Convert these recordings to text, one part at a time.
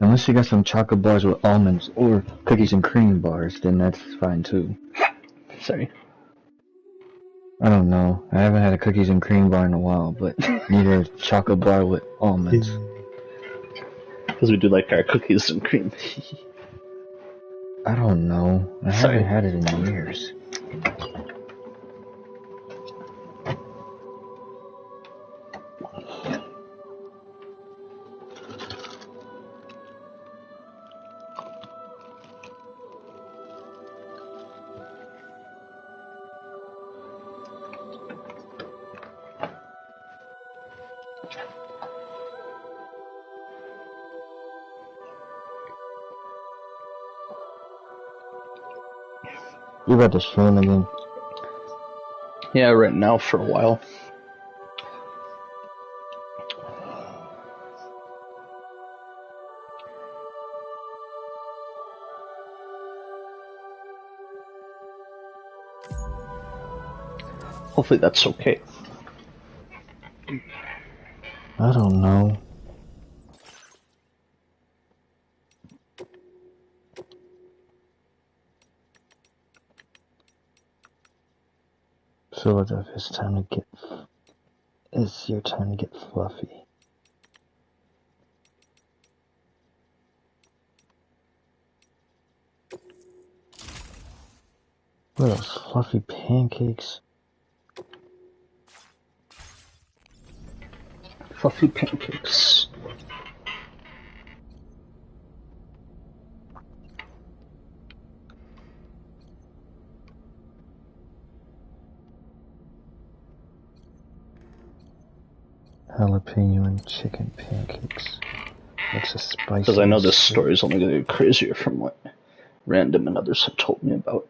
Unless you got some chocolate bars with almonds or cookies and cream bars, then that's fine too. Sorry. I don't know. I haven't had a cookies and cream bar in a while, but need a chocolate bar with almonds. Because we do like our cookies and cream. I don't know. I haven't had it in years. You about to stream again? Yeah, right now for a while. Hopefully that's okay. I don't know. Philadelphia, it's your time to get fluffy. What are those fluffy pancakes? Fluffy pancakes. Jalapeno and chicken pancakes. Looks a spicy. Because I know this story is only going to get crazier from what Random and others have told me about.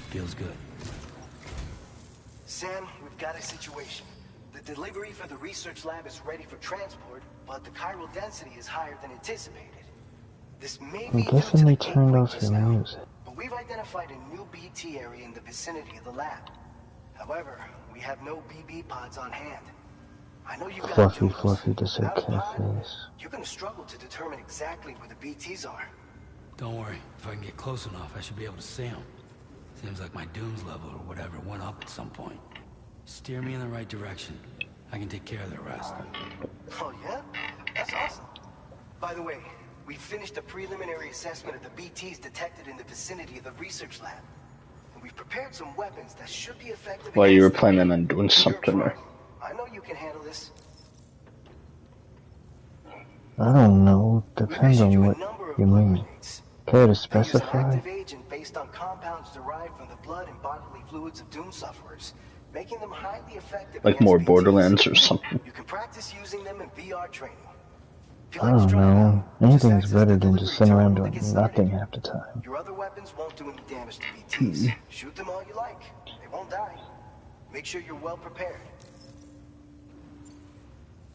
Feels good. Sam, we've got a situation. The delivery for the research lab is ready for transport, but the chiral density is higher than anticipated. This may be due to the turned off your music. But we've identified a new BT area in the vicinity of the lab. However, we have no BB pods on hand. I know you've got fluffy dessert cafes. You're gonna struggle to determine exactly where the BTs are. Don't worry. If I can get close enough, I should be able to see them. Seems like my dooms level or whatever went up at some point. Steer me in the right direction. I can take care of the rest. Oh yeah? That's awesome. By the way, we finished a preliminary assessment of the BTs detected in the vicinity of the research lab. And we've prepared some weapons that should be effective. Well, you were planning on doing something there. I know you can handle this. I don't know. Depends on what you mean. Care to specify? Based on compounds derived from the blood and bodily fluids of doom sufferers, making them highly effective. Like more Borderlands or something. You can practice using them in VR training. I don't know. Anything's better than just sitting around doing nothing half the time. Your other weapons won't do any damage to BTs. Shoot them all you like. They won't die. Make sure you're well prepared.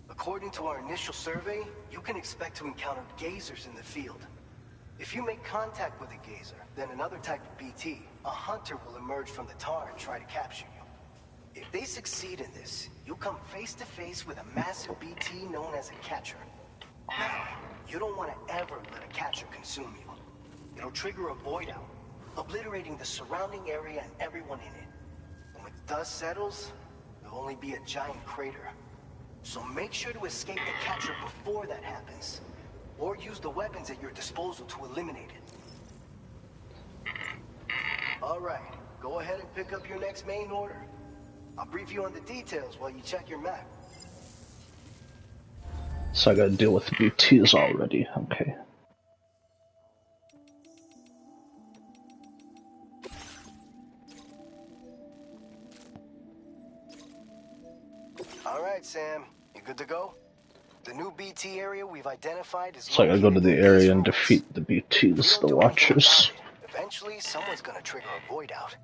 According to our initial survey, you can expect to encounter gazers in the field. If you make contact with a gazer, then another type of BT, a hunter will emerge from the tar and try to capture you. If they succeed in this, you'll come face to face with a massive BT known as a catcher. Now, you don't want to ever let a catcher consume you. It'll trigger a void out, obliterating the surrounding area and everyone in it. And when dust settles, there'll only be a giant crater. So make sure to escape the catcher before that happens. Or use the weapons at your disposal to eliminate it. Alright, go ahead and pick up your next main order. I'll brief you on the details while you check your map. So I gotta deal with the BTs already, okay. Alright, Sam, you good to go? The new BT area we've identified is. So I gotta go to the area and defeat the BTs, the Watchers. Eventually, someone's gonna trigger a void out.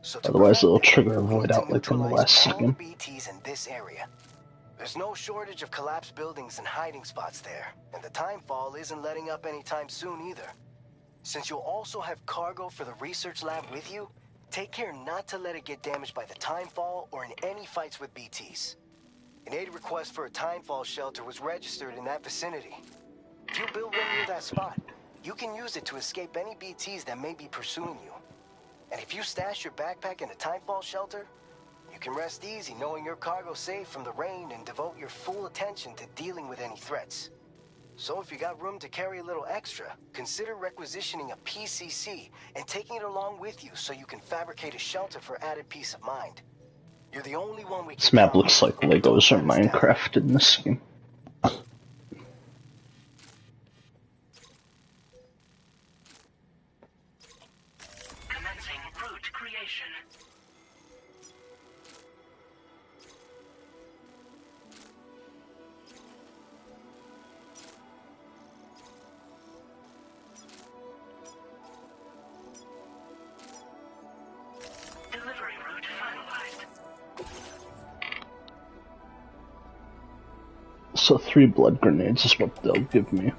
So otherwise, it'll trigger a void out like in the last second. BTs in this area. There's no shortage of collapsed buildings and hiding spots there, and the timefall isn't letting up anytime soon either. Since you'll also have cargo for the research lab with you, take care not to let it get damaged by the timefall or in any fights with BTs. An aid request for a timefall shelter was registered in that vicinity. If you build one near that spot, you can use it to escape any BTs that may be pursuing you. And if you stash your backpack in a timefall shelter, you can rest easy knowing your cargo's safe from the rain and devote your full attention to dealing with any threats. So if you got room to carry a little extra, consider requisitioning a PCC and taking it along with you so you can fabricate a shelter for added peace of mind. You're the only one we can This map count looks on. like Legos or Minecraft in this game. Commencing route creation. Delivery route finalized. So 3 blood grenades is what they'll give me.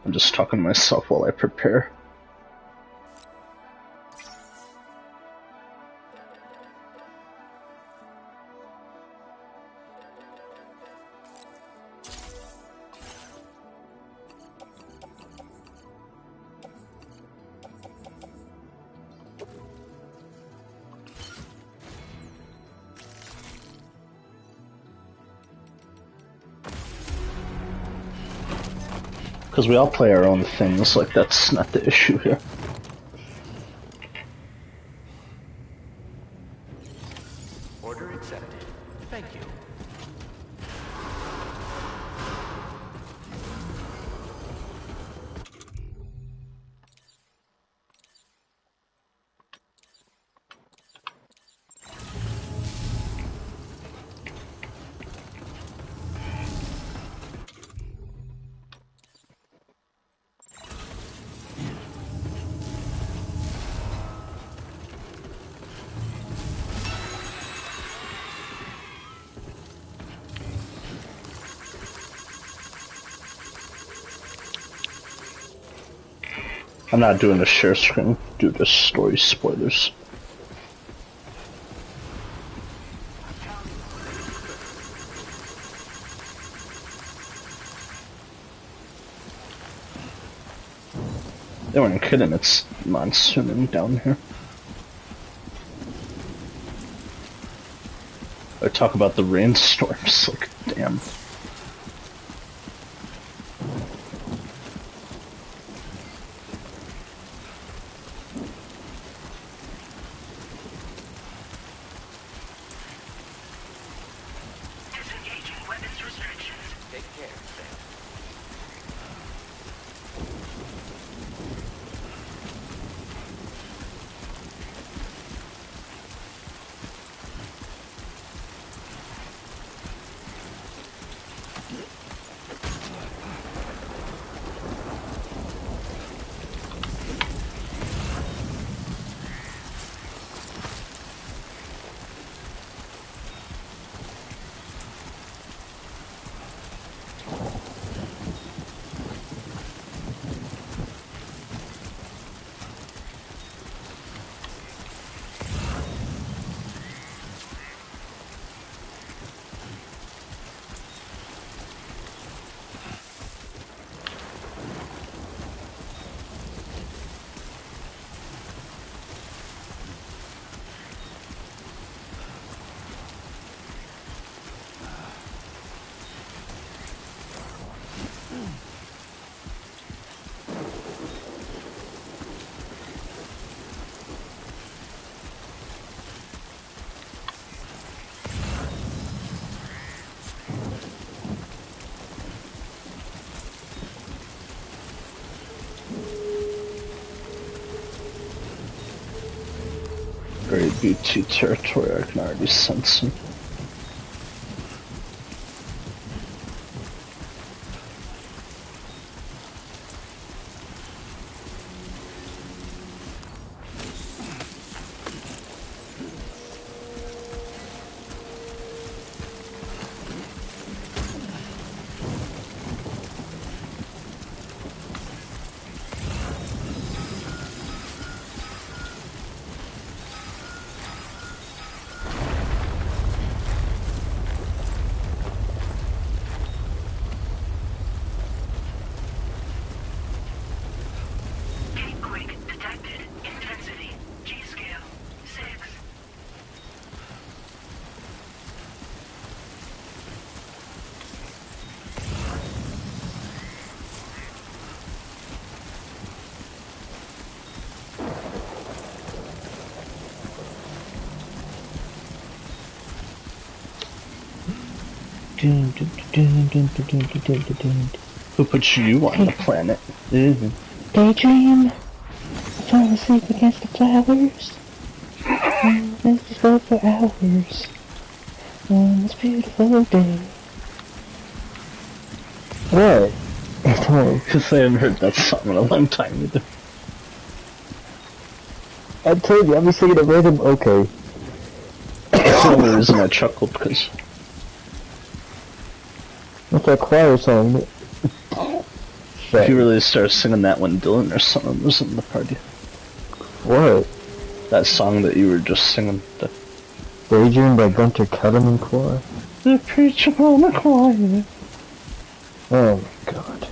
I'm just talking to myself while I prepare. Because we all play our own things, like that's not the issue here. Order accepted. Thank you. I'm not doing a share screen due to story spoilers. They weren't kidding, it's monsooning down here. I talk about the rainstorms, like, damn. Disengaging weapons restrictions. Take care, Sam. Very BT territory, I can already sense him. Who put you on the planet? Daydream. Falling asleep against the flowers. Let's just go for hours. On this beautiful day. What? Because I haven't heard that song in a long time either. I told you, I'll be singing a random. Okay. That's the only reason I chuckled, because... That's a choir song. If you really start singing that when Dylan or someone was in the party. What? That song that you were just singing. Daydream by Gunter Kellerman Choir? The preacher on the choir. Oh my god.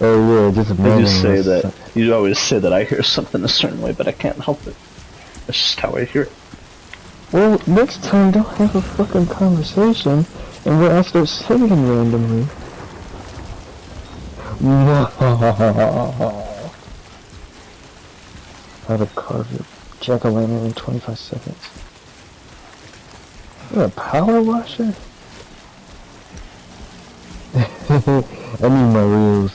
Oh yeah, just You say that. You always say that I hear something a certain way, but I can't help it. That's just how I hear it. Well, next time don't have a fucking conversation and where I start singing randomly. How to carve your jack-o'-lantern in 25 seconds. You're a power washer? I need my wheels.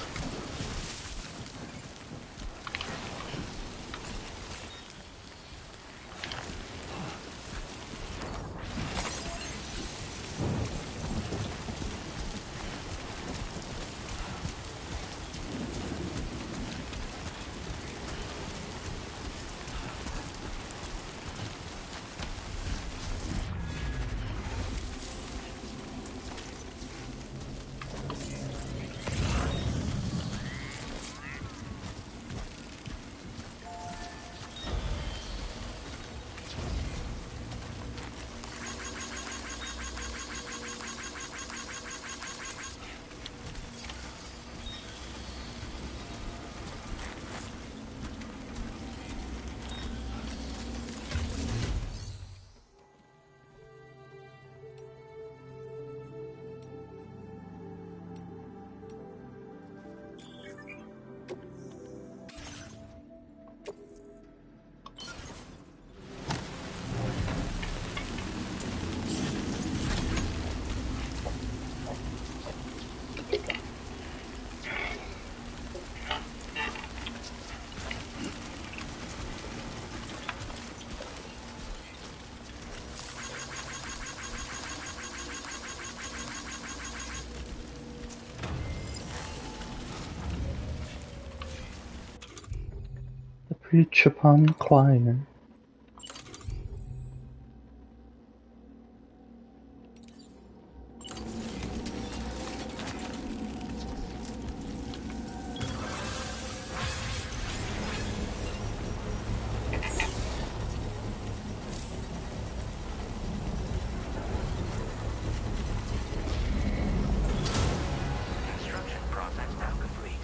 Preach upon the choir. Construction process now complete.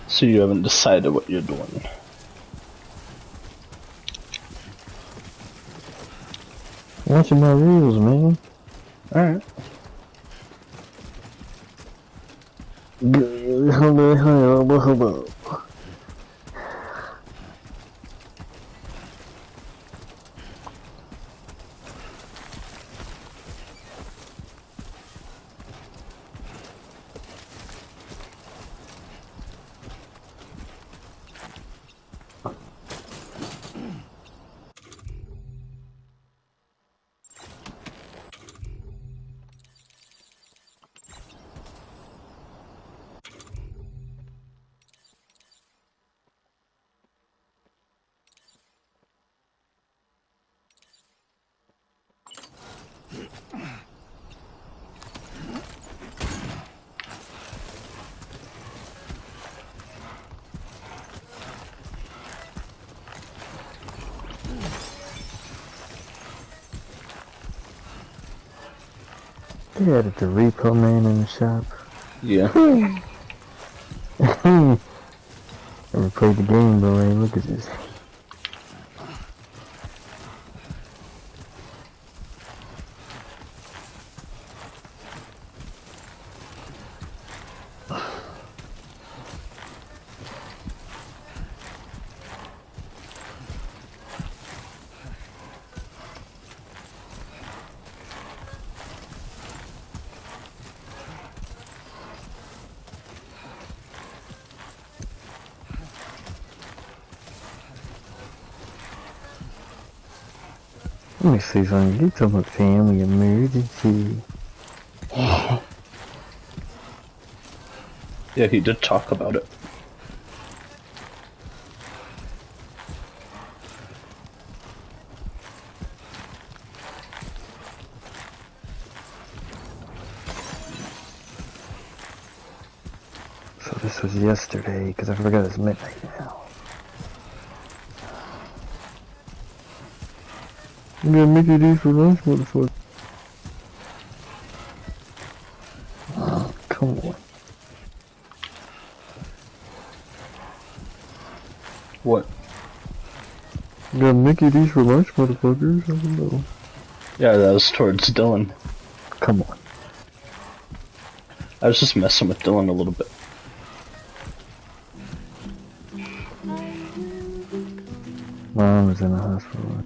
So you haven't decided what you're doing. Watching my reels, man. Alright. They added the repo man in the shop. Yeah. Never played the game, but like, look at this. Let me see something. You talking about family emergency. Yeah, he did talk about it. So this was yesterday, because I forgot it's midnight now. I'm gonna make it easy for lunch, motherfucker. Oh, come on. What? I'm gonna make it easy for lunch, motherfuckers. I don't know. Yeah, that was towards Dylan. Come on. I was just messing with Dylan a little bit. Mom was in the hospital.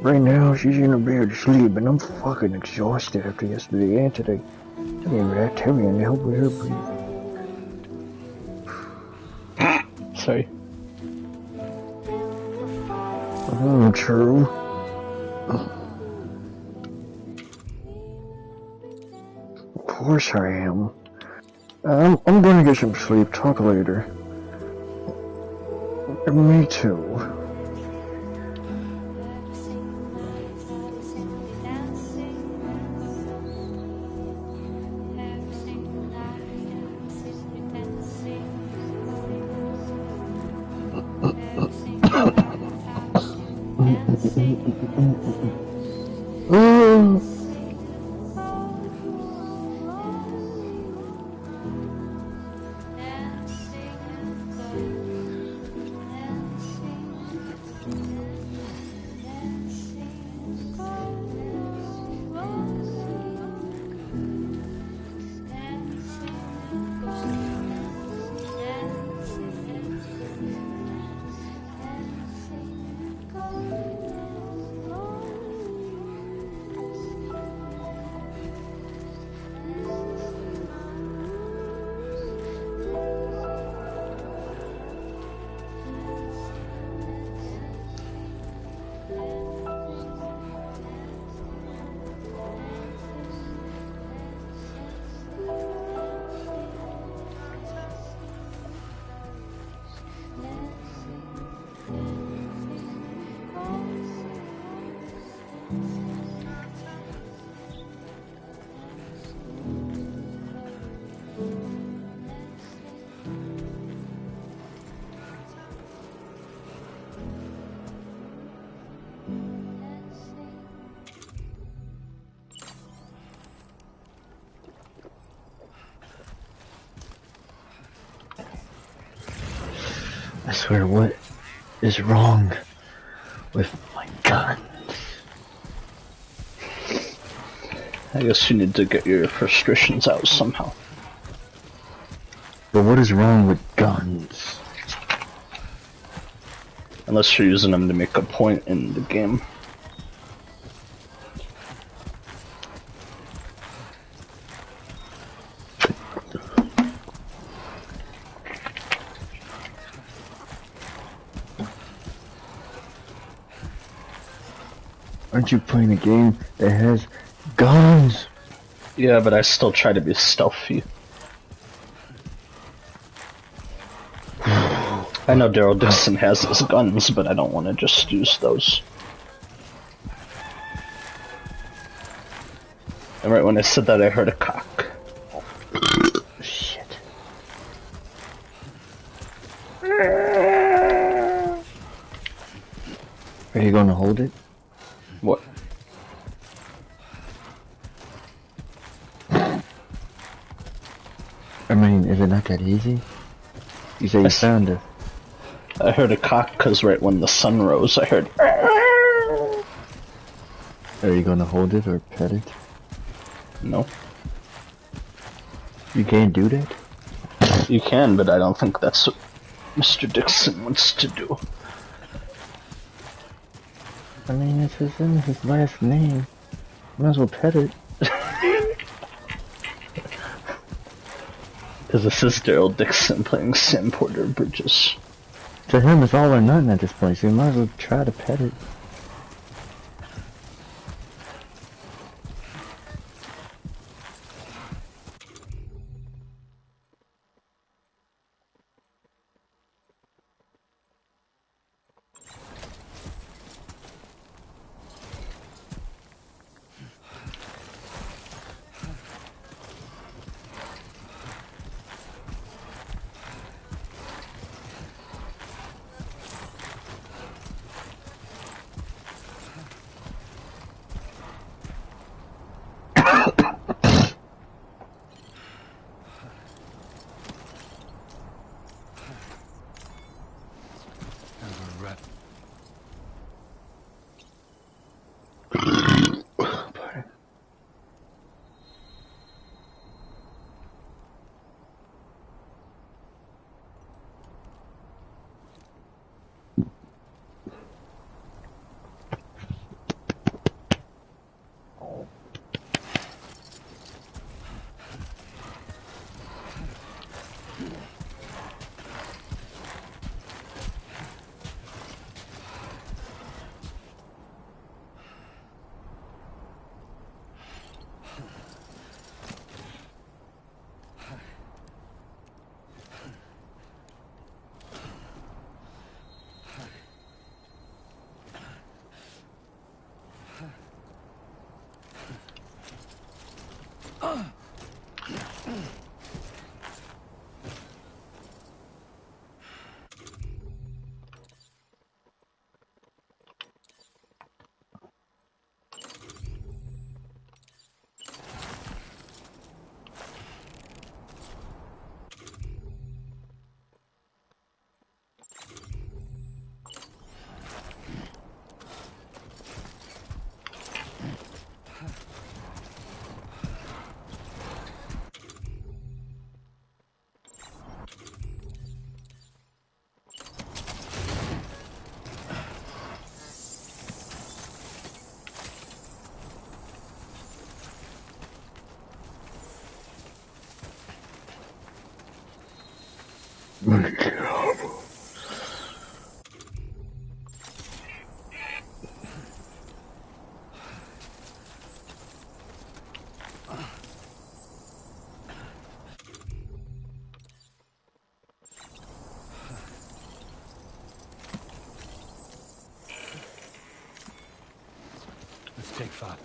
Right now, she's in her bed asleep, and I'm fucking exhausted after yesterday and today. I mean, that tell me to help with her breathing. Sorry. True. Of course I am. I'm gonna get some sleep. Talk later. Me too. swear, what is wrong with my gun? I guess you need to get your frustrations out somehow. But what is wrong with guns? Unless you're using them to make a point in the game. Aren't you playing a game that has guns? Yeah, but I still try to be stealthy. I know Daryl Dixon has his guns, but I don't want to just use those. And right when I said that, I heard a cock. Shit. Are you gonna hold it? What? I mean, is it not that easy? You say you found it. I heard a cock because right when the sun rose, I heard. Are you gonna hold it or pet it? No. You can't do that? You can, but I don't think that's what Mr. Dixon wants to do. I mean, it's his last name. Might as well pet it. Because this is Daryl Dixon playing Sam Porter Bridges. To him, it's all or nothing at this point, so you might as well try to pet it. Let's take 5.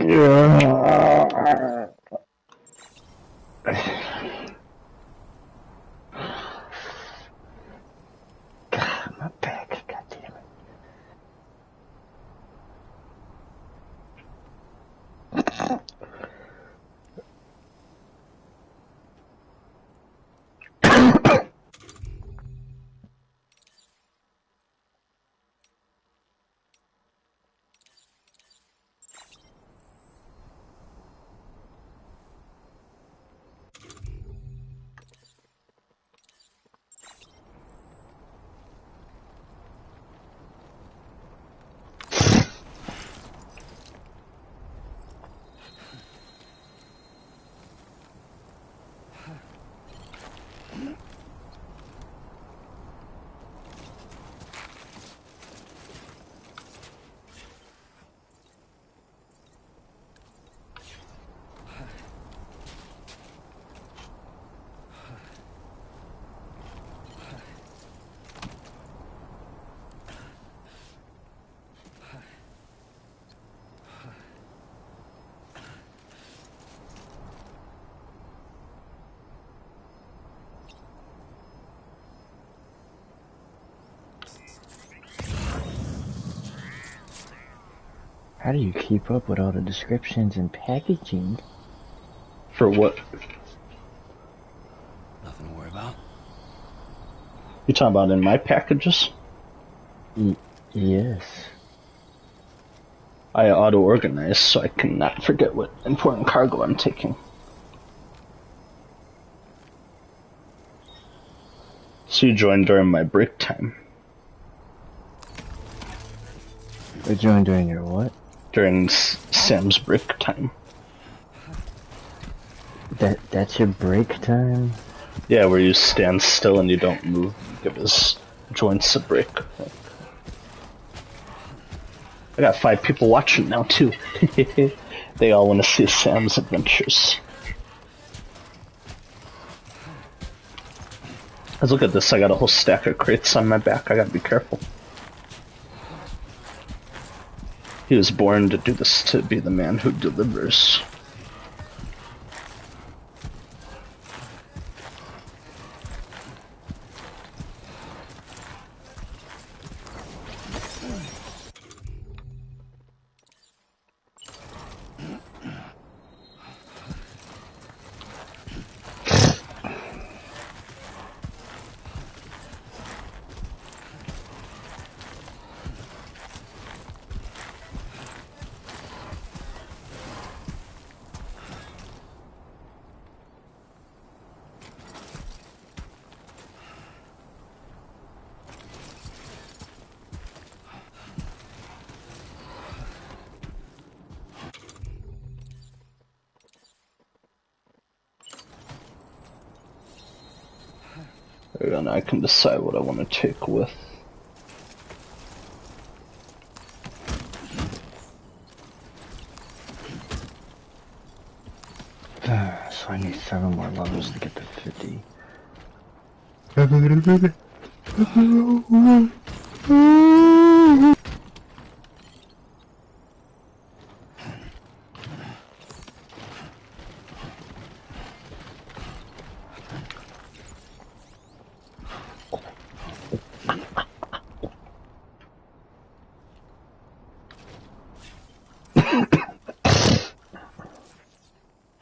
Yeah. How do you keep up with all the descriptions and packaging? For what? Nothing to worry about. You talking about in my packages? Yes. I auto-organize so I cannot forget what important cargo I'm taking. So you joined during my break time. I joined during your what? During Sam's break time. That's your break time? Yeah, where you stand still and you don't move. Give his joints a break. I got 5 people watching now too. They all want to see Sam's adventures. Let's look at this. I got a whole stack of crates on my back. I gotta be careful. He was born to do this, to be the man who delivers. And I can decide what I want to take with. So I need 7 more levels to get to 50.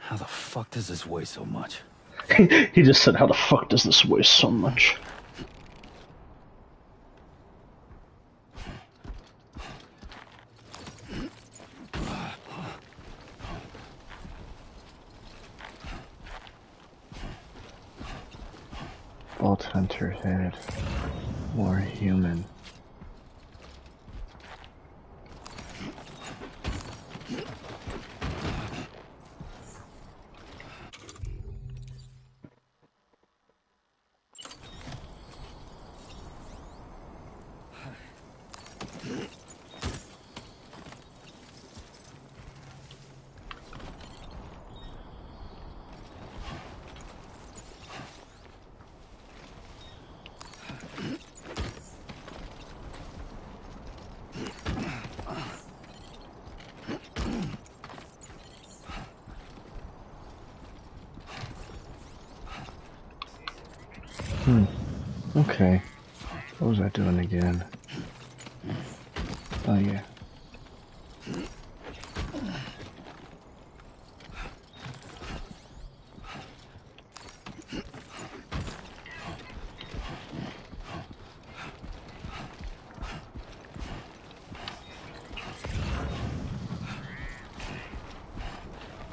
How the fuck does this weigh so much? He just said, how the fuck does this weigh so much? Vault Hunter head. More human. Okay. What was I doing again? Oh yeah.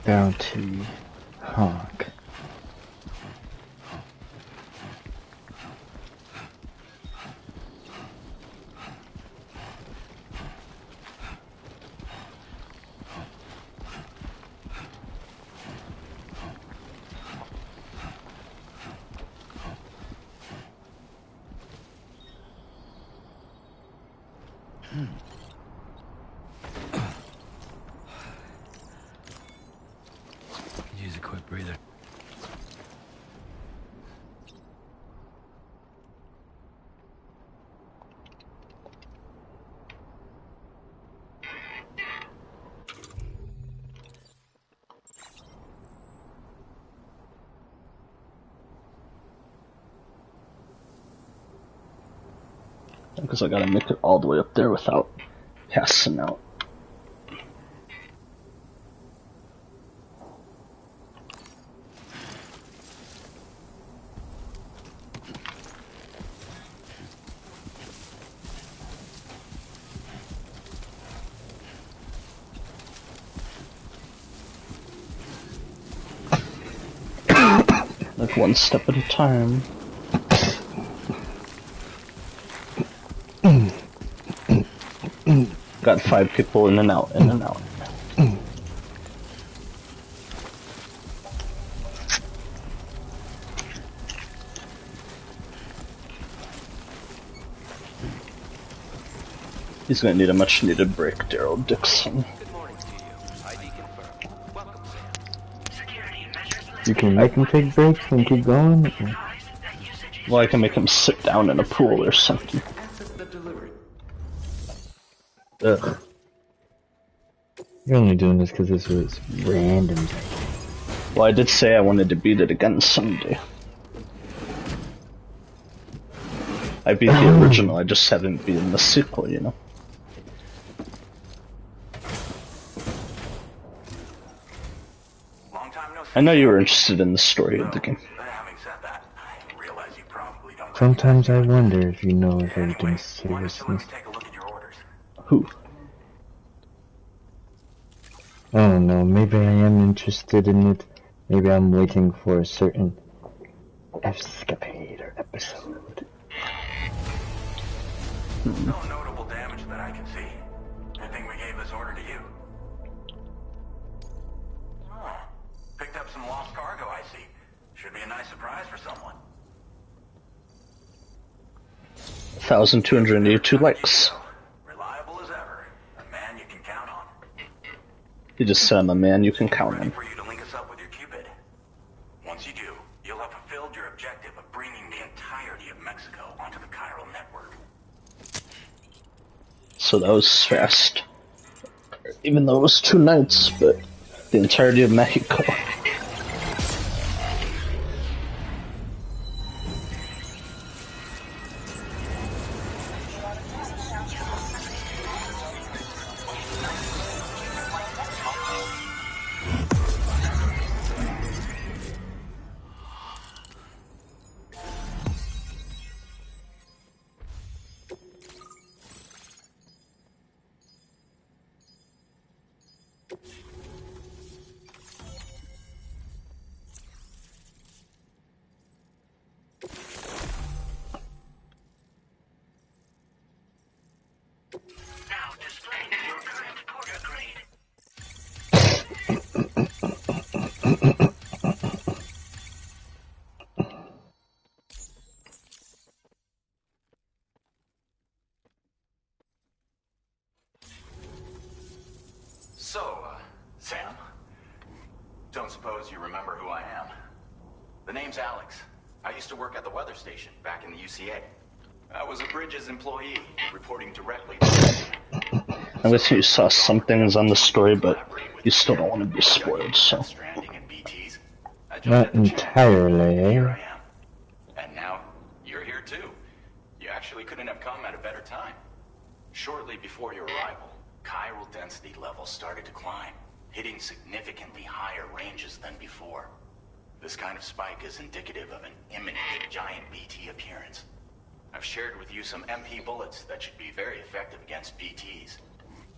Bounty Honk. Use a quick breather. Because I gotta make it all the way up there without passing out. One step at a time. Got 5 people in and out, in and out. He's gonna need a much needed break, Daryl Dixon. Good morning to you. ID confirmed. Welcome, Sam. Security measures You can make him take breaks and keep going. advise that usage is Well, I can make him sit down in a pool or something. Access the delivery. Ugh. You're only doing this because this was random. Well, I did say I wanted to beat it again someday. I beat the original, I just haven't beaten the sequel, you know? Long time no see. I know you were interested in the story of the game. Having said that, I realize you probably don't. Sometimes I wonder if you know if Anyway, everything's why don't you let me seriousness. take a look at your orders? Who? I don't know, maybe I am interested in it. Maybe I'm waiting for a certain escapade or episode. No notable damage that I can see. I think we gave this order to you. Oh, picked up some lost cargo, I see. Should be a nice surprise for someone. 1,282 likes. Reliable as ever. A man you can count on. You just said I'm a man you can count Ready on. for you to link us up with your Cupid. Once you do, you'll have fulfilled your objective of bringing the entirety of Mexico onto the chiral network. So that was fast. Even though it was 2 nights, but the entirety of Mexico. now displaying your current porter grade. So, Sam, don't suppose you remember who I am? The name's Alex. I used to work at the weather station back in the UCA. I was a Bridges employee, reporting directly to I guess you saw some things on the story, but you still don't want to be spoiled, so. Stranding and BTs. I jumped Not at the chance. entirely, Here eh? I am. And now, you're here too. You actually couldn't have come at a better time. Shortly before your arrival, chiral density levels started to climb, hitting significantly higher ranges than before. This kind of spike is indicative of an imminent giant BT appearance. I've shared with you some MP bullets that should be very effective against BTs.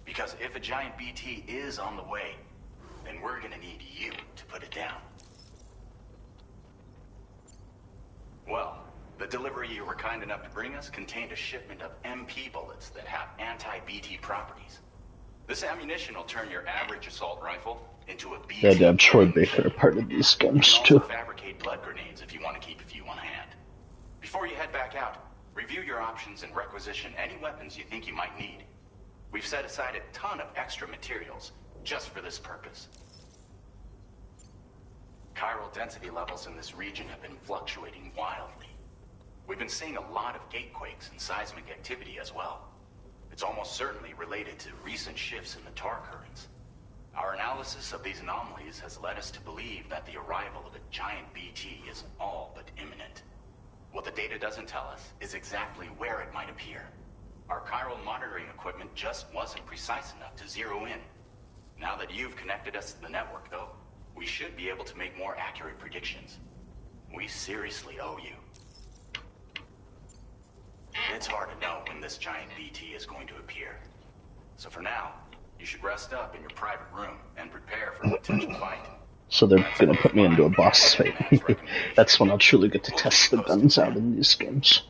Because if a giant BT is on the way, then we're gonna need you to put it down. Well, the delivery you were kind enough to bring us contained a shipment of MP bullets that have anti-BT properties. This ammunition will turn your average assault rifle into a BT. Yeah, damn, Troy Baker are part of these You games can too. also fabricate blood grenades if you want to keep a few on hand. Before you head back out, review your options and requisition any weapons you think you might need. We've set aside a ton of extra materials just for this purpose. Chiral density levels in this region have been fluctuating wildly. We've been seeing a lot of gatequakes and seismic activity as well. It's almost certainly related to recent shifts in the tar currents. Our analysis of these anomalies has led us to believe that the arrival of a giant BT is all but imminent. What the data doesn't tell us is exactly where it might appear. Our chiral monitoring equipment just wasn't precise enough to zero in. Now that you've connected us to the network, though, we should be able to make more accurate predictions. We seriously owe you. It's hard to know when this giant BT is going to appear. So for now, you should rest up in your private room and prepare for a potential fight. So they're gonna put me into a boss fight. That's when I'll truly get to test the guns out in these games.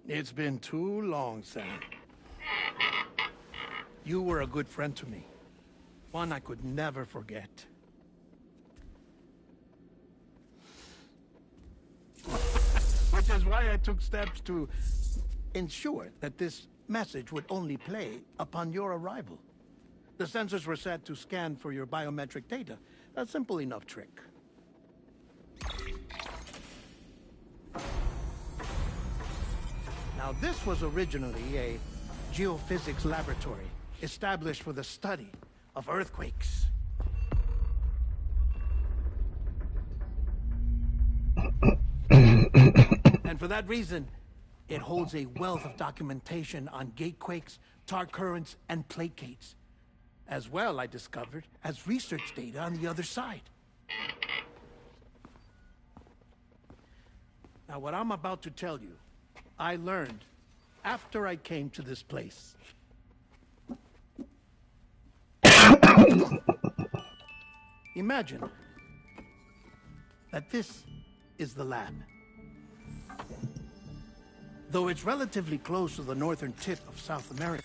It's been too long, Sam. You were a good friend to me. One I could never forget. Which is why I took steps to ensure that this message would only play upon your arrival. The sensors were set to scan for your biometric data. A simple enough trick. Now, this was originally a geophysics laboratory established for the study of earthquakes. And for that reason, it holds a wealth of documentation on gatequakes, tar currents, and placates. As well, I discovered, as research data on the other side. Now, what I'm about to tell you, I learned after I came to this place. Imagine that this is the lab. Though it's relatively close to the northern tip of South America.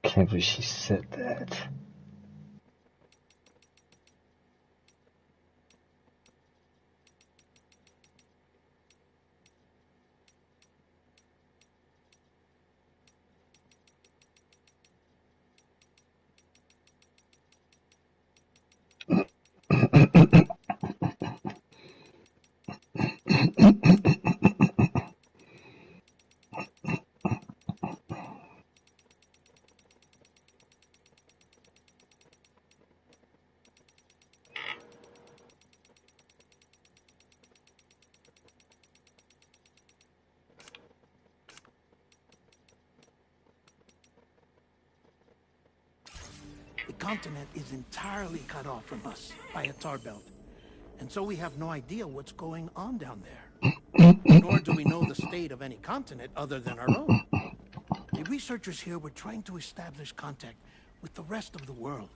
Can't believe she said that. The continent is entirely cut off from us by a tar belt. And so we have no idea what's going on down there. Nor do we know the state of any continent other than our own. The researchers here were trying to establish contact with the rest of the world.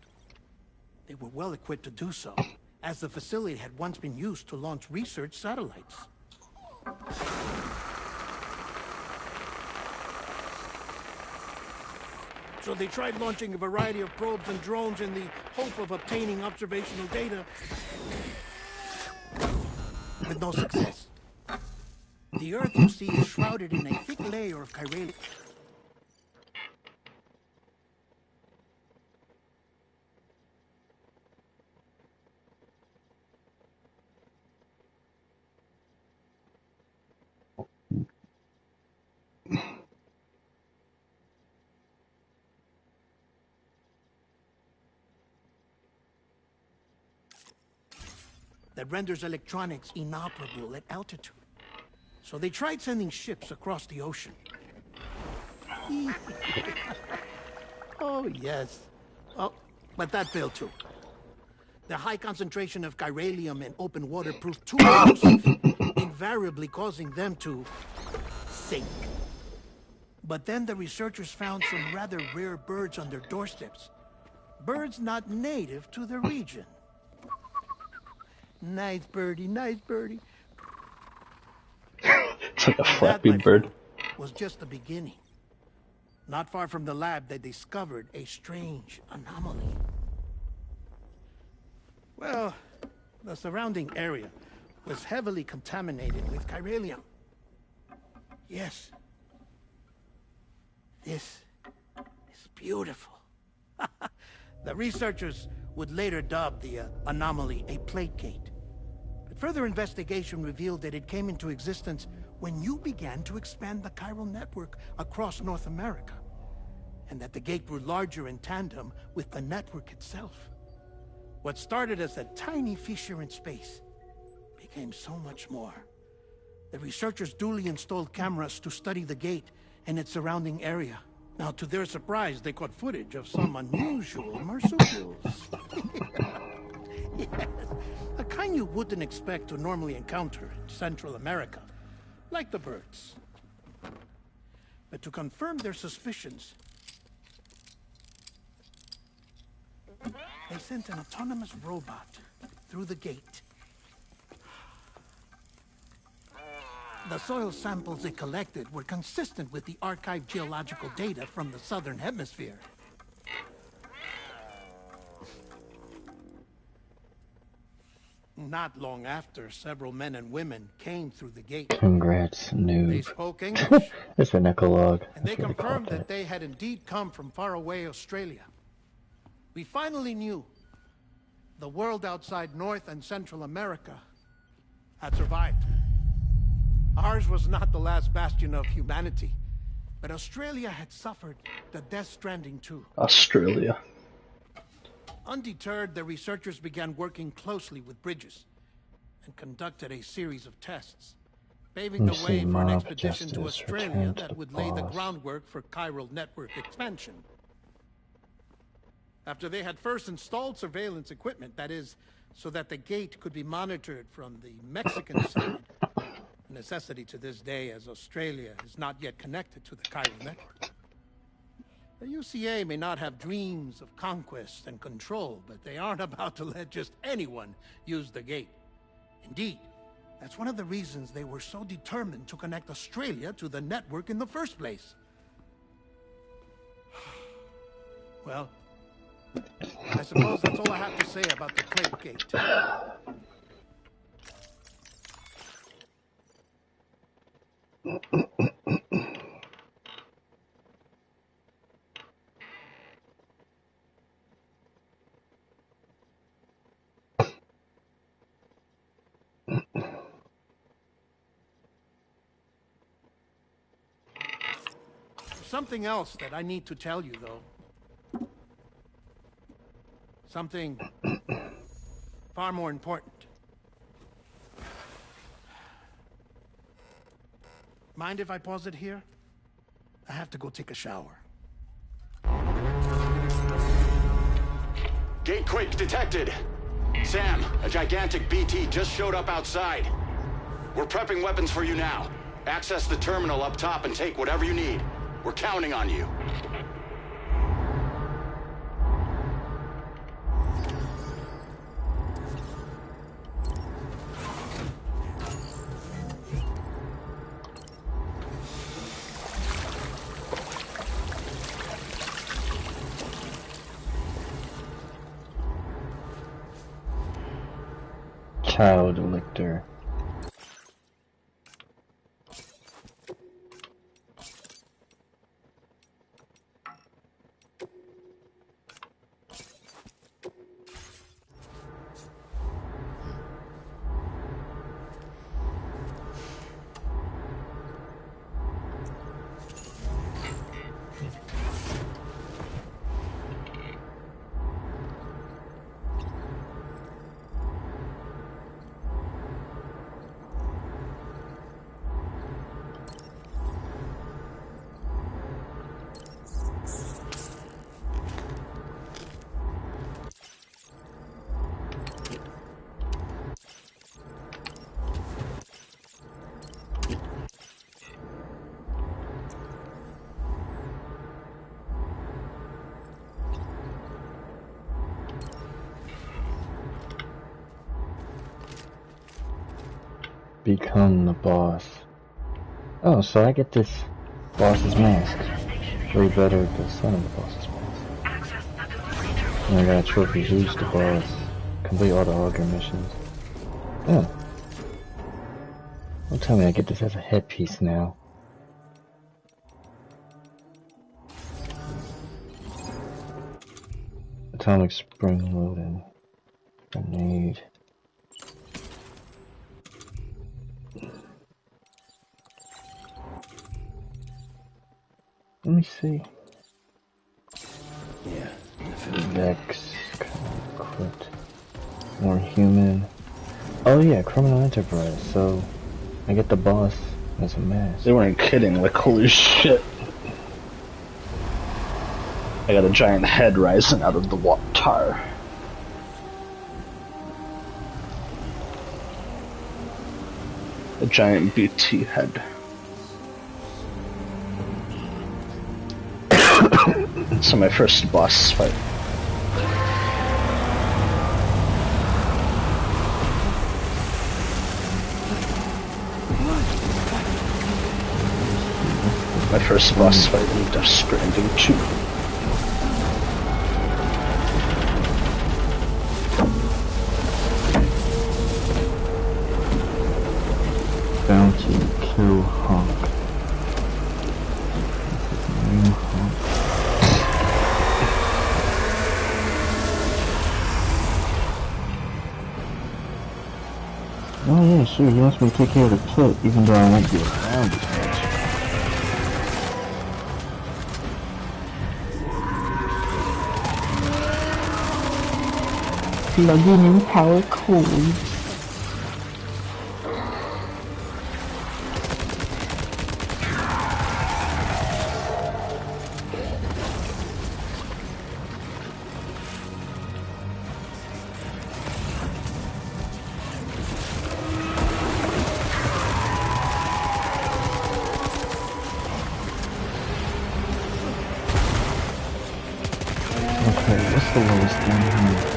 They were well equipped to do so, as the facility had once been used to launch research satellites. So they tried launching a variety of probes and drones in the hope of obtaining observational data, with no success. The Earth, you see, is shrouded in a thick layer of chiralic. That renders electronics inoperable at altitude. So they tried sending ships across the ocean. Oh, yes. Well, but that failed too. The high concentration of chiralium in open water proved too corrosive, invariably causing them to sink. But then the researchers found some rather rare birds on their doorsteps. Birds not native to the region. Nice birdie, nice birdie. It's like a That, Flappy my Bird. friend, was just the beginning. Not far from the lab, they discovered a strange anomaly. Well, the surrounding area was heavily contaminated with chiralium. Yes. This is beautiful. The researchers would later dub the anomaly a plate gate. But further investigation revealed that it came into existence when you began to expand the chiral network across North America, and that the gate grew larger in tandem with the network itself. What started as a tiny fissure in space became so much more. The researchers duly installed cameras to study the gate and its surrounding area. Now, to their surprise, they caught footage of some unusual marsupials. Yes, a kind you wouldn't expect to normally encounter in Central America, like the birds. But to confirm their suspicions, they sent an autonomous robot through the gate. The soil samples it collected were consistent with the archived geological data from the southern hemisphere. Not long after, several men and women came through the gate. Congrats, They noob. spoke English, That's an ecologue. and they That's what call confirmed that. that they had indeed come from faraway Australia. We finally knew the world outside North and Central America had survived. Ours was not the last bastion of humanity, but Australia had suffered the death stranding too. Australia. Undeterred, the researchers began working closely with Bridges and conducted a series of tests, paving the way for an expedition to Australia that would lay the groundwork for chiral network expansion. After they had first installed surveillance equipment, that is, so that the gate could be monitored from the Mexican side, a necessity to this day as Australia is not yet connected to the chiral network. The UCA may not have dreams of conquest and control, but they aren't about to let just anyone use the gate. Indeed, that's one of the reasons they were so determined to connect Australia to the network in the first place. Well, I suppose that's all I have to say about the plate gate. Something else that I need to tell you, though. Something far more important. Mind if I pause it here? I have to go take a shower. Gatequake detected. Sam, a gigantic BT just showed up outside. We're prepping weapons for you now. Access the terminal up top and take whatever you need. We're counting on you. Child lictor. become the boss. Oh, so I get this boss's mask. Way better the son of the boss's mask. And I got a trophy, who's the boss? Complete all the auger missions. Oh. Don't tell me I get this as a headpiece now. Atomic spring loading. Grenade. Let me see. Yeah. Vex. Crit. More human. Oh yeah, criminal enterprise. So I get the boss as a mask. They weren't kidding, like holy shit. I got a giant head rising out of the water. A giant BT head. So my first boss fight. My first boss fight in Stranding 2. Bounty kill Hawk. New Hawk. Oh yeah, sure, he wants me to take care of the pit, even though I won't be around as much. Plugging in power codes. Okay, what's the lowest down here?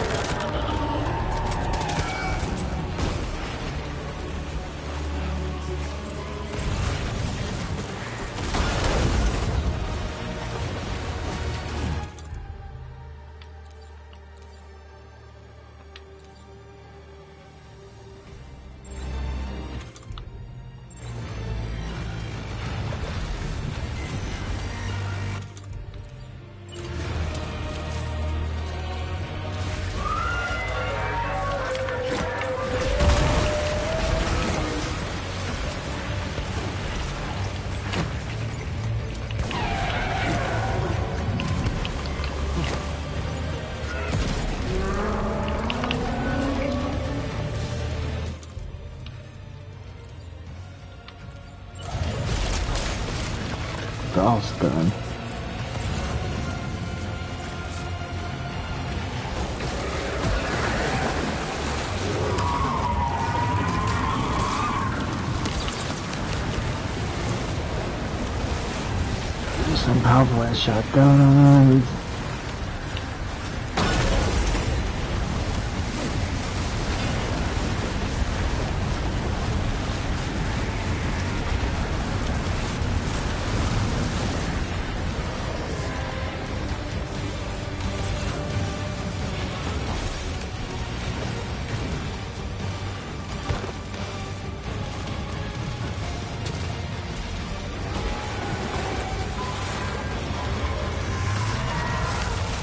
Doll's done. Some power plant shotguns.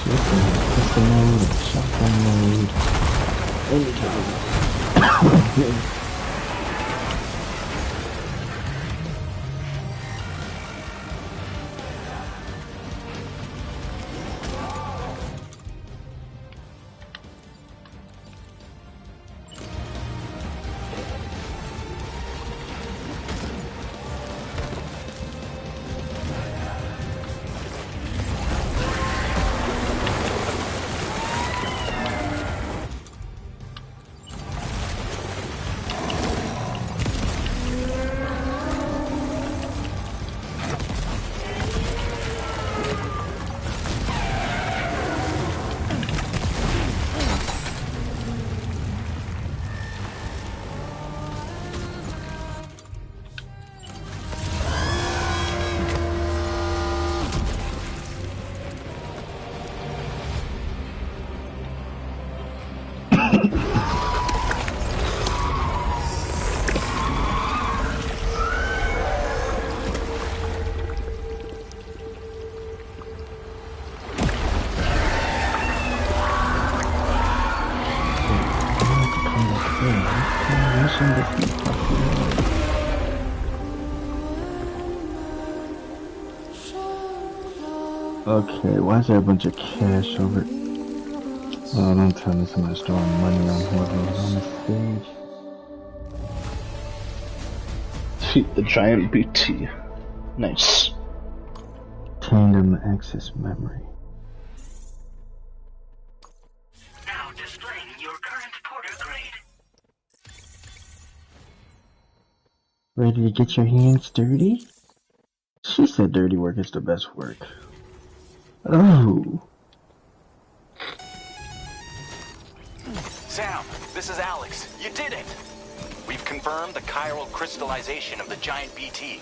Pistol mode, shotgun mode, any type of Okay, why is there a bunch of cash over? Oh, don't tell me somebody's throwing money on whoever was on the stage. Defeat the giant BT. Nice. Tandem access memory. Now displaying your current porter grade. Ready to get your hands dirty? She said dirty work is the best work. Oh. Sam, this is Alex. You did it! We've confirmed the chiral crystallization of the giant BT.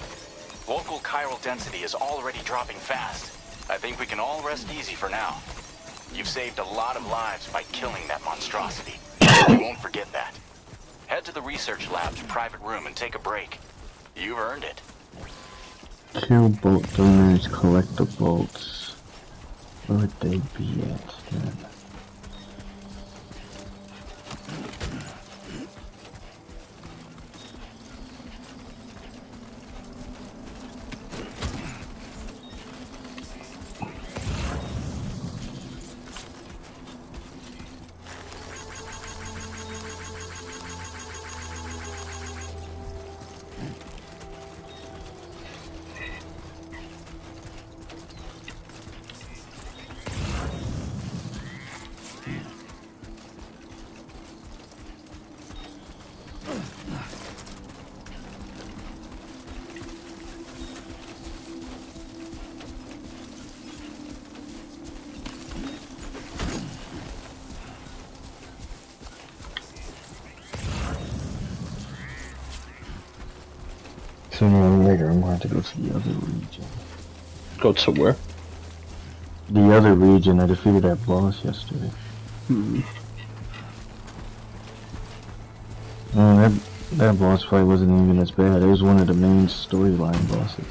Local chiral density is already dropping fast. I think we can all rest easy for now. You've saved a lot of lives by killing that monstrosity. We won't forget that. Head to the research lab's private room and take a break. You've earned it. Kill bolt donors, collect the bolts. Where would they be at then? Sooner or later, I'm going to go to the other region. Go to where? The other region. I defeated that boss yesterday. That boss fight wasn't even as bad. It was one of the main storyline bosses.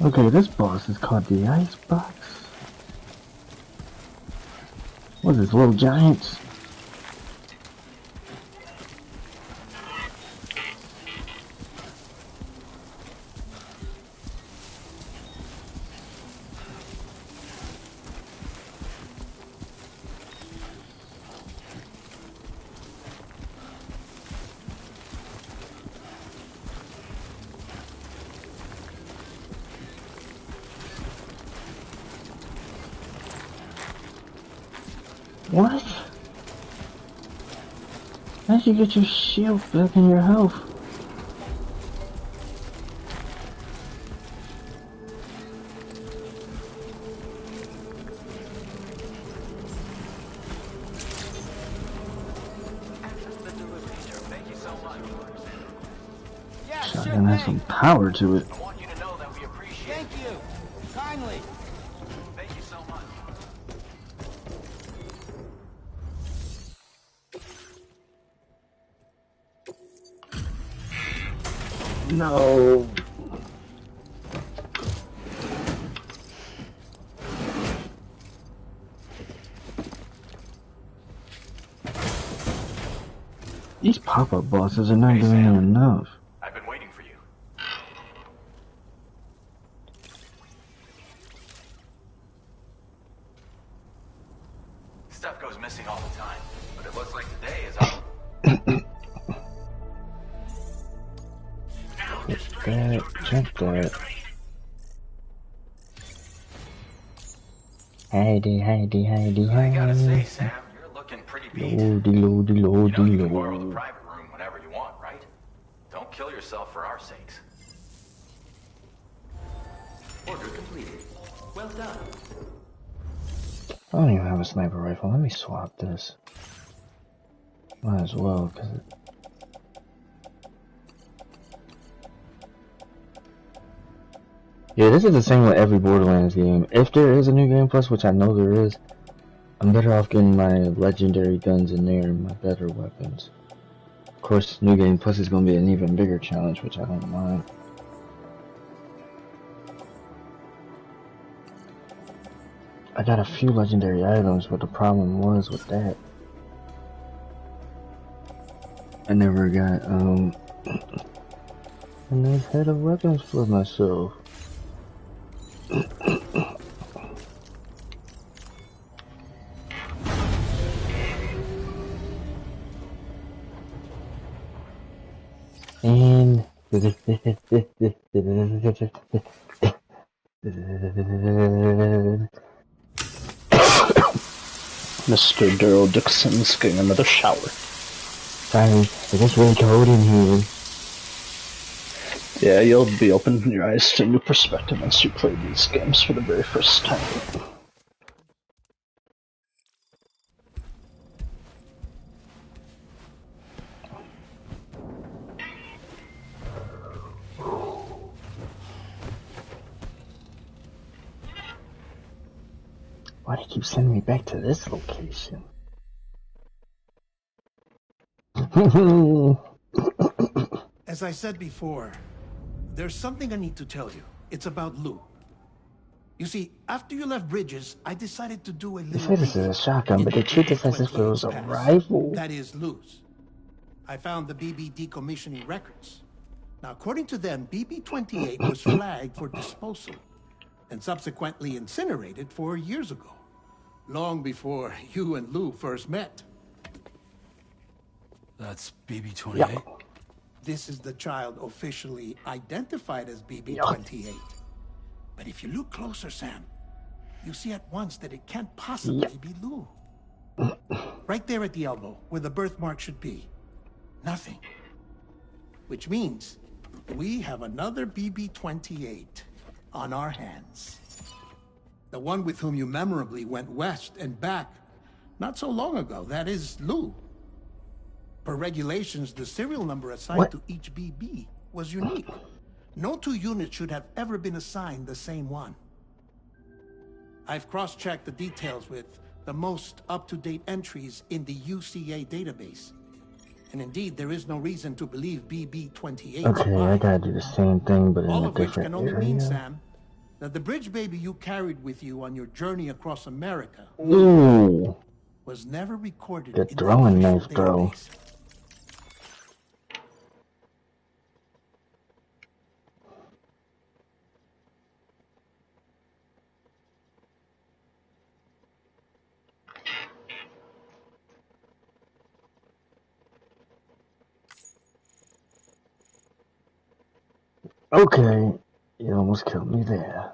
Okay, this boss is called the Icebox. What is this, little giants? What? How'd you get your shield back in your health? Shotgun has some power to it. I want you to know that we appreciate it. Thank you. Kindly. Thank you so much. No. These pop-up bosses are not doing enough. I've been waiting for you. Stuff goes missing all the time, but it looks like today is up. That, jump that. Heidi, Heidi, Heidi, I gotta say, Heidi. Sam, you're looking pretty beat. Lordy, lordy, lordy, You can borrow the lordy. private room whenever you want, right? Don't kill yourself for our sakes. Order completed. Well done. I don't even have a sniper rifle. Let me swap this. Might as well, cause it... Yeah, this is the same with every Borderlands game. If there is a new game plus, which I know there is, I'm better off getting my legendary guns in there and my better weapons. Of course, new game plus is going to be an even bigger challenge, which I don't mind. I got a few legendary items, but the problem was with that, I never got a nice head of weapons for myself. And Mr. Daryl Dixon's getting another shower. sorry, it gets really cold in here. Yeah, you'll be opening your eyes to a new perspective once you play these games for the very first time. Why do you keep sending me back to this location? As I said before, there's something I need to tell you. It's about Lou. You see, after you left Bridges, I decided to do a They little say this is a shotgun, in but the they treat this as if it was a BB-28's past. rifle. That is Lou's. I found the BB decommissioning records. Now, according to them, BB-28 was flagged for disposal and subsequently incinerated 4 years ago, long before you and Lou first met. That's BB-28? Yep. This is the child officially identified as BB-28. But if you look closer, Sam, you see at once that it can't possibly be Lou. Right there at the elbow, where the birthmark should be. Nothing. Which means we have another BB-28 on our hands. The one with whom you memorably went west and back not so long ago. That is Lou. Per regulations, the serial number assigned to each BB was unique. No two units should have ever been assigned the same one. I've cross-checked the details with the most up-to-date entries in the UCA database. And indeed, there is no reason to believe BB-28 Okay, I gotta do the same thing, but in all a of which different can only area. mean, Sam, that the bridge baby you carried with you on your journey across America Ooh, was never recorded good in throwing the knife, official bro. database. Okay, you almost killed me there.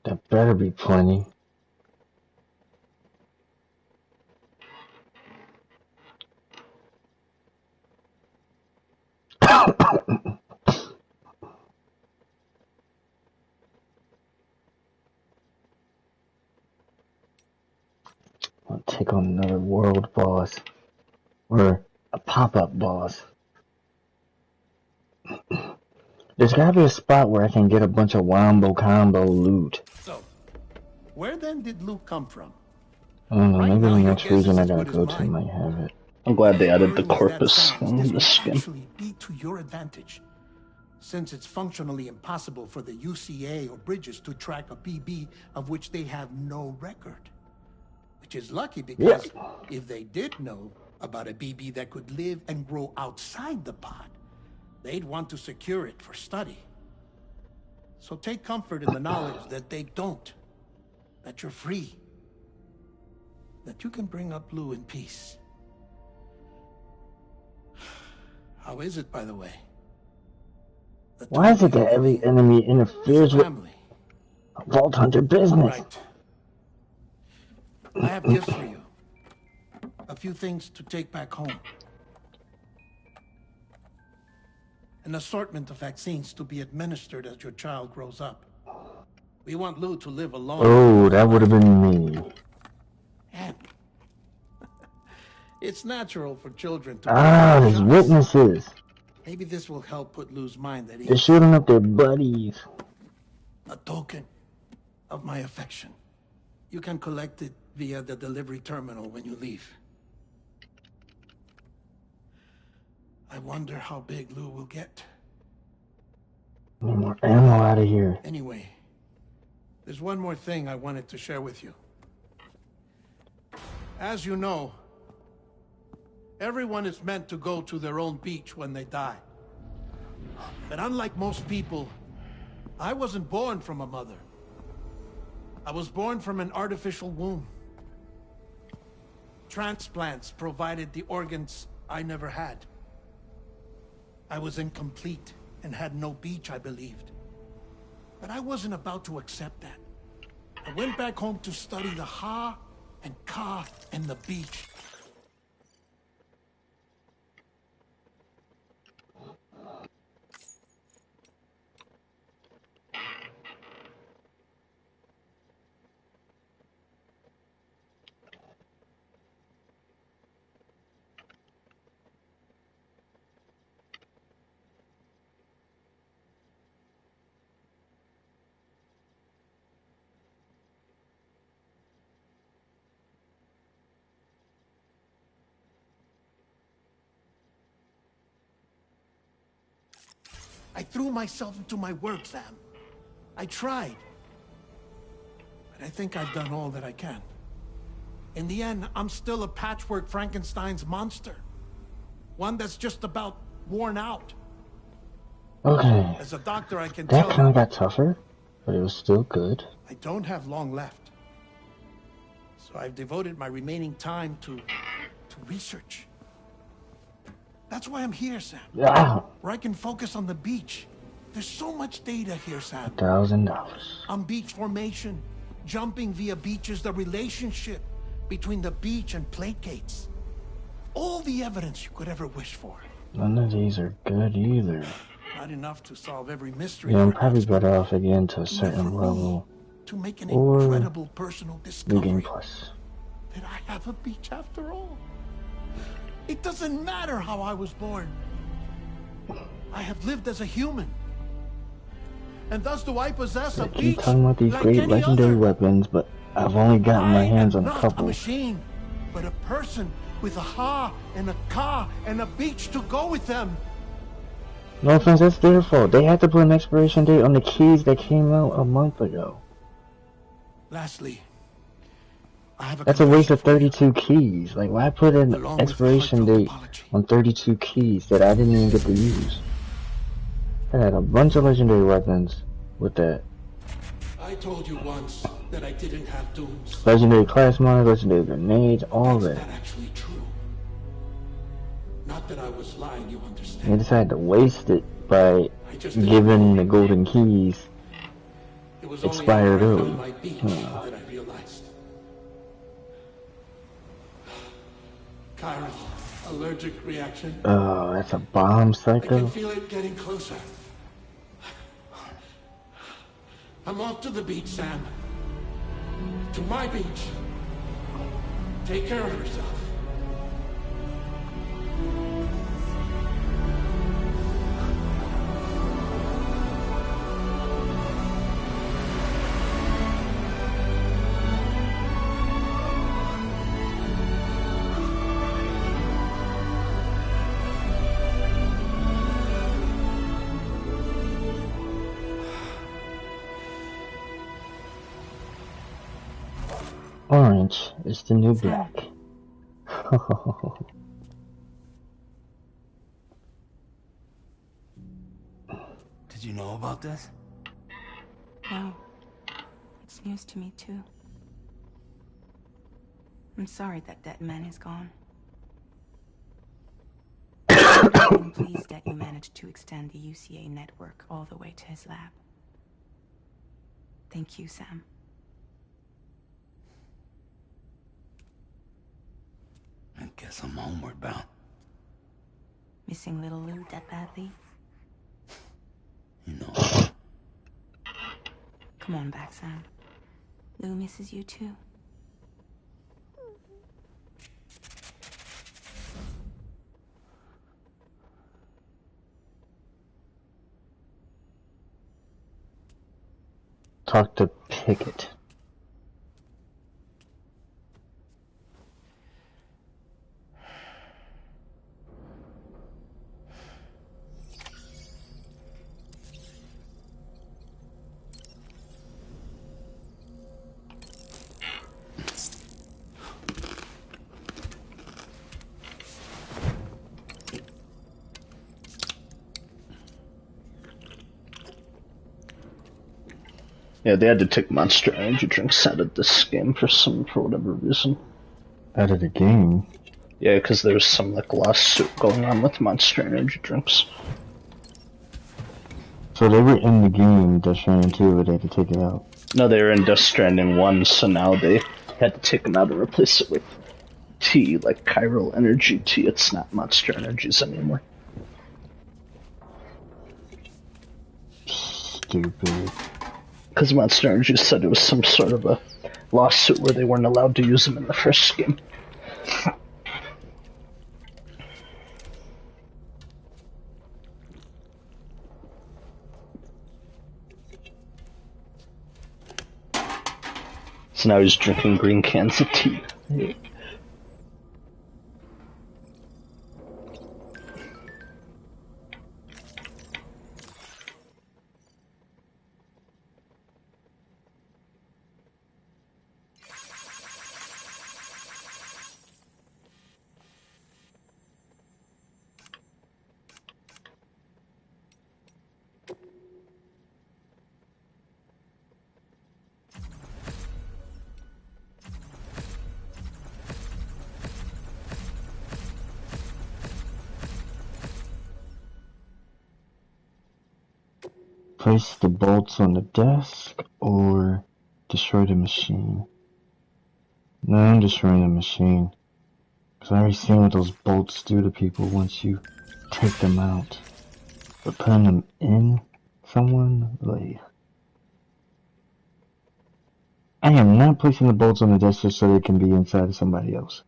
There better be plenty. I'll take on another world boss. Or a pop-up boss. There's gotta be a spot where I can get a bunch of wombo combo loot. So, where then did Luke come from? I don't know, Right maybe now, the your next guess region is I as gotta good as go to mine. might have it. I'm glad they added the Worrying as that corpus sounds, in this this will game. actually be to your advantage, since it's functionally impossible for the UCA or Bridges to track a BB of which they have no record. Which is lucky because if they did know about a BB that could live and grow outside the pod, they'd want to secure it for study. So take comfort in the knowledge that they don't, that you're free, that you can bring up Lou in peace. How is it, by the way? Why is it that every enemy interferes with family. Vault Hunter business? Right. I have gifts for you. A few things to take back home. An assortment of vaccines to be administered as your child grows up. We want Lou to live a long Oh, that would have been me. And it's natural for children to Ah, take there's shots. witnesses. Maybe this will help put Lou's mind at They're ease. shooting up their buddies. A token of my affection. You can collect it via the delivery terminal when you leave. I wonder how big Lou will get. No more ammo out of here. Anyway, there's one more thing I wanted to share with you. As you know, everyone is meant to go to their own beach when they die. But unlike most people, I wasn't born from a mother. I was born from an artificial womb. Transplants provided the organs I never had. I was incomplete and had no beach, I believed. But I wasn't about to accept that. I went back home to study the Ha and Ka and the beach. I threw myself into my work, Sam. I tried. But I think I've done all that I can. In the end, I'm still a patchwork Frankenstein's monster. One that's just about worn out. Okay. As a doctor, I can That tell kind of you, got tougher, but it was still good. I don't have long left. So I've devoted my remaining time to research. That's why I'm here, Sam. Yeah. Where I can focus on the beach. There's so much data here, Sam. $1,000. On beach formation, jumping via beaches, the relationship between the beach and plate gates. All the evidence you could ever wish for. None of these are good either. Not enough to solve every mystery. Yeah, I'm perhaps, probably better off again to a enough certain for me level. to make an Or incredible personal New Game discovery Plus. that I have a beach after all. It doesn't matter how I was born. I have lived as a human. And thus do I possess a They keep beach talking about these like great any legendary other. weapons, but I've only gotten my I hands am on a not couple. a machine, but a person with a Ha and a Ka and a beach to go with them. No offense, that's their fault. They had to put an expiration date on the keys that came out a month ago. Lastly, I have a That's a waste confession of for you. 32 keys. Like, why put an Along with a expiration heartfelt date apology. on 32 keys that I didn't even get to use? I had a bunch of legendary weapons with that. I told you once that I didn't have dooms. Legendary class mines, legendary grenades, all That's that. not actually true. Not that I was lying, you They understand. decided to waste it by I just didn't giving know. the golden keys It was expired only after I early. found my beach that I realized. Kyra's allergic reaction. Oh, that's a bomb I can cycle. feel it getting closer. I'm off to the beach, Sam. To my beach. Take care of yourself. Orange is the new black. Did you know about this? No. It's news to me, too. I'm sorry that that man is gone. I'm pleased that you managed to extend the UCA network all the way to his lab. Thank you, Sam. I guess I'm homeward bound. Missing little Lou that badly? You know. Come on back, Sam. Lou misses you, too. Talk to Pickett. Yeah, they had to take Monster Energy drinks out of this game for whatever reason. Out of the game? Yeah, because there was some like lawsuit going on with Monster Energy drinks. So they were in the game, Death Stranding 2, but they had to take it out. No, they were in Death Stranding 1, so now they had to take them out and replace it with tea, like Chiral Energy tea. It's not Monster Energies anymore. Stupid. Because Monster Energy said it was some sort of a lawsuit where they weren't allowed to use them in the first game. So now he's drinking green cans of tea. Place the bolts on the desk or destroy the machine. No, I'm destroying the machine. Because I already seen what those bolts do to people once you take them out. But putting them in someone, like... I am not placing the bolts on the desk just so they can be inside of somebody else.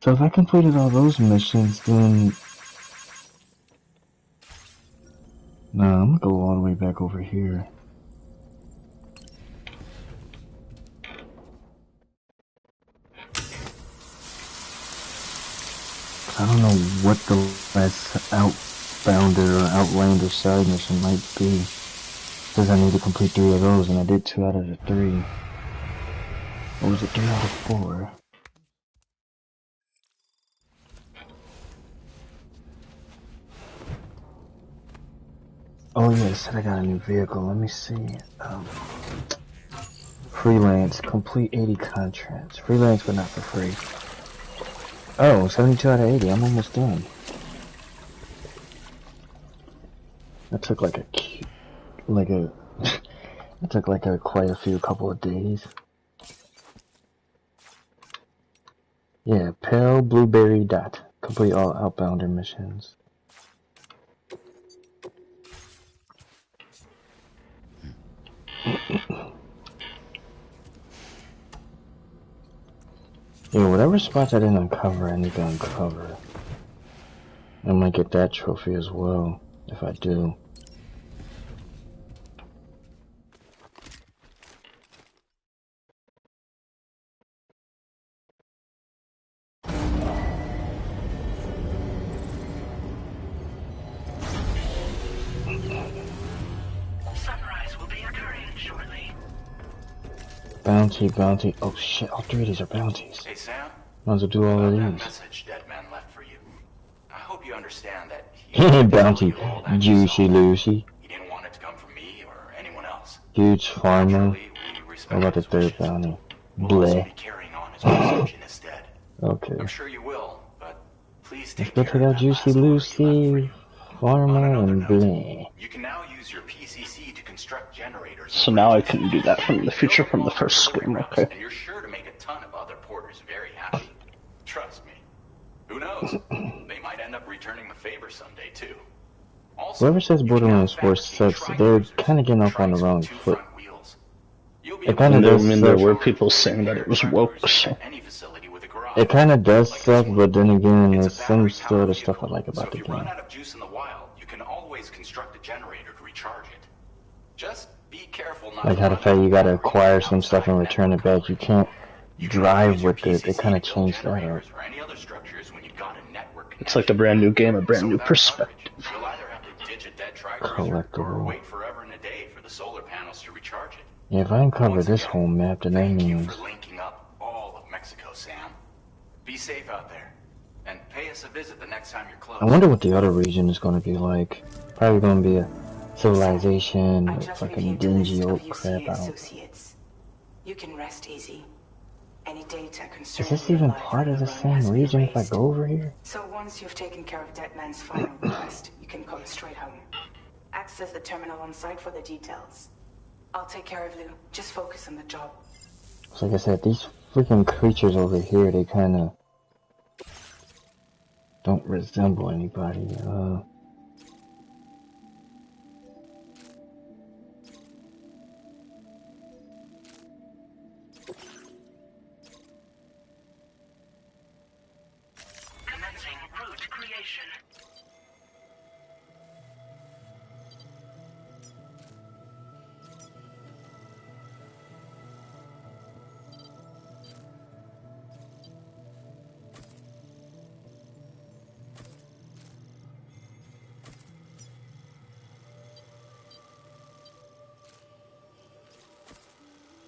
So if I completed all those missions, then... No, I'm gonna go all the way back over here. I don't know what the last Outbounder or Outlander side mission might be. Says I need to complete 3 of those, and I did 2 out of the 3. Or was it 3 out of 4? Oh yeah, it said I got a new vehicle. Let me see. Freelance, complete 80 contracts. Freelance, but not for free. Oh, 72 out of 80. I'm almost done. That took like it took like quite a couple of days. Yeah, Pale Blueberry Dot. Complete all Outbounder missions. Yeah, whatever spots I didn't uncover, I need to uncover. I might get that trophy as well, if I do. Sunrise will be occurring shortly. Bounty. Oh shit, all 3 of these are bounties. Hey, Sam? Might as well do all of That these. message Deadman left for you. I hope you understand that Bounty, Juicy Lucy. He didn't want it to come from me or anyone else. Huge Farmer. Naturally, we respect What about the his 3rd wishes. bounty? We'll also Bleh. be carrying on his research instead. Okay. I'm sure you will, but please Let's take get care to of that that Juicy last order you left Lucy, for Farmer, On another and note, Bleh. you can now use your PCC to construct generators. So now I can do that from the future from the first game, okay. And you're sure to make a ton of other porters very happy. Trust me. Who knows? They might end up returning the favor someday too. Also, Whoever says you can now Borderlands 4 fabricate sucks, they're trike kind of getting off on the trikes wrong with 2 foot. front wheels. You'll be It able kind of to does There suck. were people saying that it was woke, so... at any facility with a garage. It kind of does Like this suck, one. but then again, It's there's a some battery-powered still the stuff I vehicle, like about so the if you run game. out of juice in the wild, you can always construct a generator to recharge it. Just be careful not Like to how the run fact you out gotta of acquire battery some stuff and outside return it network back. You coverage. can't You can only drive use your with it. They PCC kind of to build changed that up. generators or any other structures when you've got a network It's like a connection. brand new game, a brand So new without coverage, perspective. you'll either have to ditch a dead tri cruiser or Collectible. wait forever and a day for the solar panels to recharge it. Yeah, if I uncover Once this again, whole map, then that thank you means... for linking up all of Mexico, Sam. Be safe out there. And pay us a visit the next time you're close. I wonder what the other region is going to be like. Probably going to be a civilization I with just fucking reviewed the dingy list of old UCA crap out. associates. You can rest easy. Any data Is concerning this your even life part of the run same has been region if I erased. go over here? So once you've taken care of Deadman's final request, you can come straight home. Access the terminal on site for the details. I'll take care of you. Just focus on the job. So like I said, these freaking creatures over here, they kind of don't resemble anybody. Commencing route creation.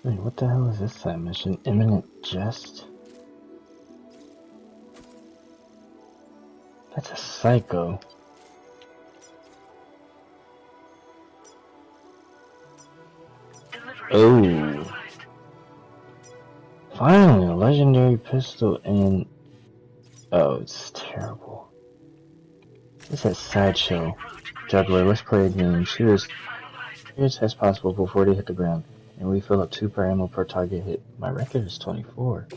Wait, what the hell is this side mission? Imminent Jest? That's a psycho. Oh. Finally, a legendary pistol and... Oh, it's terrible. This says Sideshow. Juggler, let's play a game. Shoot as as possible before they hit the ground. And we fill up 2 per ammo per target hit. My record is 24.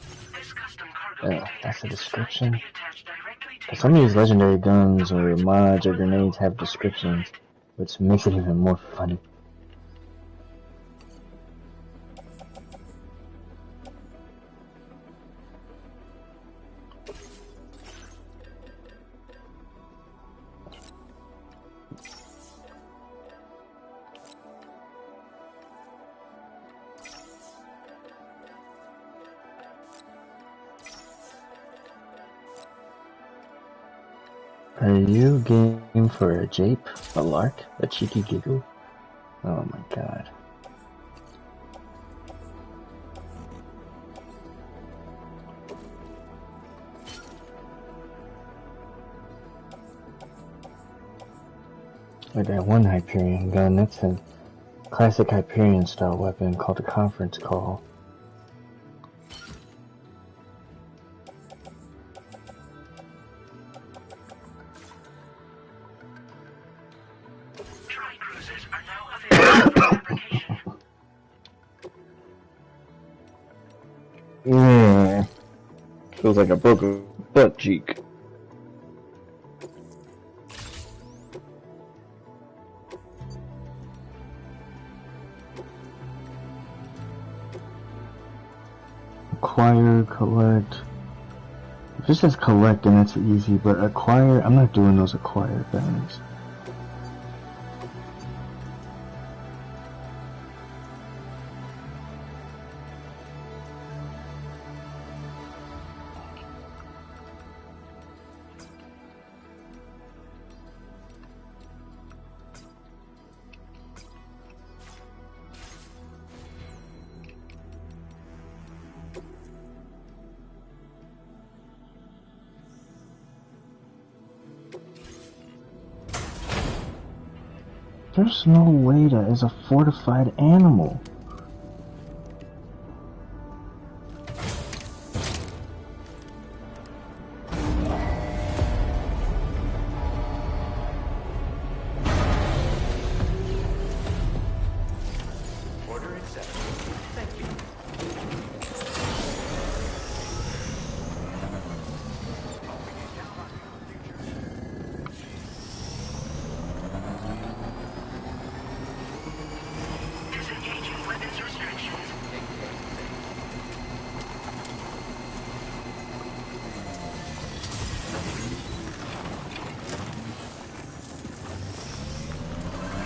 That's the description. Some of these legendary guns or mods or grenades have descriptions, which makes it even more funny. Are you game for a jape, a lark, a cheeky giggle? Oh my god. Like that one Hyperion gun, that's a classic Hyperion style weapon called a conference call. Tri-cruisers are now available for fabrication. Yeah. Feels like I broke a butt cheek. Acquire, collect. If it says collect, then that's easy, but acquire, I'm not doing those acquire things. There's no way that is a fortified animal. Order accepted. Thank you. Disengaging weapons restrictions.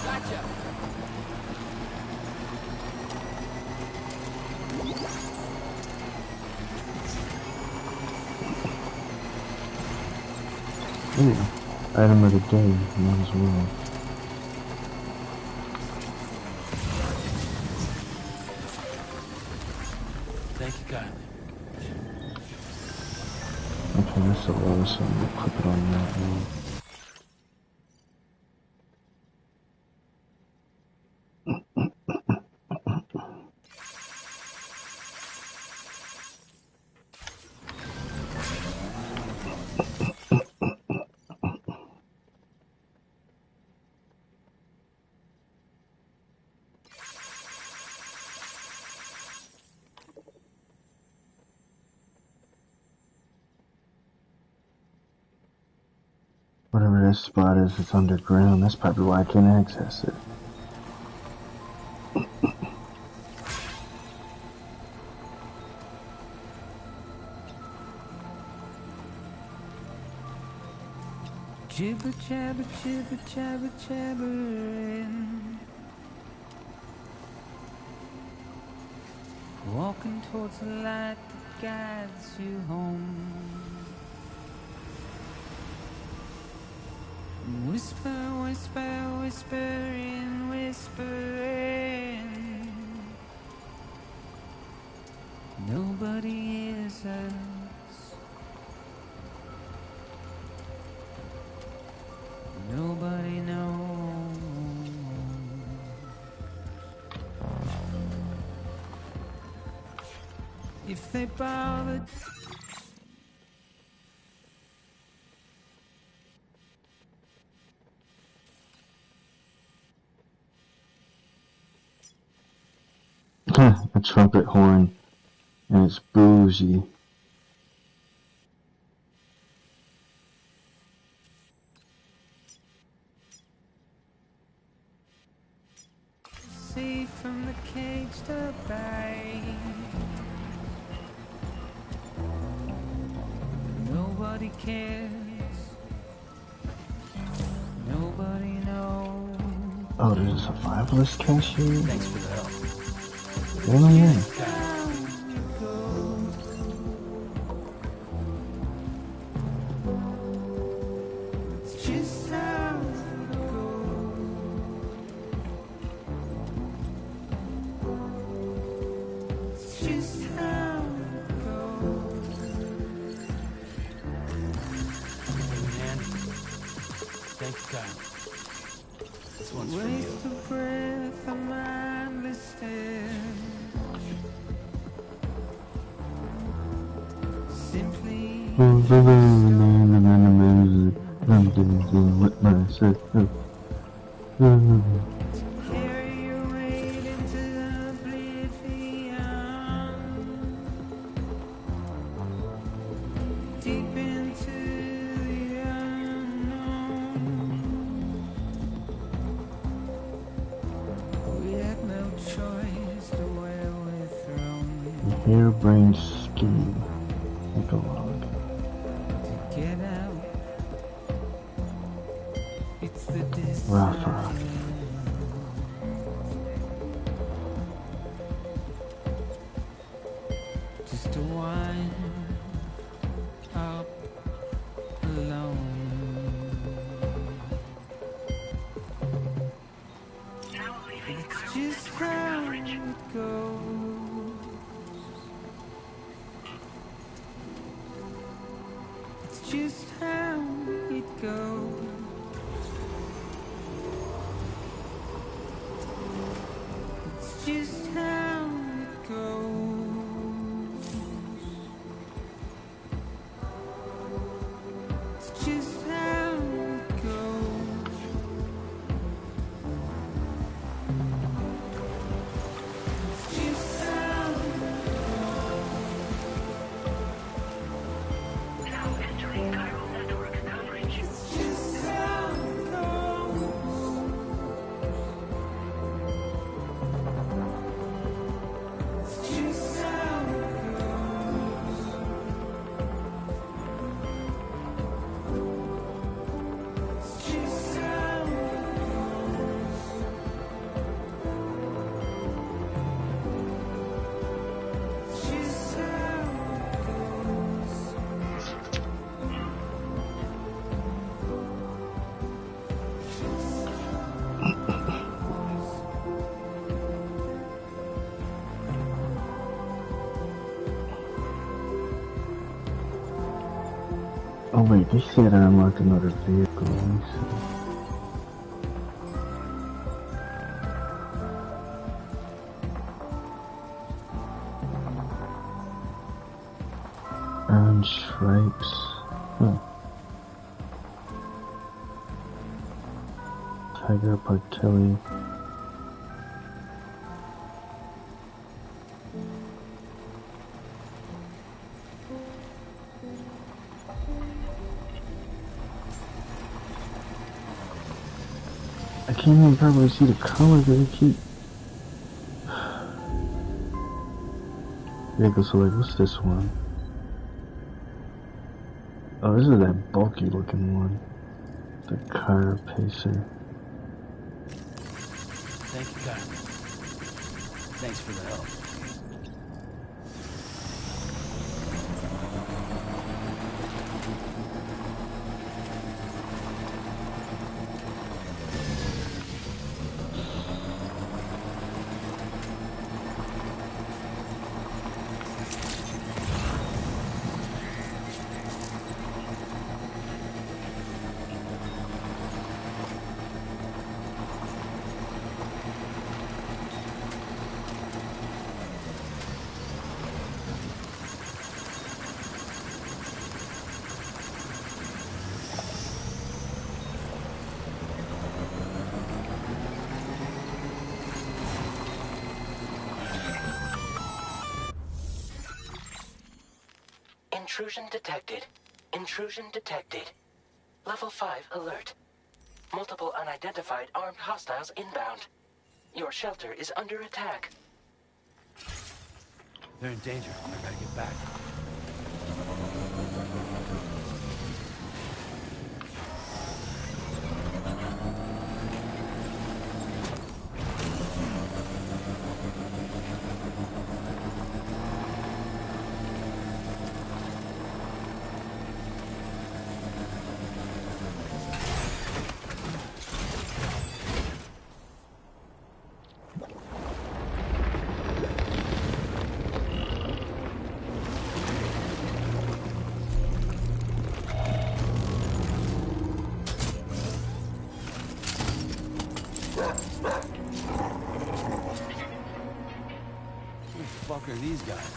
Gotcha. Ooh, item of the day, might as well. Thank you kindly. Okay. that's so awesome. Click it on that one. Whatever this spot is, it's underground. That's probably why I can't access it. Jibber jabber, jibber jabber, jabbering. Walking towards the light that guides you home. Whisper, whisper, whispering, whispering. Nobody hears us. Nobody knows. If they bothered. A trumpet horn, and it's bougie. See from the cage to bay. Nobody cares. Nobody knows. Oh, there's a survivalist cache here? Thanks for the help. Oh, yeah. It's just how it goes. It's just how it goes. Man, thank you, Kyle. This one's for you. Waste of breath, a mindless stare. Simply With myself. carry your weight into oblivion. Deep into the unknown. We had no choice to where we're thrown. Harebrained scheme. Like a log. To get out, it's the distance. Rough, rough. Just to wind up alone. It's just how it goes. It's just how it goes. It's just how it goes. It's just how it goes. It's just how it Now entering chiral network coverage. It's just Wait, they said I unlocked another vehicle. Let me see. Earn stripes. Huh. Tiger Partelli. I can't even probably see the color because they keep... Vehicle select, what's this one? Oh, this is that bulky looking one. The car pacer. Thank you kindly. Thanks for the help. Intrusion detected. Intrusion detected. Level 5 alert. Multiple unidentified armed hostiles inbound. Your shelter is under attack. They're in danger. I gotta get back. Who the fuck are these guys?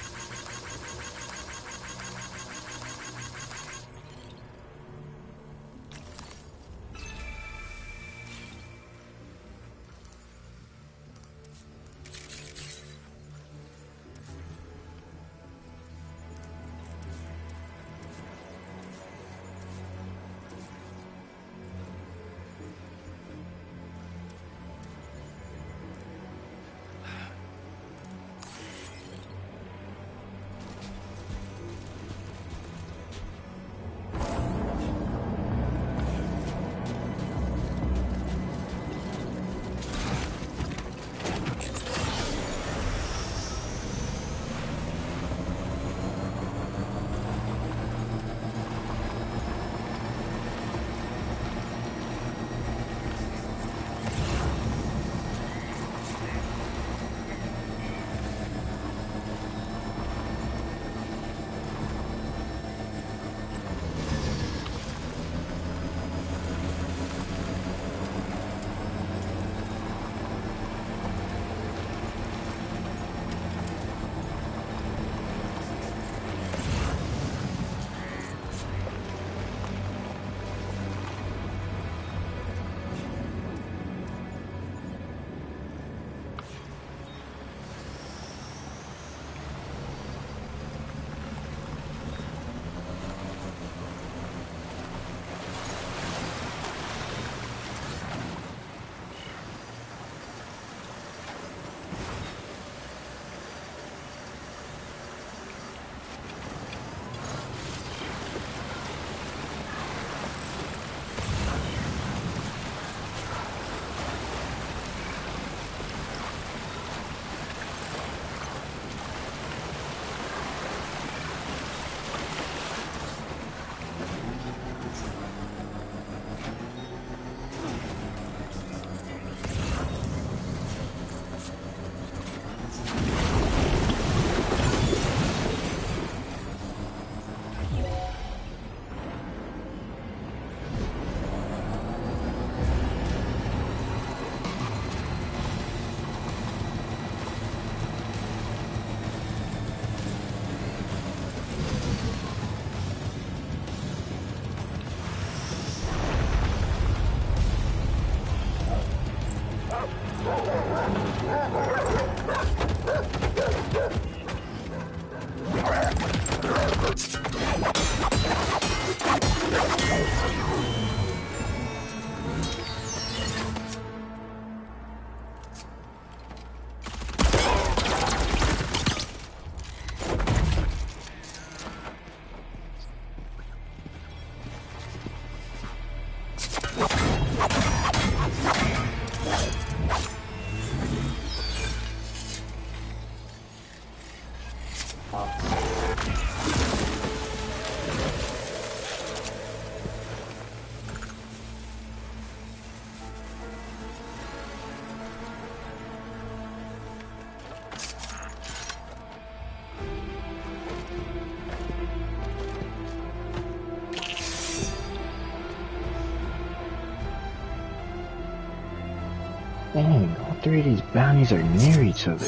Dang, all three of these bounties are near each other.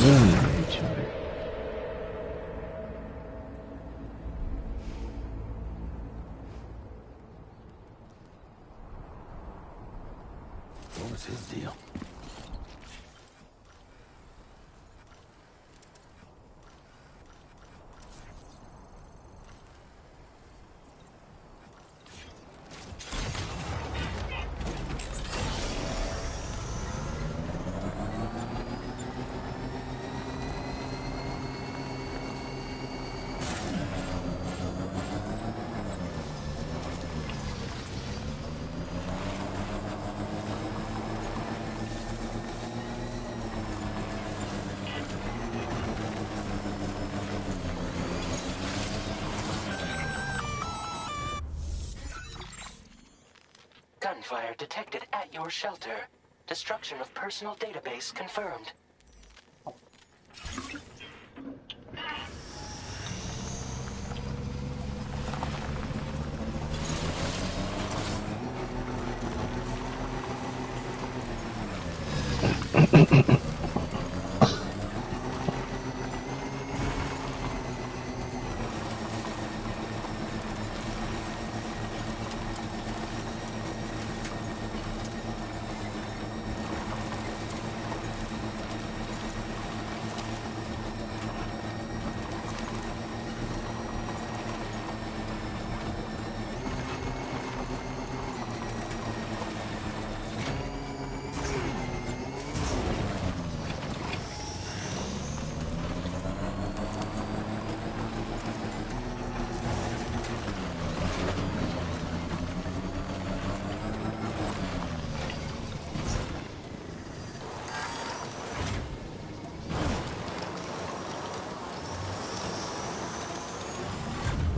Really near each other. What was his deal? Gunfire detected at your shelter. Destruction of personal database confirmed.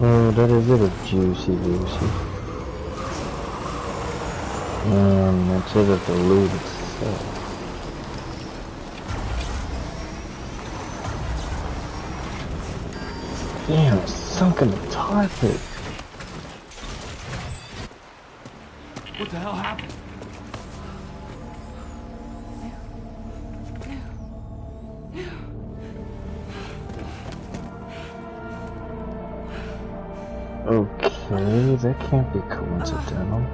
Oh, that is it, juicy. That's it at the loot itself. Damn, it's sunk in the tar pit. What the hell happened? Okay, that can't be coincidental.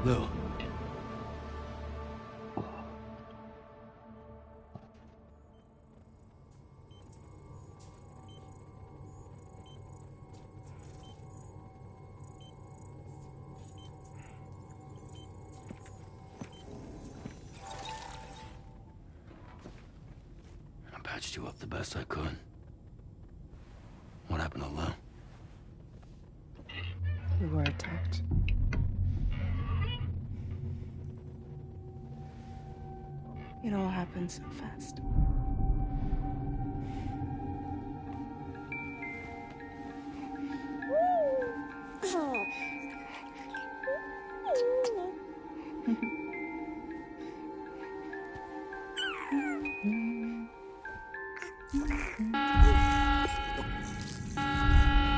Lou. I patched you up the best I could. What happened to Lou? We were attacked. It all happened so fast.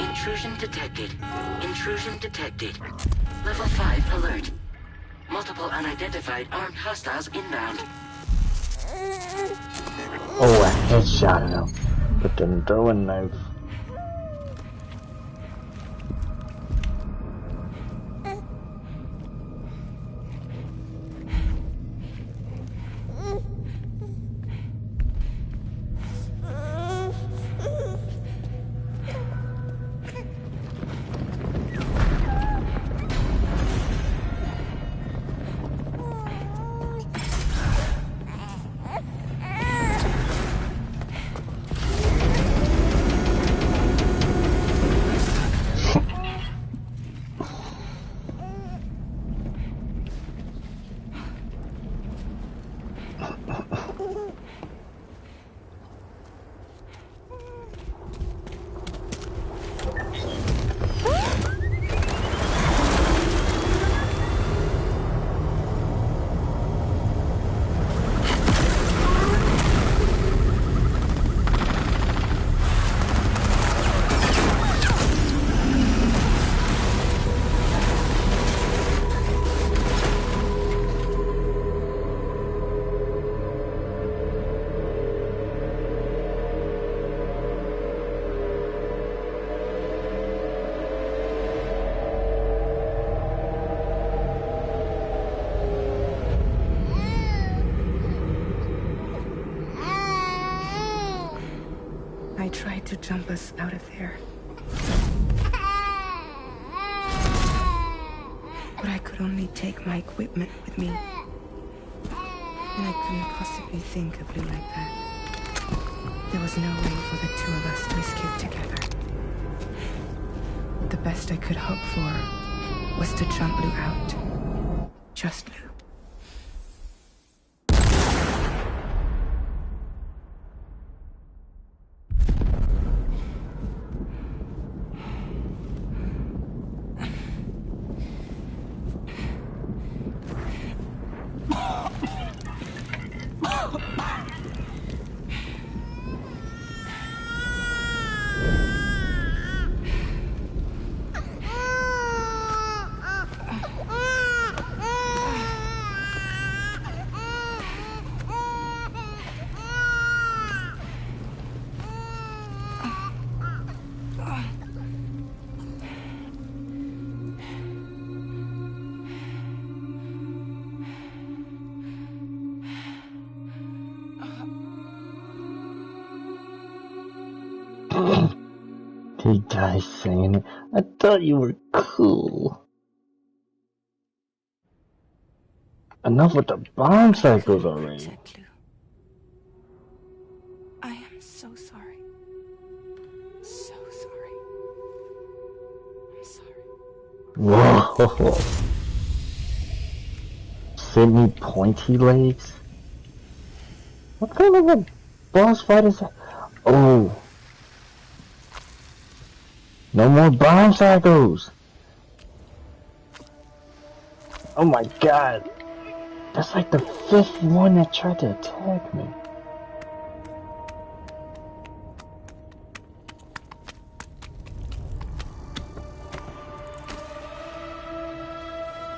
Intrusion detected. Intrusion detected. Level 5 alert. Multiple unidentified armed hostiles inbound. Oh, I headshot him with the throwing knife. to jump us out of there. But I could only take my equipment with me. And I couldn't possibly think of Blue like that. There was no way for the two of us to escape together. The best I could hope for was to jump Blue out. Just Blue. He dies saying it. I thought you were cool. Enough with the bomb cycles already. I am so sorry. So sorry. I'm sorry. Whoa. Sydney Pointy Legs? What kind of a boss fight is that? Oh. No more bomb cycles! Oh my god! That's like the 5th one that tried to attack me.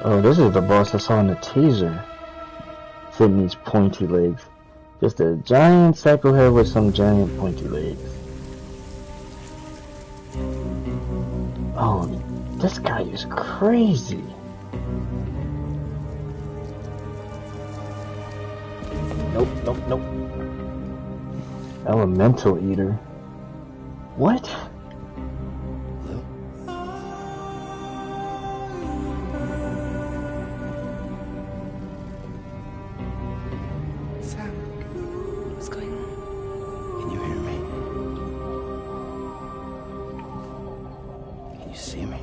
Oh, this is the boss I saw in the teaser. Sydney's Pointy Legs. Just a giant cycle head with some giant pointy legs. Oh, this guy is crazy. Nope, nope, nope. Elemental Eater. What? Sam, what's going on? Can you hear me? Can you see me?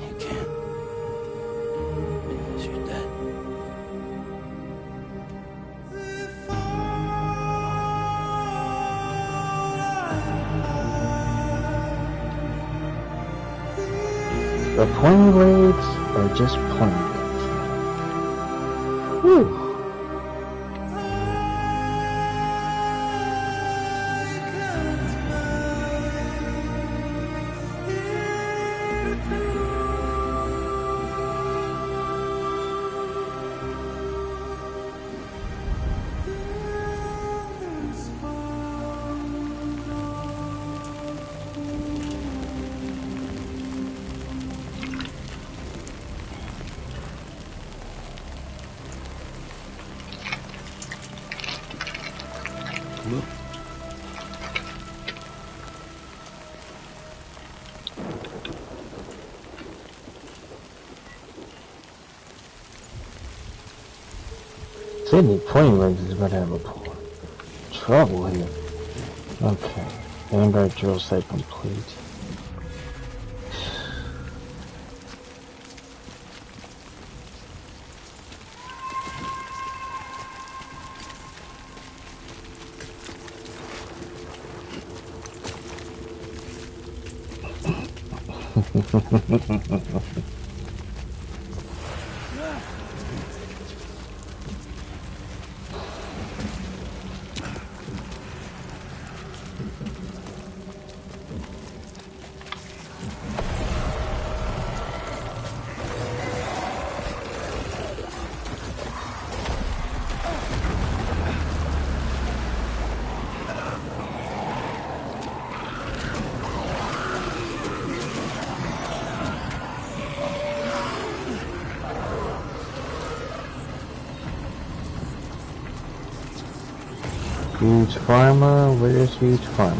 You can't. Because you're dead. The pointy legs are just pointy legs. Whew. Look. Sydney Pointy Legs is about to have a trouble here. Okay. Vanguard drill site complete. Huge Pharma? Where's Huge Pharma?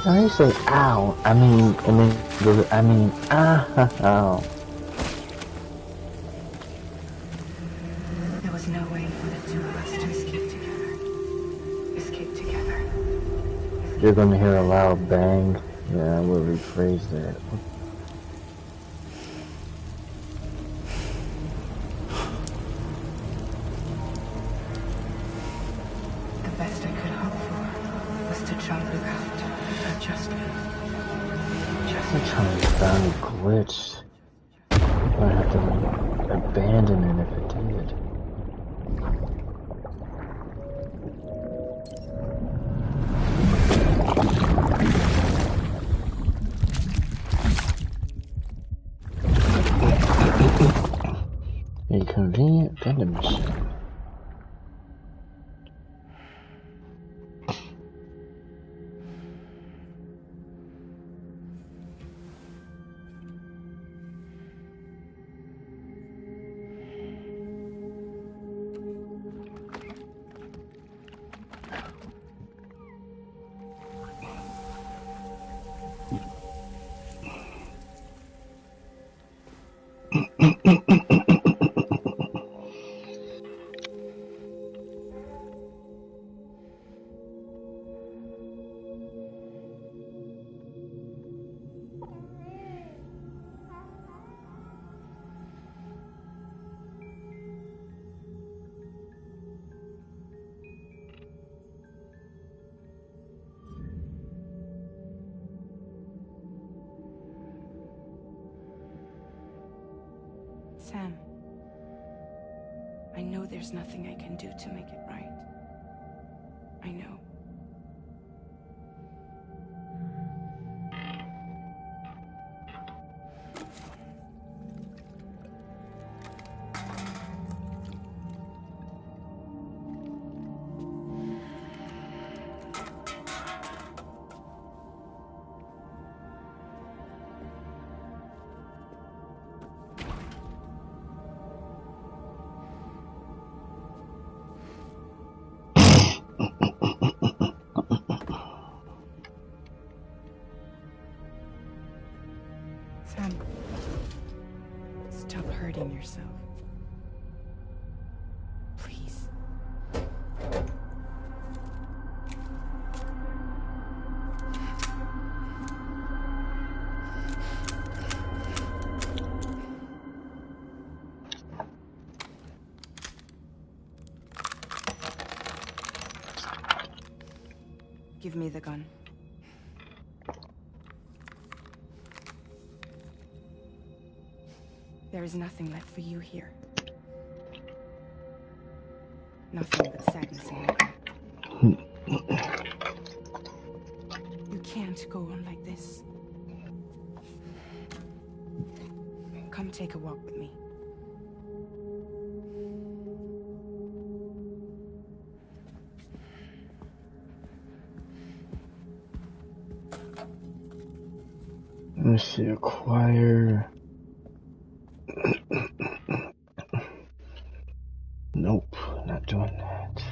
When you say ow, I mean, ow. There was no way for the two of us to escape together. Escape together. You're gonna hear a loud bang. Yeah, I will rephrase that. The best I could hope for was to jump without adjustment. I'm trying to find a glitch. I'm gonna have to abandon it if it did. A convenient vending machine. Sam, I know there's nothing I can do to make it right. I know. Sam, stop hurting yourself. Please. Give me the gun. There is nothing left for you here. Nothing but sadness and regret. You can't go on like this. Come take a walk with me. Let's see, acquire. Nope, not doing that.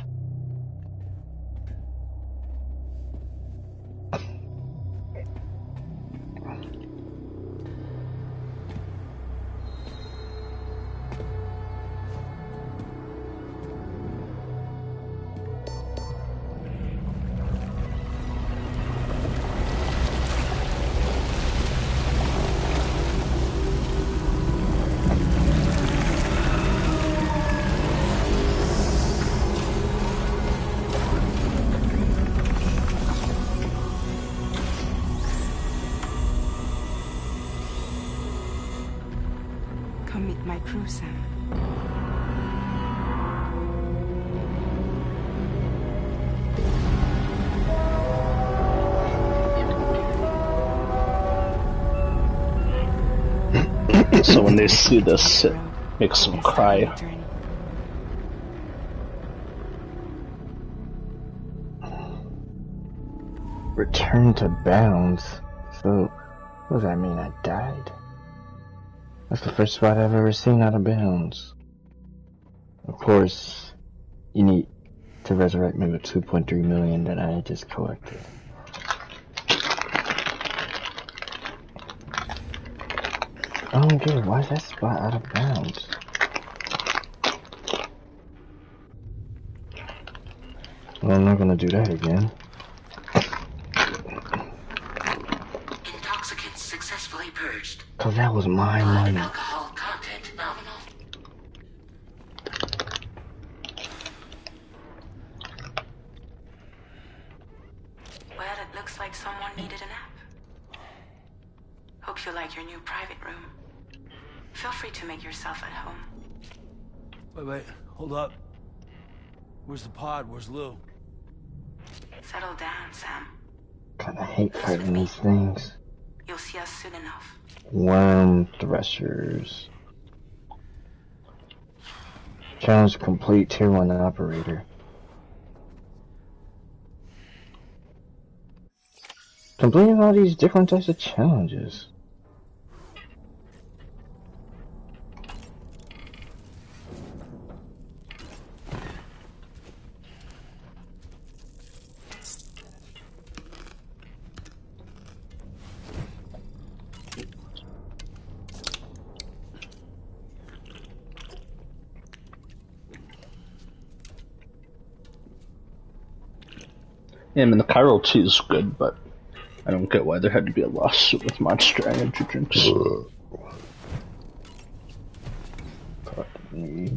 Come meet my crew, Sam. So when they see this, Makes them cry. Return to bounds. So, what does that mean? I died? That's the first spot I've ever seen out of bounds. Of course, you need to resurrect me with 2.3 million that I just collected. I don't get it. Why is that spot out of bounds? Well, I'm not gonna do that again. Intoxicants successfully purged. Cause that was my money. Alcohol content nominal. Well, it looks like someone needed a nap. Hope you like your new private room. Feel free to make yourself at home. Wait, hold up. Where's the pod? Where's Lou? Settle down, Sam. Kinda hate fighting these things. You'll see us soon enough. Worm threshers. Challenge complete, tier 1 operator. Completing all these different types of challenges. Yeah, I mean, the Chiral tea is good, but I don't get why there had to be a lawsuit with Monster Energy drinks. Pardon me.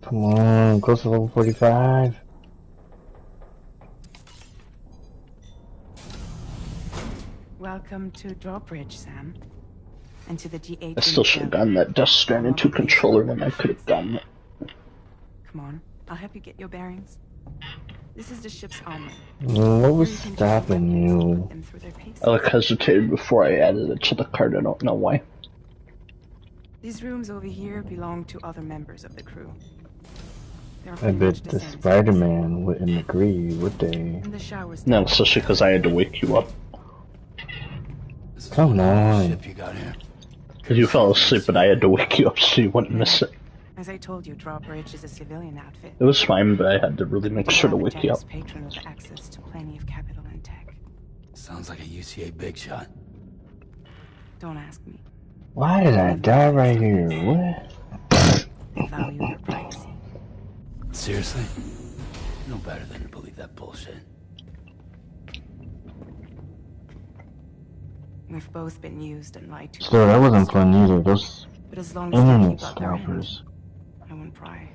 Come on, close to level 45. Welcome to Drawbridge, Sam. And to the G8. I still should have gotten that Death Stranding 2 controller when I could have gotten it. Come on, I'll help you get your bearings. This is the ship's armor. What was stopping you? I like hesitated before I added it to the card. I don't know why. These rooms over here belong to other members of the crew. I bet the Spider-Man wouldn't agree, would they? No, especially because I had to wake you up. Come on. Because you fell asleep, but I had to wake you up so you wouldn't miss it. As I told you, Drawbridge is a civilian outfit. It was fine, but I had to really make sure to wake you up. Patron with access to plenty of capital and tech. Sounds like a UCA big shot. Don't ask me. Why did I die right here? What? Value your privacy. Seriously? No better than to believe that bullshit. We've both been used and lied to. So that wasn't fun either. Those but as long as internet keep out their end, scalpers. I won't pry.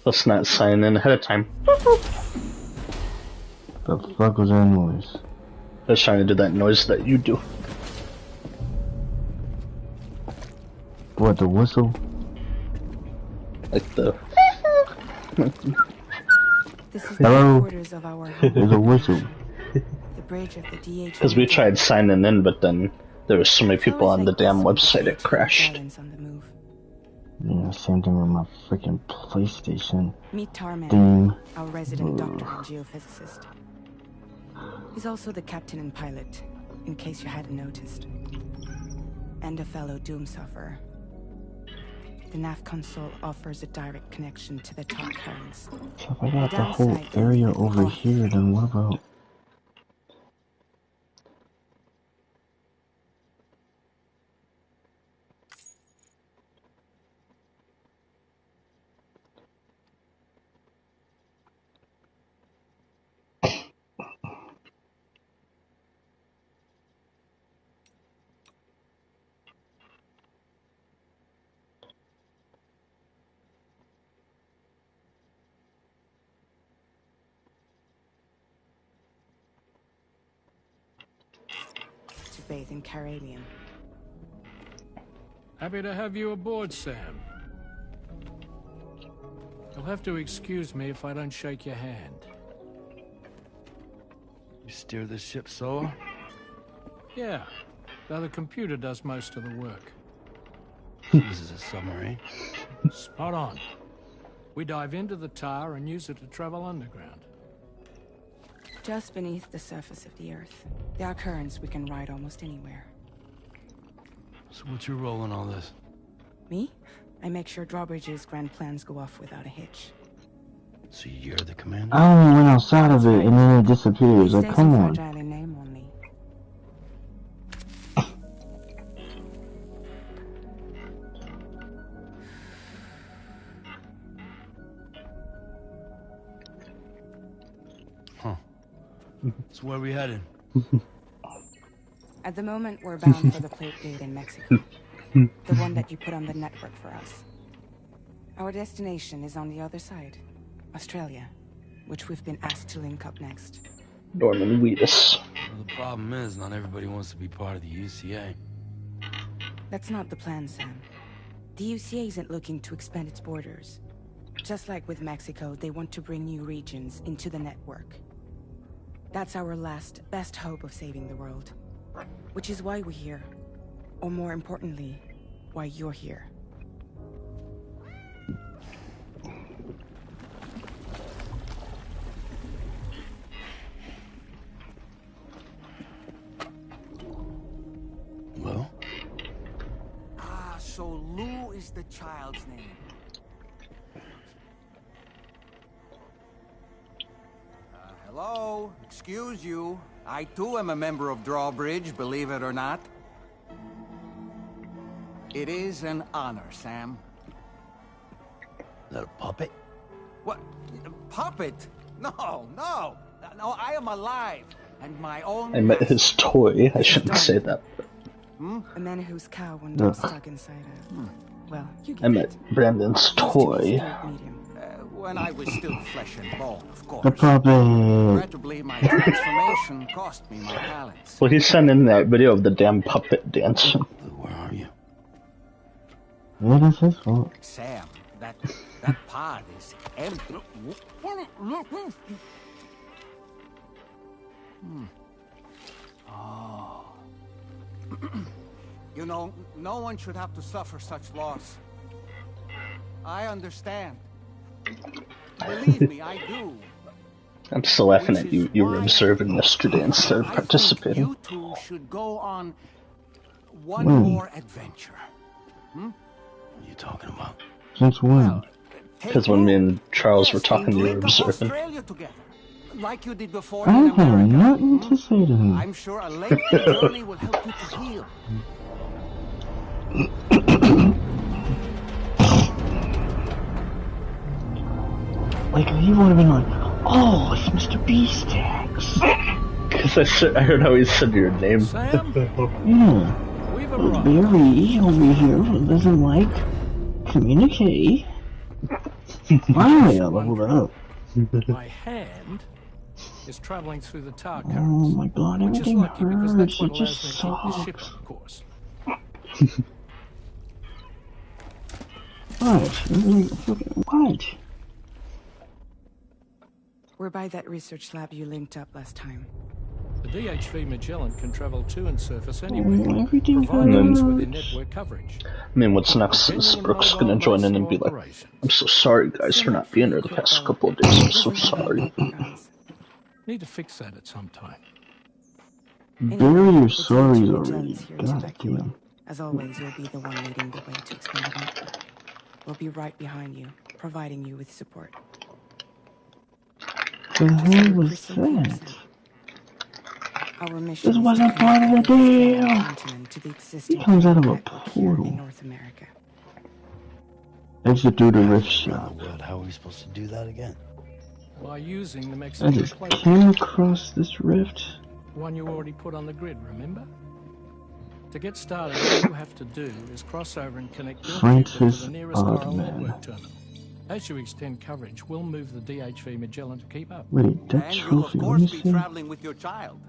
Let's not sign in ahead of time. The fuck was that noise? I was trying to do that noise that you do. What, the whistle? Like the... This is Hello? the quarters of our home. There's a whistle. The bridge of the DH. Because we tried signing in, but then there was so many people on the damn website it crashed. Yeah, same thing with my freaking PlayStation. Meet Tarman, thing. our resident doctor and geophysicist. He's also the captain and pilot, in case you hadn't noticed. And a fellow Doom sufferer. The nav console offers a direct connection to the top currents. So if I got the whole area over here, then what about... Bathe in Caralium. Happy to have you aboard, Sam. You'll have to excuse me if I don't shake your hand. You steer this ship solo? Yeah, though the computer does most of the work. This is a submarine. Spot on. We dive into the tower and use it to travel underground. Just beneath the surface of the Earth, there are currents we can ride almost anywhere. So what's your role in all this? Me? I make sure Drawbridge's grand plans go off without a hitch. So you're the commander? I only went outside of it and then it disappears. Like, come on. Name only. Huh. So where are we headed? At the moment, we're bound for the plate gate in Mexico. The one that you put on the network for us. Our destination is on the other side, Australia, which we've been asked to link up next. Norman Wheatus. Well, the problem is, not everybody wants to be part of the UCA. That's not the plan, Sam. The UCA isn't looking to expand its borders. Just like with Mexico, they want to bring new regions into the network. That's our last, best hope of saving the world. Which is why we're here. Or more importantly, why you're here. Well? So Lou is the child's name. Hello? Excuse you. I too am a member of Drawbridge, believe it or not. It is an honor, Sam. Is that a puppet? What? A puppet? No, no. No, I am alive. And my own... I met his toy. I shouldn't say that. A man whose cow wound up stuck inside a... Well, you get I met Brandon's toy. When I was still flesh and bone, of course. The puppet. Regrettably, my transformation cost me my talents. Well, he sent in that video of the damn puppet dancing. Where are you? What is his fault? Sam, that pod is empty. Oh. You know, no one should have to suffer such loss. I understand. Believe me, I do. I'm still laughing at you. You were observing yesterday instead of participating. You two should go on one more adventure. What are you talking about? Since when? Because when me and Charles were talking, you were observing. Australia together, like you did before I in have America. nothing to say to him. I'm sure a lengthy journey will help you to heal. Like, he would have been like, oh, it's Mr. Beastax. Because I heard how he said your name. Sam? Yeah. We've But arrived. Barry over here doesn't like communicate. Finally, I leveled up. My hand is traveling through the tar currents. Oh my god, Which is everything lucky because that's hurts. what It allows just me to keep the ship sucks. on course. What? We're by that research lab you linked up last time. The DHV Magellan can travel to and surface anywhere, Everything providing it's hurts. within network coverage. I mean, what's next is Brooke's gonna join in and be like, I'm so sorry guys for not being here the past couple of days, I'm so sorry. Need to fix that at some time. Bury your sorries already. God damn. As always, you'll be the one leading the way to expand the network. We'll be right behind you, providing you with support. The hell was that? Our mission This wasn't part of the deal. He comes out of a portal. In North America. Exit through the rift shop. How are we supposed to do that again? By using the I Mexican just plate. came across this rift. One you already put on the grid, remember? To get started, all you have to do is cross over and connect your vehicle to the nearest Coral network terminal. As you extend coverage, we'll move the DHV Magellan to keep up. Wait, that And you'll trophy, of let me course be see. traveling with your child.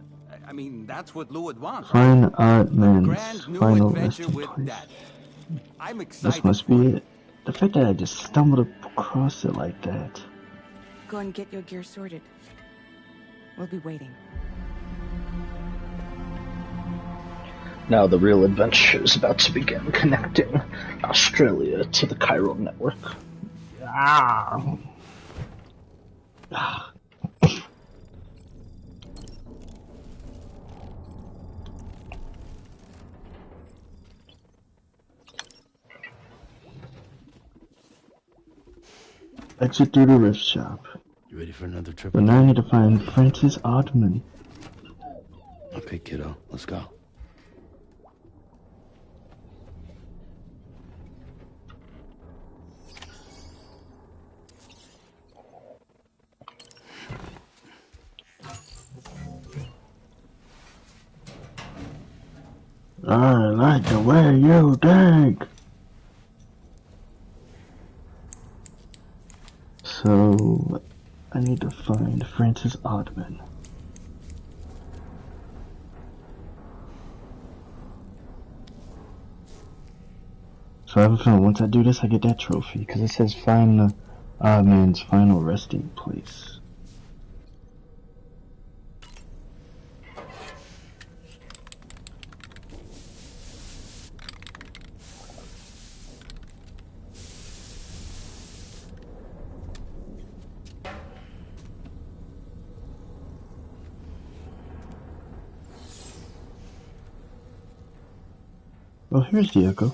I mean, that's what Lou would want. Find Grand Oddman's new final adventure resting with place. Dad. I'm excited. This must be it. The fact that I just stumbled across it like that. Go and get your gear sorted. We'll be waiting. Now the real adventure is about to begin, connecting Australia to the chiral network. Ah. Ah. Exit through the rift shop. You ready for another trip? But now I need to find Francis Oddman. Okay, kiddo, let's go. I like the way you dig. So, I need to find Francis Oddman. So I have a feeling once I do this, I get that trophy, because it says find the Oddman's final resting place. Well, here's the echo.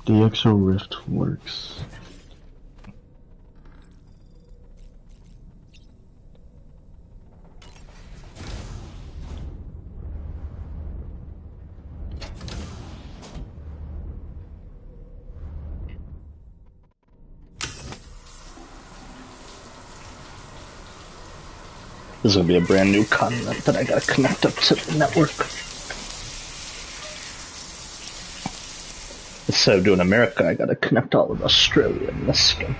The Exo Rift works. This is gonna be a brand new continent that I gotta connect up to the network. Instead of doing America, I gotta connect all of Australia in this skin.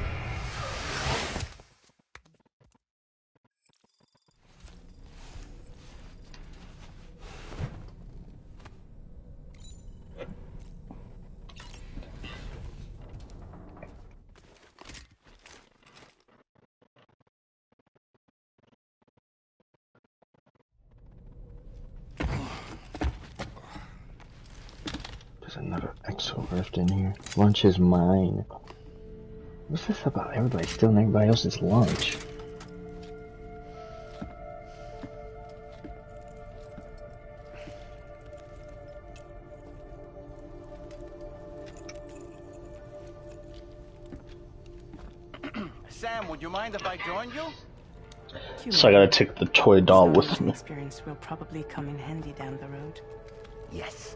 There's another Exo Rift in here. Lunch is mine. What's this about everybody stealing everybody else's lunch? Sam, would you mind if I joined you? So I gotta take the toy doll with me. Experience will probably come in handy down the road. Yes.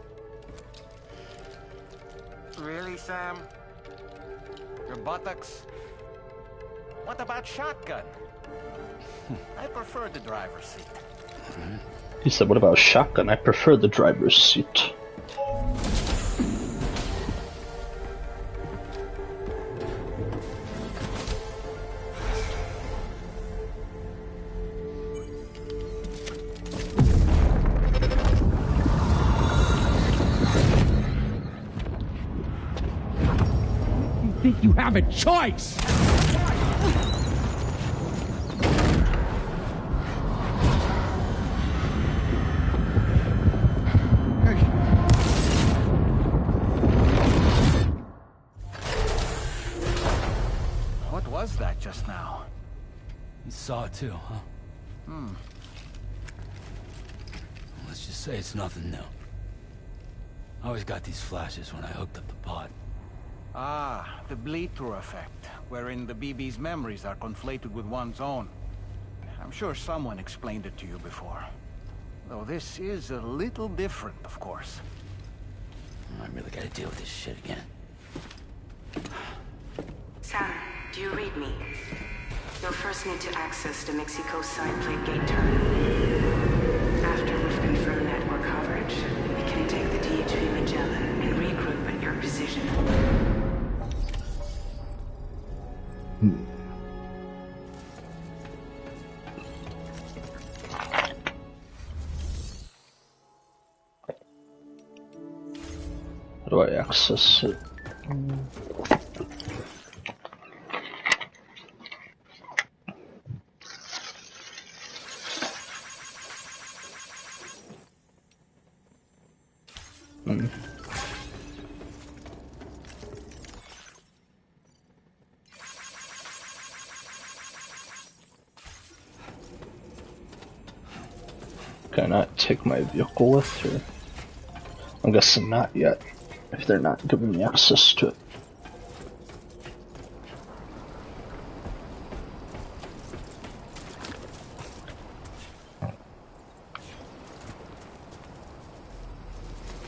Really, Sam? Your buttocks? What about shotgun? I prefer the driver's seat. He said, what about shotgun? I prefer the driver's seat. Think you have a choice? saw it too, huh? Let's just say it's nothing new. I always got these flashes when I hooked up the pod. Ah, the bleed-through effect, wherein the BB's memories are conflated with one's own. I'm sure someone explained it to you before. Though this is a little different, of course. I really gotta deal with this shit again. Sam, do you read me? You'll first need to access the Mexico side plate gate terminal. After we've confirmed network coverage, we can take the DHV Magellan and regroup at your position. How do I access it? Can I not take my vehicle with her? I'm guessing not yet, if they're not giving me access to it.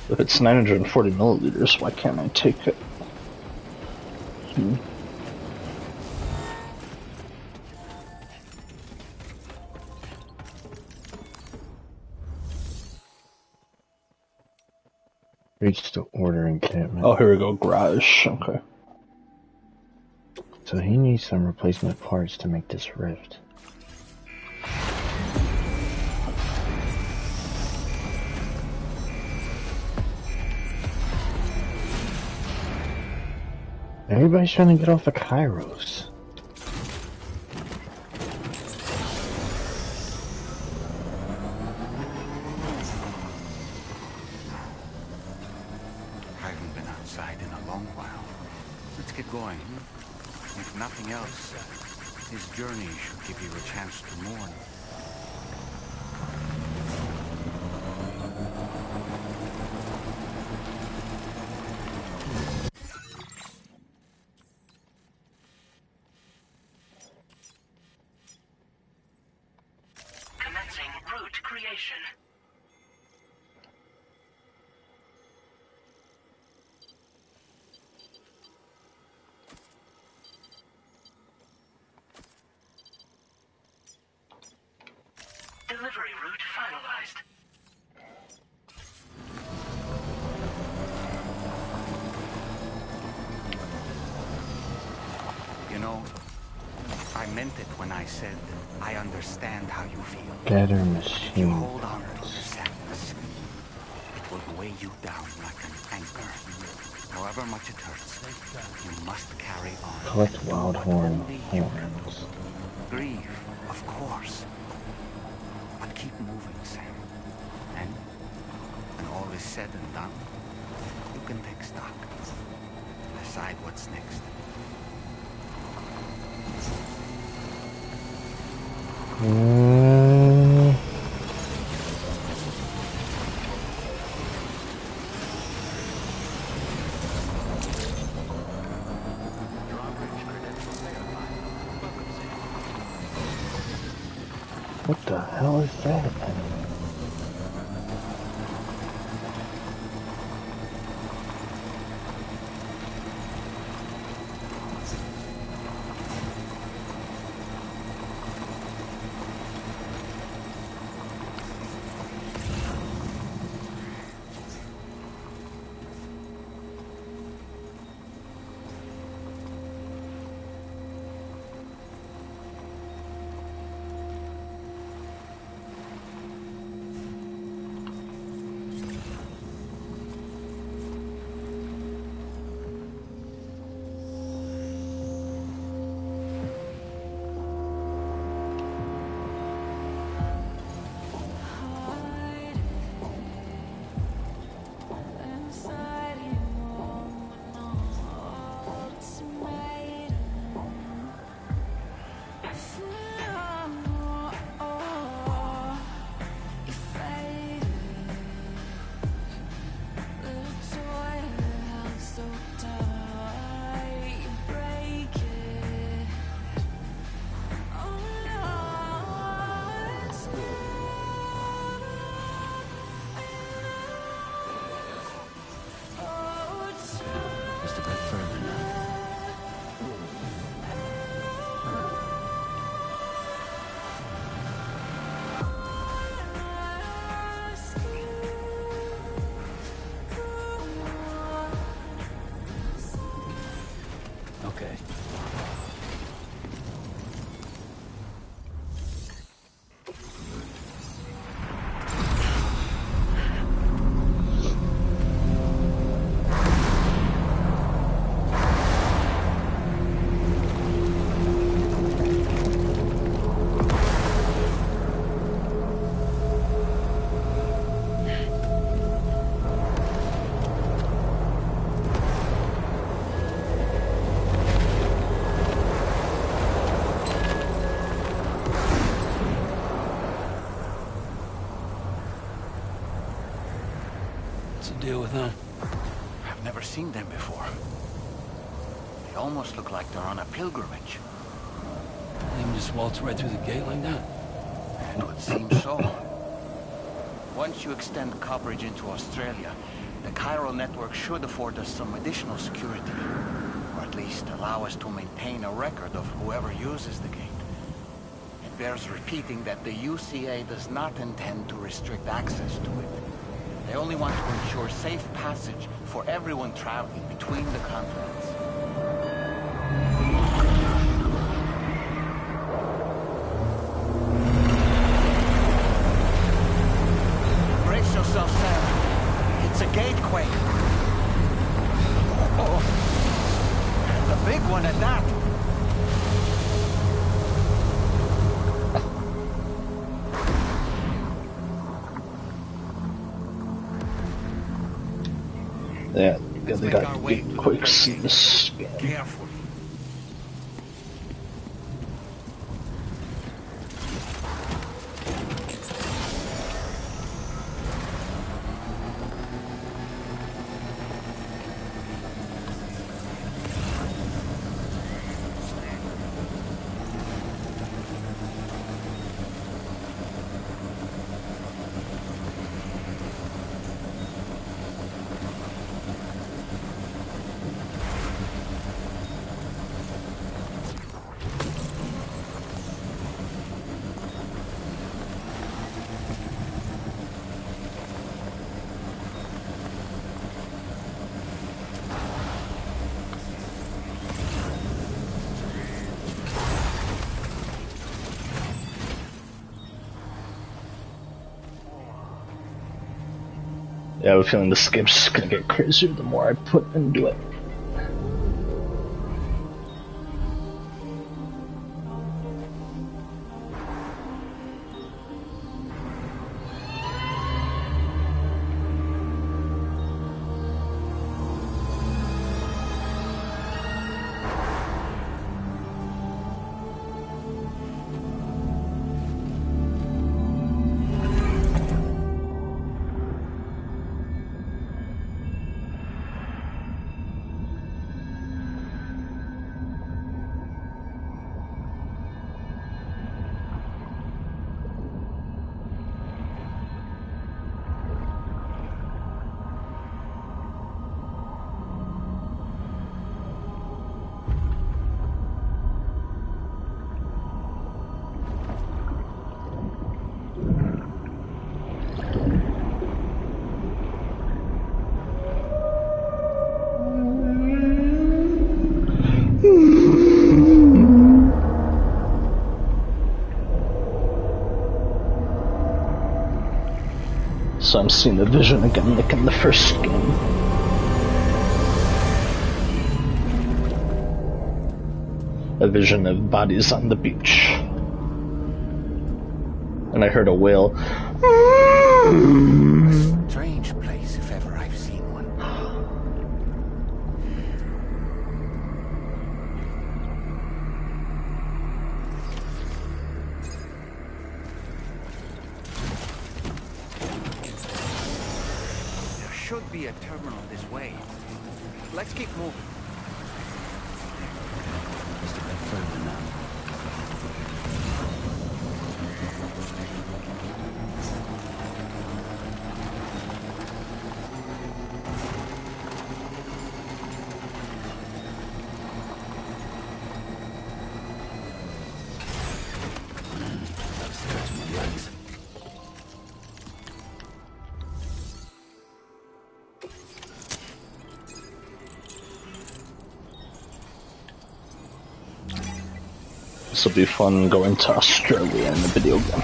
If it's 940 milliliters, why can't I take it? Reach the order encampment. Oh, here we go, garage, okay. So he needs some replacement parts to make this rift. Everybody's trying to get off the Kairos. I haven't been outside in a long while. Let's get going. If nothing else, this journey should give you a chance to mourn. Commencing route creation. Delivery route finalized. You know, I meant it when I said I understand how you feel. Gather If you machine hold on to the parts. sadness, it will weigh you down like an anchor. However much it hurts, you must carry on. Collect and do wild what horn only you can. horns. Grieve, of course. But keep moving, Sam. And when all is said and done, you can take stock. Decide what's next. What the hell is that? What's the deal with them? I've never seen them before. They almost look like they're on a pilgrimage. They can just waltz right through the gate like that? It would seem so. Once you extend coverage into Australia, the chiral network should afford us some additional security. Or at least allow us to maintain a record of whoever uses the gate. It bears repeating that the UCA does not intend to restrict access to it. They only want to ensure safe passage for everyone traveling between the continents. Brace yourself, Sam. It's a gatequake. Oh, and a big one at that. Yeah, they got gatequakes in this game. Carefully. Yeah, I have a feeling this game's just gonna get crazier the more I put into it. So I'm seeing the vision again like in the first game. A vision of bodies on the beach. And I heard a whale. A strange place if ever I've seen one. There should be a terminal this way. Let's keep moving. Just a bit further now. This will be fun going to Australia in the video game.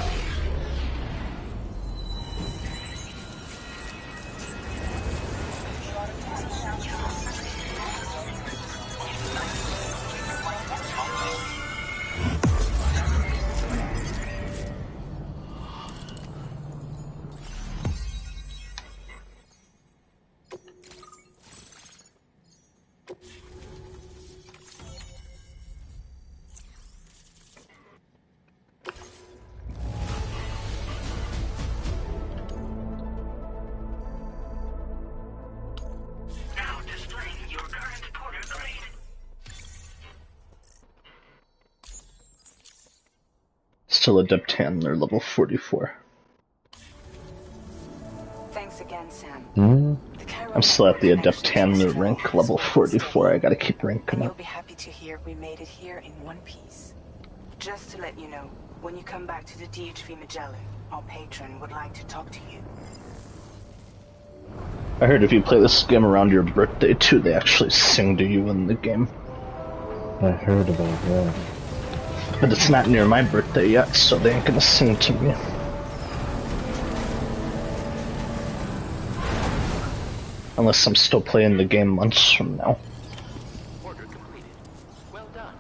still Adept Handler level 44. Thanks again, Sam. I'm still at the Adept Handler rank level 44. I gotta keep ranking And you'll up. be happy to hear we made it here in one piece. Just to let you know, when you come back to the DHV Magellan, our patron would like to talk to you. I heard if you play this game around your birthday too, they actually sing to you in the game. I heard about that. But it's not near my birthday yet, so they ain't gonna sing to me. Unless I'm still playing the game months from now. Order completed. Well done.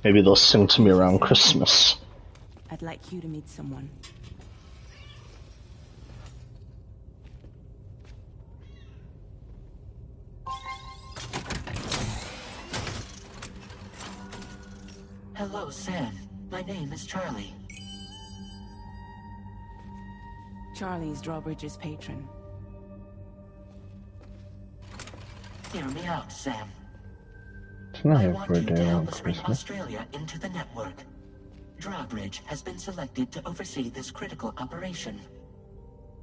Maybe they'll sing to me around Christmas. I'd like you to meet someone. Hello, Sam. My name is Charlie. Charlie's Drawbridge's patron. Hear me out, Sam. It's not I here want for a you day to around help us bring Christmas. Australia into the network. Drawbridge has been selected to oversee this critical operation.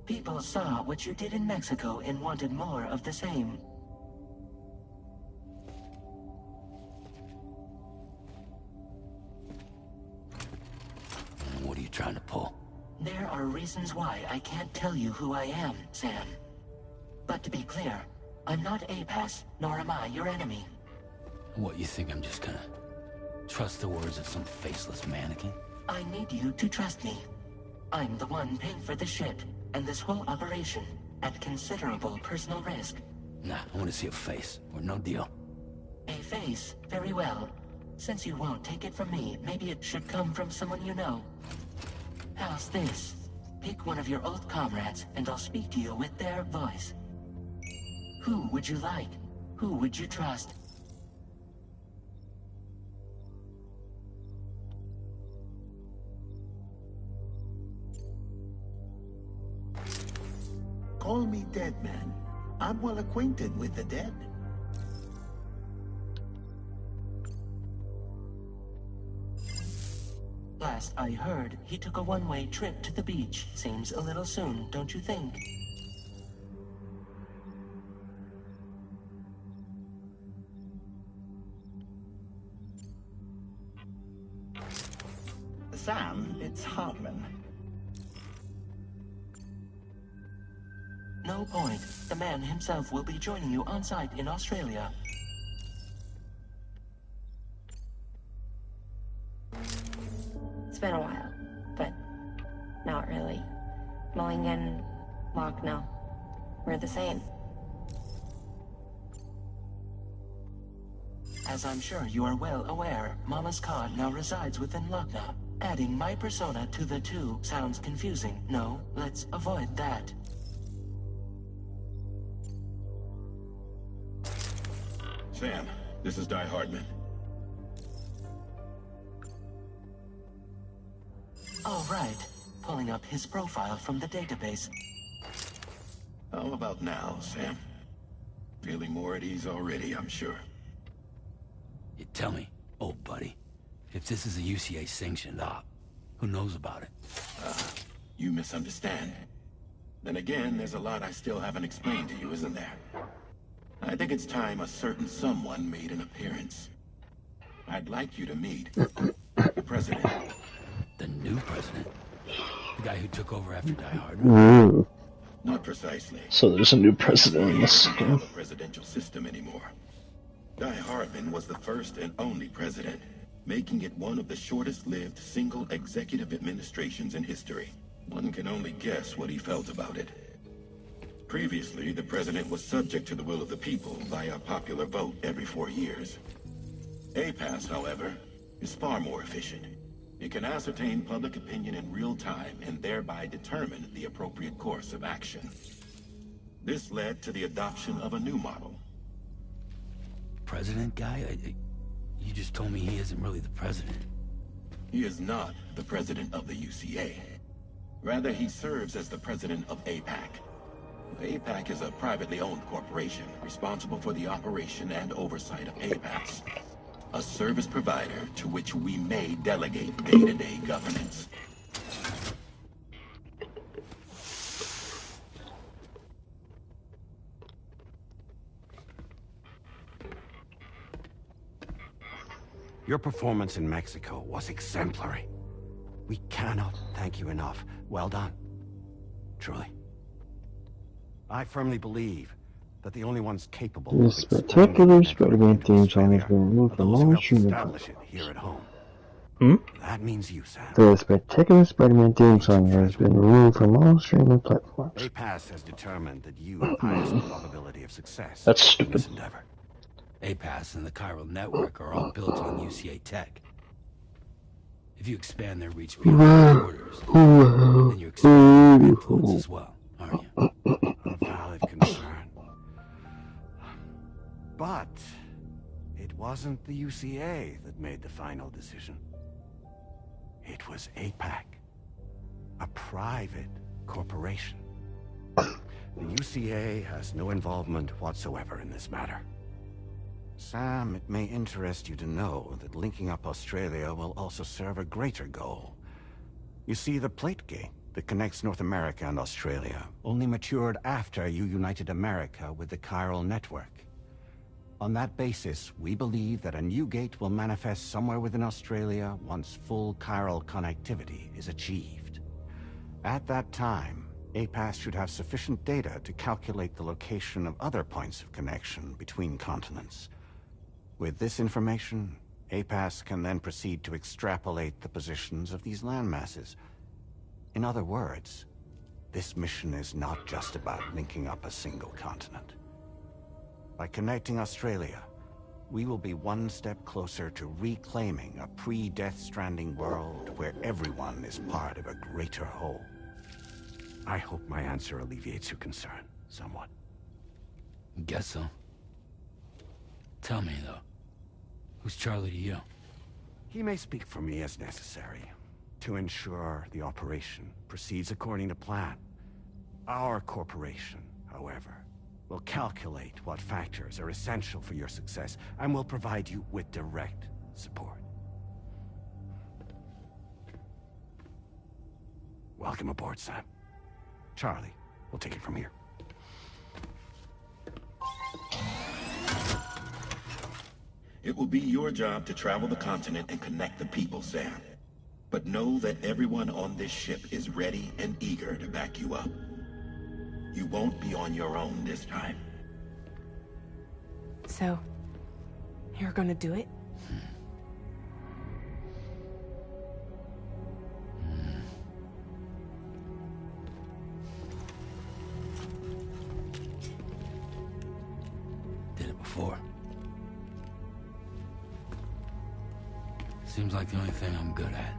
People saw what you did in Mexico and wanted more of the same. What are you trying to pull? There are reasons why I can't tell you who I am, Sam. But to be clear, I'm not APAS, nor am I your enemy. What, you think I'm just gonna trust the words of some faceless mannequin? I need you to trust me. I'm the one paying for the shit, and this whole operation, at considerable personal risk. Nah, I want to see a face, or no deal. A face? Very well. Since you won't take it from me, maybe it should come from someone you know. How's this? Pick one of your old comrades, and I'll speak to you with their voice. Who would you like? Who would you trust? Call me Dead Man. I'm well acquainted with the dead. Last I heard, he took a one-way trip to the beach. Seems a little soon, don't you think? Sam, it's Hartman. No point. The man himself will be joining you on site in Australia. It's been a while, but not really. Mulligan, Lochno, we're the same. As I'm sure you are well aware, Mama's Khan now resides within Lochna. Adding my persona to the two sounds confusing. No, let's avoid that. Sam, this is Di Hardman. All right. Pulling up his profile from the database. How about now, Sam? Feeling more at ease already, I'm sure. You tell me, old buddy, if this is a UCA sanctioned op, who knows about it? You misunderstand. Then again, there's a lot I still haven't explained to you, isn't there? I think it's time a certain someone made an appearance. I'd like you to meet the president. The new president? The guy who took over after Die Hard? Not precisely. So there's a new president in this Doesn't game. have a presidential system anymore. Guy Hardman was the first and only president, making it one of the shortest-lived single executive administrations in history. One can only guess what he felt about it. Previously, the president was subject to the will of the people via popular vote every 4 years. APAS, however, is far more efficient. It can ascertain public opinion in real time and thereby determine the appropriate course of action. This led to the adoption of a new model. President guy? You just told me he isn't really the president. He is not the president of the UCA. Rather, he serves as the president of APAC. APAC is a privately owned corporation responsible for the operation and oversight of APAS, a service provider to which we may delegate day-to-day governance. Your performance in Mexico was exemplary. We cannot thank you enough. Well done. Truly. I firmly believe that the only ones capable The of spectacular Spider-Man theme song has been removed from all streaming establish it here at home. That means you, Sam. The spectacular Spider-Man theme song has been removed from all streaming platforms. APAS has determined that you have highest probability of success. That's in stupid. this endeavor. APAS and the chiral network are all built on UCA tech. If you expand their reach beyond borders, then you're expanding their influence as well, aren't you? A valid concern. But it wasn't the UCA that made the final decision. It was APAC, a private corporation. The UCA has no involvement whatsoever in this matter. Sam, it may interest you to know that linking up Australia will also serve a greater goal. You see, the plate gate that connects North America and Australia only matured after you united America with the chiral network. On that basis, we believe that a new gate will manifest somewhere within Australia once full chiral connectivity is achieved. At that time, APAS should have sufficient data to calculate the location of other points of connection between continents. With this information, APAS can then proceed to extrapolate the positions of these landmasses. In other words, this mission is not just about linking up a single continent. By connecting Australia, we will be one step closer to reclaiming a pre-Death Stranding world where everyone is part of a greater whole. I hope my answer alleviates your concern somewhat. Guess so. Tell me, though, who's Charlie to you? He may speak for me as necessary to ensure the operation proceeds according to plan. Our corporation, however, will calculate what factors are essential for your success and will provide you with direct support. Welcome aboard, Sam. Charlie, we'll take it from here. It will be your job to travel the continent and connect the people, Sam. But know that everyone on this ship is ready and eager to back you up. You won't be on your own this time. So, you're gonna do it? Did it before. Seems like the only thing I'm good at.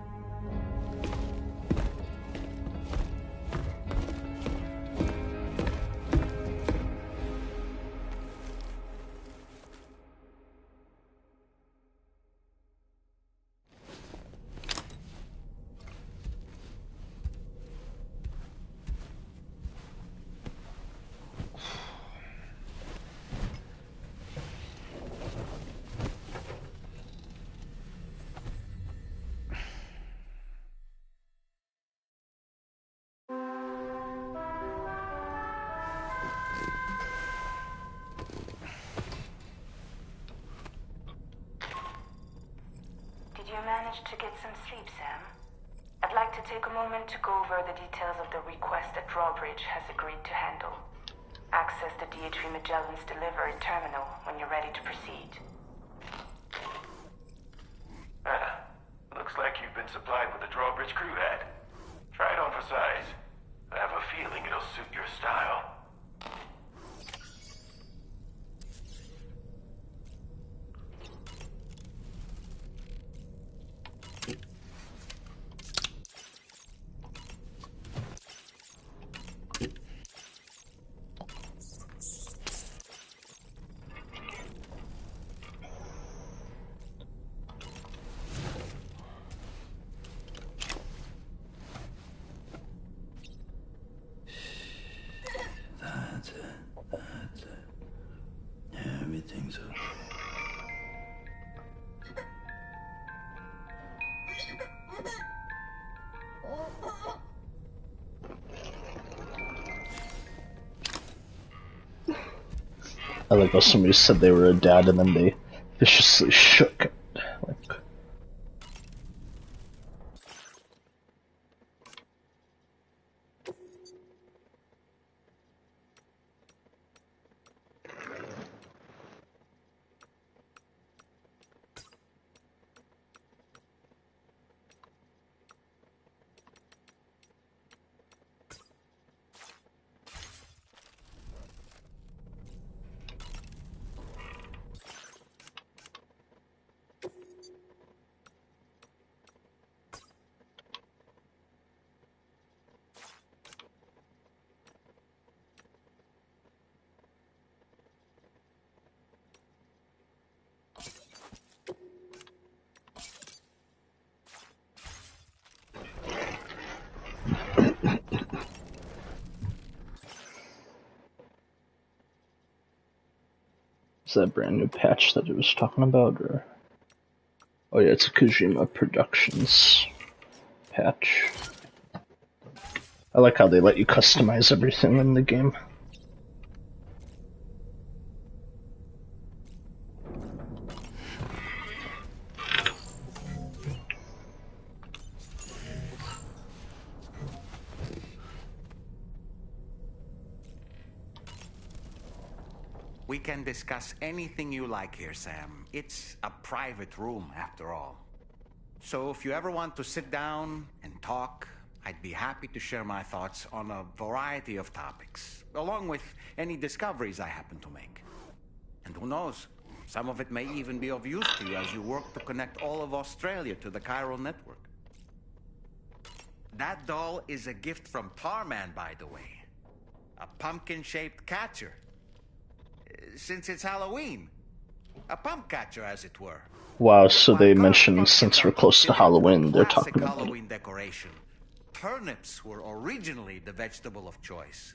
Did you manage to get some sleep, Sam? I'd like to take a moment to go over the details of the request that Drawbridge has agreed to handle. Access the DHV Magellan's delivery terminal when you're ready to proceed. Looks like you've been supplied with a Drawbridge crew hat. Try it on for size. I have a feeling it'll suit your style. That's it. Yeah, everything's okay. I like how somebody said they were a dad and then they viciously shook it. Like, is that a brand new patch that it was talking about, or? Oh yeah, it's a Kojima Productions patch. I like how they let you customize everything in the game. We can discuss anything you like here, Sam. It's a private room, after all. So if you ever want to sit down and talk, I'd be happy to share my thoughts on a variety of topics, along with any discoveries I happen to make. And who knows, some of it may even be of use to you as you work to connect all of Australia to the chiral network. That doll is a gift from Tarman, by the way. A pumpkin-shaped catcher. Since it's Halloween. A pump catcher, as it were. Wow, so they mentioned since we're close to Halloween, they're talking about Halloween decoration. Turnips were originally the vegetable of choice.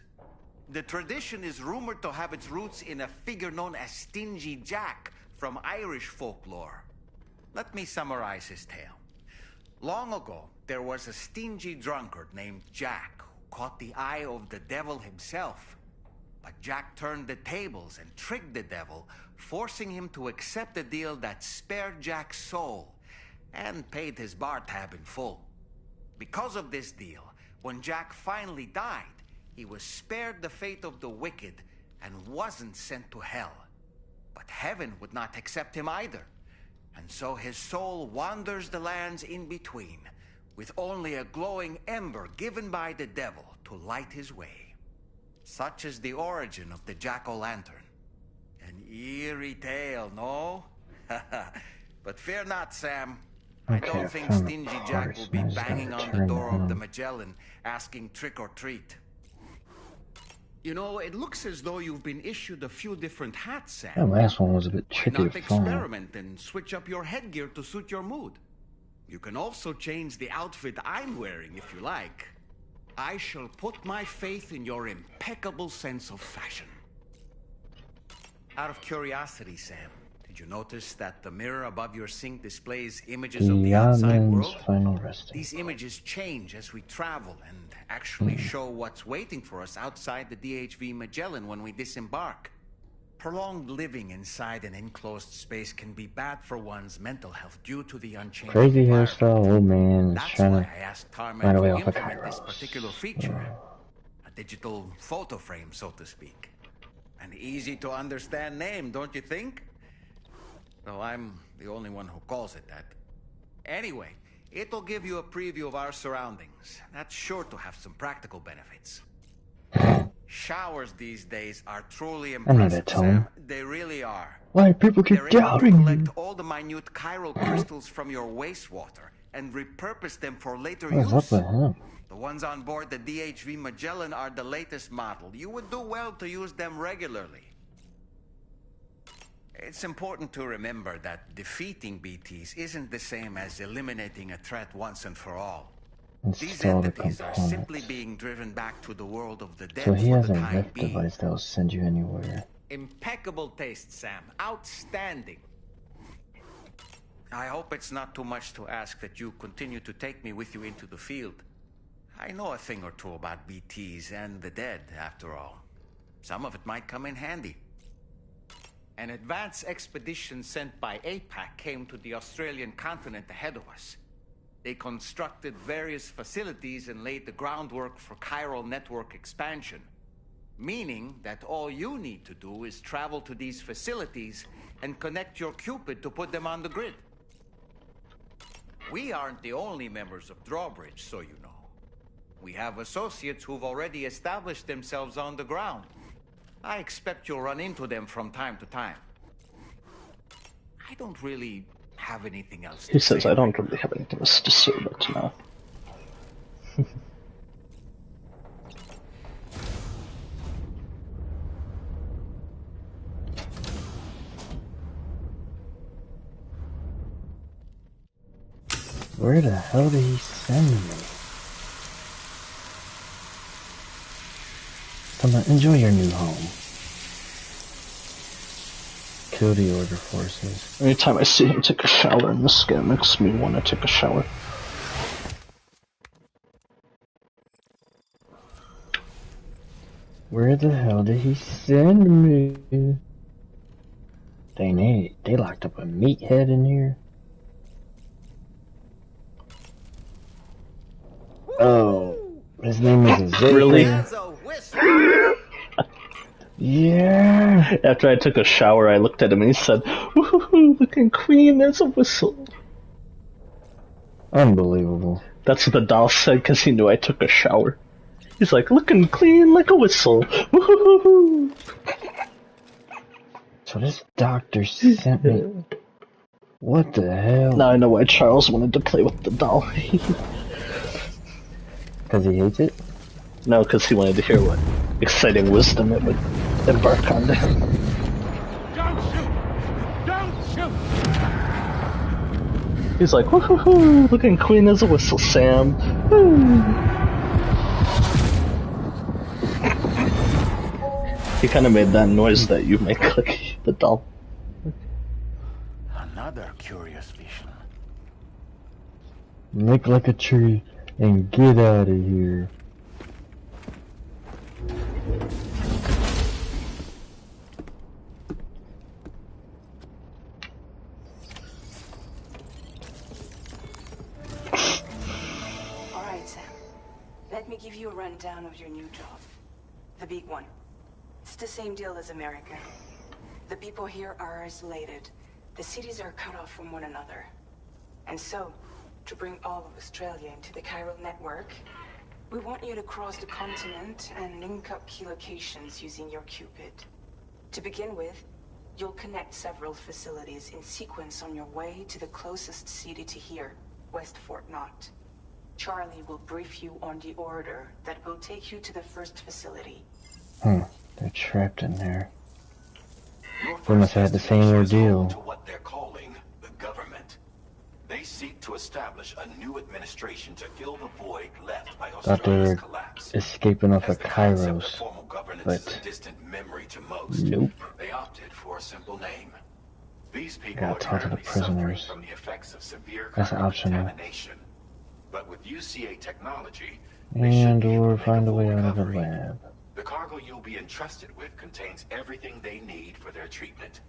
The tradition is rumored to have its roots in a figure known as Stingy Jack from Irish folklore. Let me summarize his tale. Long ago, there was a stingy drunkard named Jack who caught the eye of the devil himself. But Jack turned the tables and tricked the devil, forcing him to accept a deal that spared Jack's soul and paid his bar tab in full. Because of this deal, when Jack finally died, he was spared the fate of the wicked and wasn't sent to hell. But heaven would not accept him either. And so his soul wanders the lands in between, with only a glowing ember given by the devil to light his way. Such is the origin of the jack-o'-lantern. An eerie tale, no? But fear not, Sam. I don't think Stingy Jack will be banging on the door of the Magellan, asking trick or treat. You know, it looks as though you've been issued a few different hats, Sam. That last one was a bit tricky Why not to find. experiment and switch up your headgear to suit your mood? You can also change the outfit I'm wearing if you like. I shall put my faith in your impeccable sense of fashion. Out of curiosity, Sam, did you notice that the mirror above your sink displays images of the outside world? Final resting. These images change as we travel and actually show what's waiting for us outside the DHV Magellan when we disembark. Prolonged living inside an enclosed space can be bad for one's mental health due to the unchanging Crazy environment. hairstyle, old man is That's trying why to I asked run Tarman away to off of implement this Kairos. particular feature. A digital photo frame, so to speak. An easy to understand name, don't you think? Though I'm the only one who calls it that. Anyway, it'll give you a preview of our surroundings. That's sure to have some practical benefits. Showers these days are truly I know impressive, that tone. Sam. They really are. Why people keep They're able to doubting collect me? all the minute chiral crystals from your wastewater and repurpose them for later What's use. up with him? The ones on board the DHV Magellan are the latest model. You would do well to use them regularly. It's important to remember that defeating BTs isn't the same as eliminating a threat once and for all. These Install the entities are simply components. being driven back to the world of the dead So he for has the a time Rift being. device that will send you anywhere. Impeccable taste, Sam. Outstanding. I hope it's not too much to ask that you continue to take me with you into the field. I know a thing or two about BTs and the dead, after all. Some of it might come in handy. An advance expedition sent by APAC came to the Australian continent ahead of us. They constructed various facilities and laid the groundwork for chiral network expansion. Meaning that all you need to do is travel to these facilities and connect your Cupid to put them on the grid. We aren't the only members of Drawbridge, so you know. We have associates who've already established themselves on the ground. I expect you'll run into them from time to time. I don't really have anything else to He says, say. I don't really have anything else to say about now. Where the hell did he send me? Come on, enjoy your new home. Kill the Order forces. Anytime I see him take a shower in this game, it makes me want to take a shower. Where the hell did he send me? Dang, they locked up a meathead in here. Oh, his name is Xavier. Really? Yeah. After I took a shower, I looked at him and he said, "Woohoo, looking clean as a whistle." Unbelievable. That's what the doll said because he knew I took a shower. He's like, looking clean like a whistle. Woohoo. So this doctor sent me. What the hell? Now I know why Charles wanted to play with the doll. Because he hates it? No, because he wanted to hear what exciting wisdom it would embark on to him. Don't shoot! Don't shoot! He's like, woohoo, looking clean as a whistle, Sam. Woo. He kind of made that noise that you make, like the doll. Another curious vision. Look like a tree and get out of here. Alright, Sam. Let me give you a rundown of your new job. The big one. It's the same deal as America. The people here are isolated. The cities are cut off from one another. And so, to bring all of Australia into the chiral network, we want you to cross the continent and link up key locations using your Cupid. To begin with, you'll connect several facilities in sequence on your way to the closest city to here, West Fort Knott. Charlie will brief you on the order that will take you to the first facility. They're trapped in there. They must have had the same ordeal. To what they're calling the government. They seek to establish a new administration to fill the void left by Thought they Australia's were collapse. escaping off As of the concept of Kairos, formal governance is but a distant memory to most, nope. they opted for a simple name. These people Gotta are talk to the currently suffering prisoners. from the effects of severe That's chiral optional. contamination. But with UCA technology, And or find a way out of the lab. The cargo you'll be entrusted with contains everything they need for their treatment.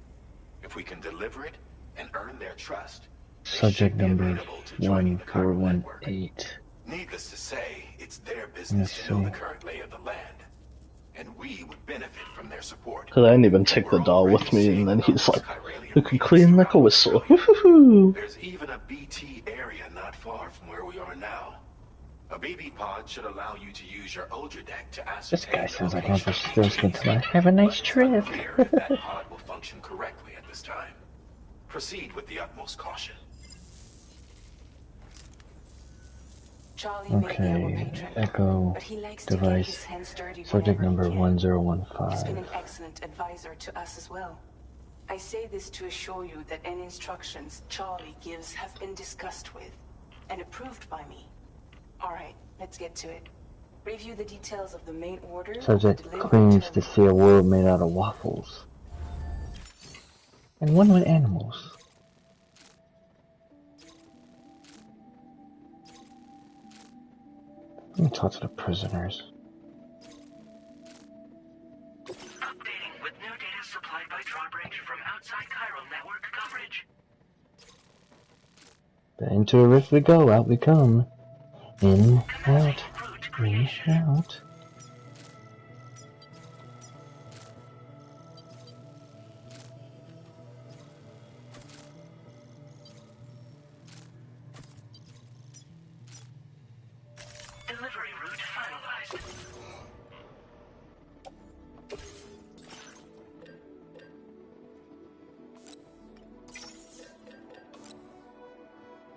If we can deliver it and earn their trust, Subject number 1418. needless to say, it's their business to know the current lay of the land. And we would benefit from their support. Cause I didn't even take the doll with me, and then he's like, "You can clean like a whistle." Woohoo! There's even a BT area not far from where we are now. A BB pod should allow you to use your older deck to ascertain. This guy sounds like Uncle Stilskin tonight. Have a nice trip. If that pod will function correctly at this time. Proceed with the utmost caution. Okay, Echo device, subject number 1015. He's been an excellent advisor to us as well. I say this to assure you that any instructions Charlie gives have been discussed with and approved by me. Alright, let's get to it. Review the details of the main order. Subject claims to see a world made out of waffles. And one with animals. Let me talk to the prisoners. Updating with new data supplied by Drawbridge from outside chiral network coverage. Into a rift we go, out we come. In, out, in, out. Delivery route finalized.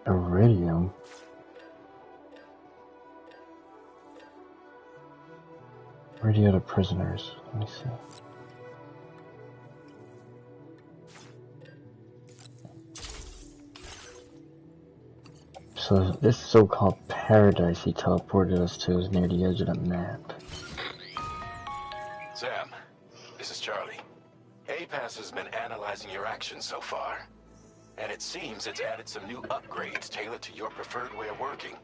Iridium? Radio to prisoners. Let me see. So this so-called paradise he teleported us to is near the edge of the map. Sam, this is Charlie. APAS has been analyzing your actions so far, and it seems it's added some new upgrades tailored to your preferred way of working.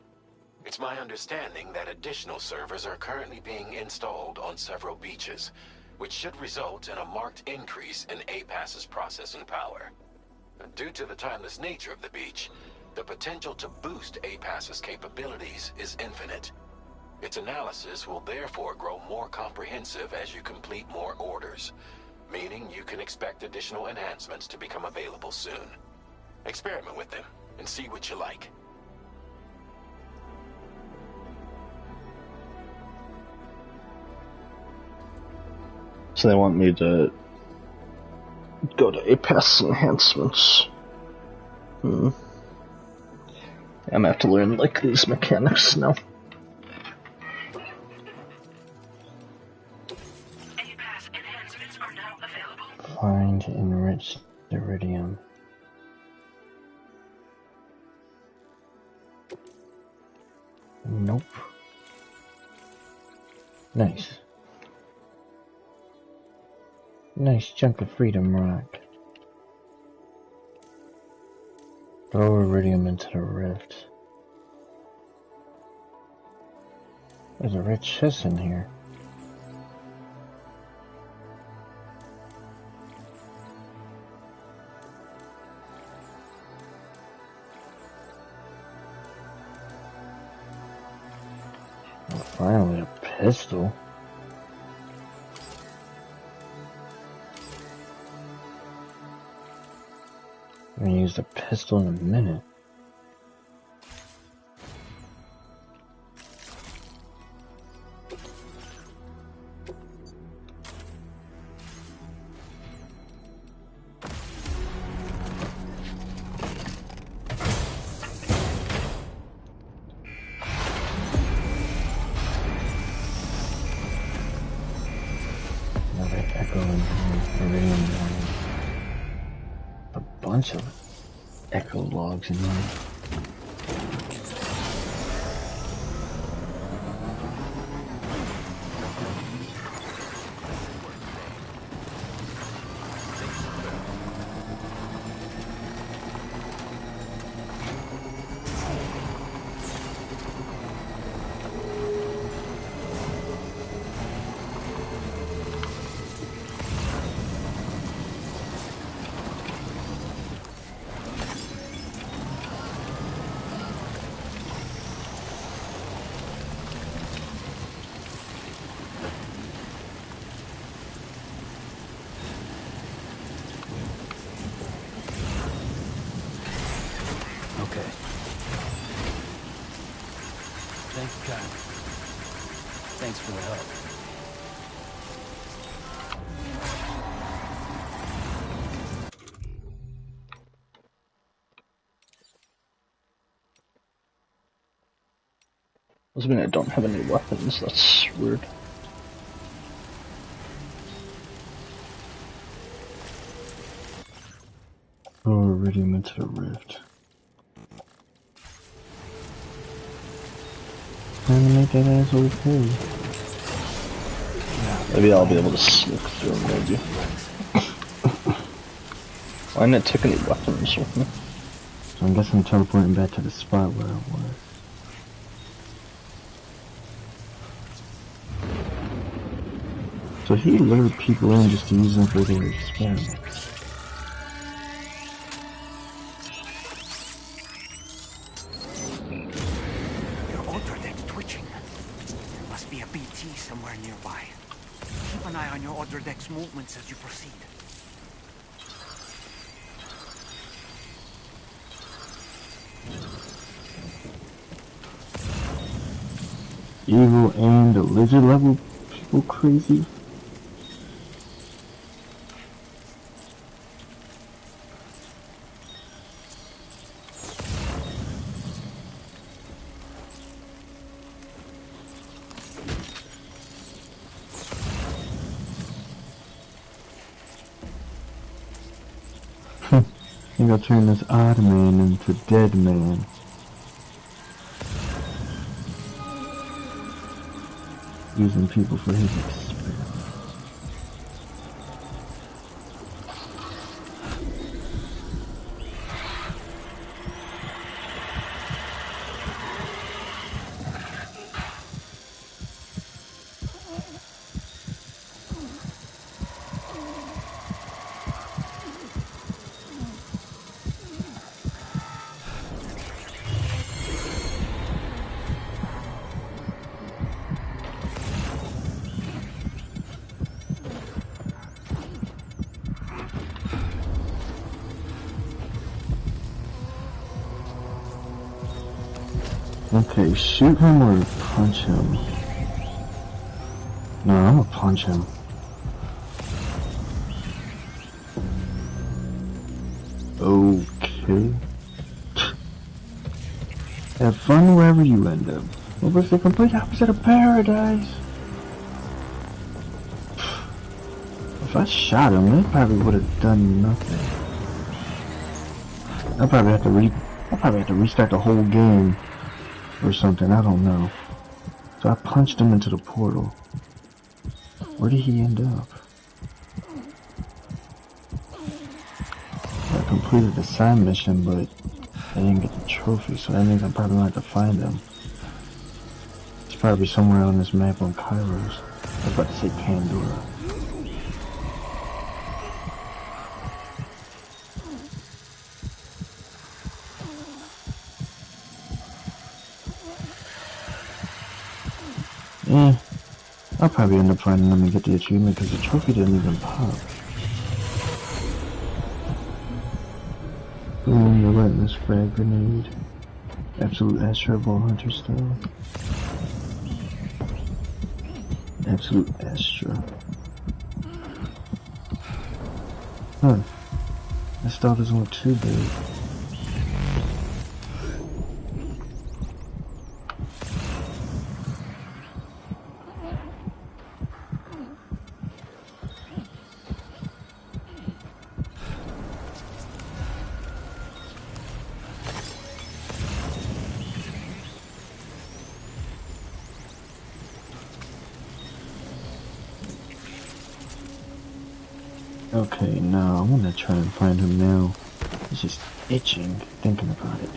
It's my understanding that additional servers are currently being installed on several beaches, which should result in a marked increase in APAS's processing power. Due to the timeless nature of the beach, the potential to boost APAS's capabilities is infinite. Its analysis will therefore grow more comprehensive as you complete more orders, meaning you can expect additional enhancements to become available soon. Experiment with them and see what you like. So they want me to go to APAS enhancements. I'm gonna have to learn like these mechanics now. APAS enhancements are now available. Find enriched iridium. Nope. Nice. Nice chunk of freedom rock. Throw iridium into the rift. There's a rich chest in here. Oh, finally a pistol. I'm gonna use the pistol in a minute. Another echo in here, iridium warning. A bunch of echo logs in there. Okay. Thank you, Kyle. Thanks for the help. Doesn't mean I don't have any weapons, that's weird. Oh, iridium into the rift. Time to make that asshole pay. Maybe I'll be able to sneak through, maybe. Why didn't it take any weapons with me? So I guess I'm teleporting back to the spot where I was. So he lured people in just to use them for their experiments. Your auto deck's twitching. There must be a BT somewhere nearby. Keep an eye on your auto deck's movements as you proceed. Evil and the lizard level people crazy. I think I'll turn this odd man into dead man. Using people for his experiment. Okay, shoot him or punch him? No, I'm gonna punch him. Okay. Have fun wherever you end up. What was the complete opposite of paradise? If I shot him, they probably would have done nothing. I'll probably have to restart the whole game. Or something, I don't know. So I punched him into the portal. Where did he end up? I completed the side mission, but I didn't get the trophy, so that means I'm probably going to have to find him. It's probably somewhere on this map on Kairos. I was about to say Pandora. I'll probably end up finding them and get the achievement because the trophy didn't even pop. Boom, the relentless frag grenade. Absolute Astra Ball Hunter style. Absolute Astra. Huh. This style doesn't look too big. Okay, now I want to try and find him now. It's just itching thinking about it.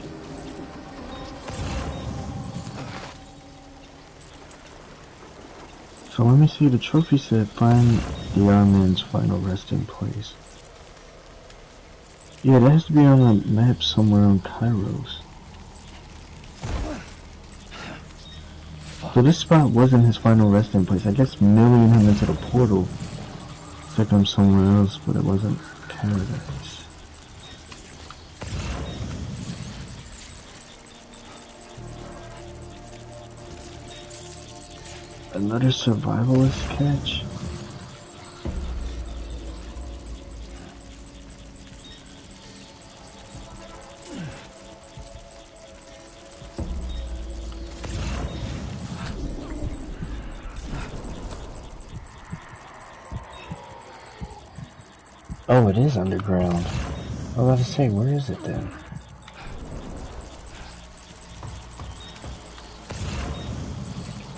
So let me see, the trophy said find the Arman's final resting place. Yeah, that has to be on a map somewhere on Kairos. So this spot wasn't his final resting place. I guess milling him into the portal took him somewhere else, but it wasn't paradise. Another survivalist catch? Oh, it is underground. I was about to say, where is it then?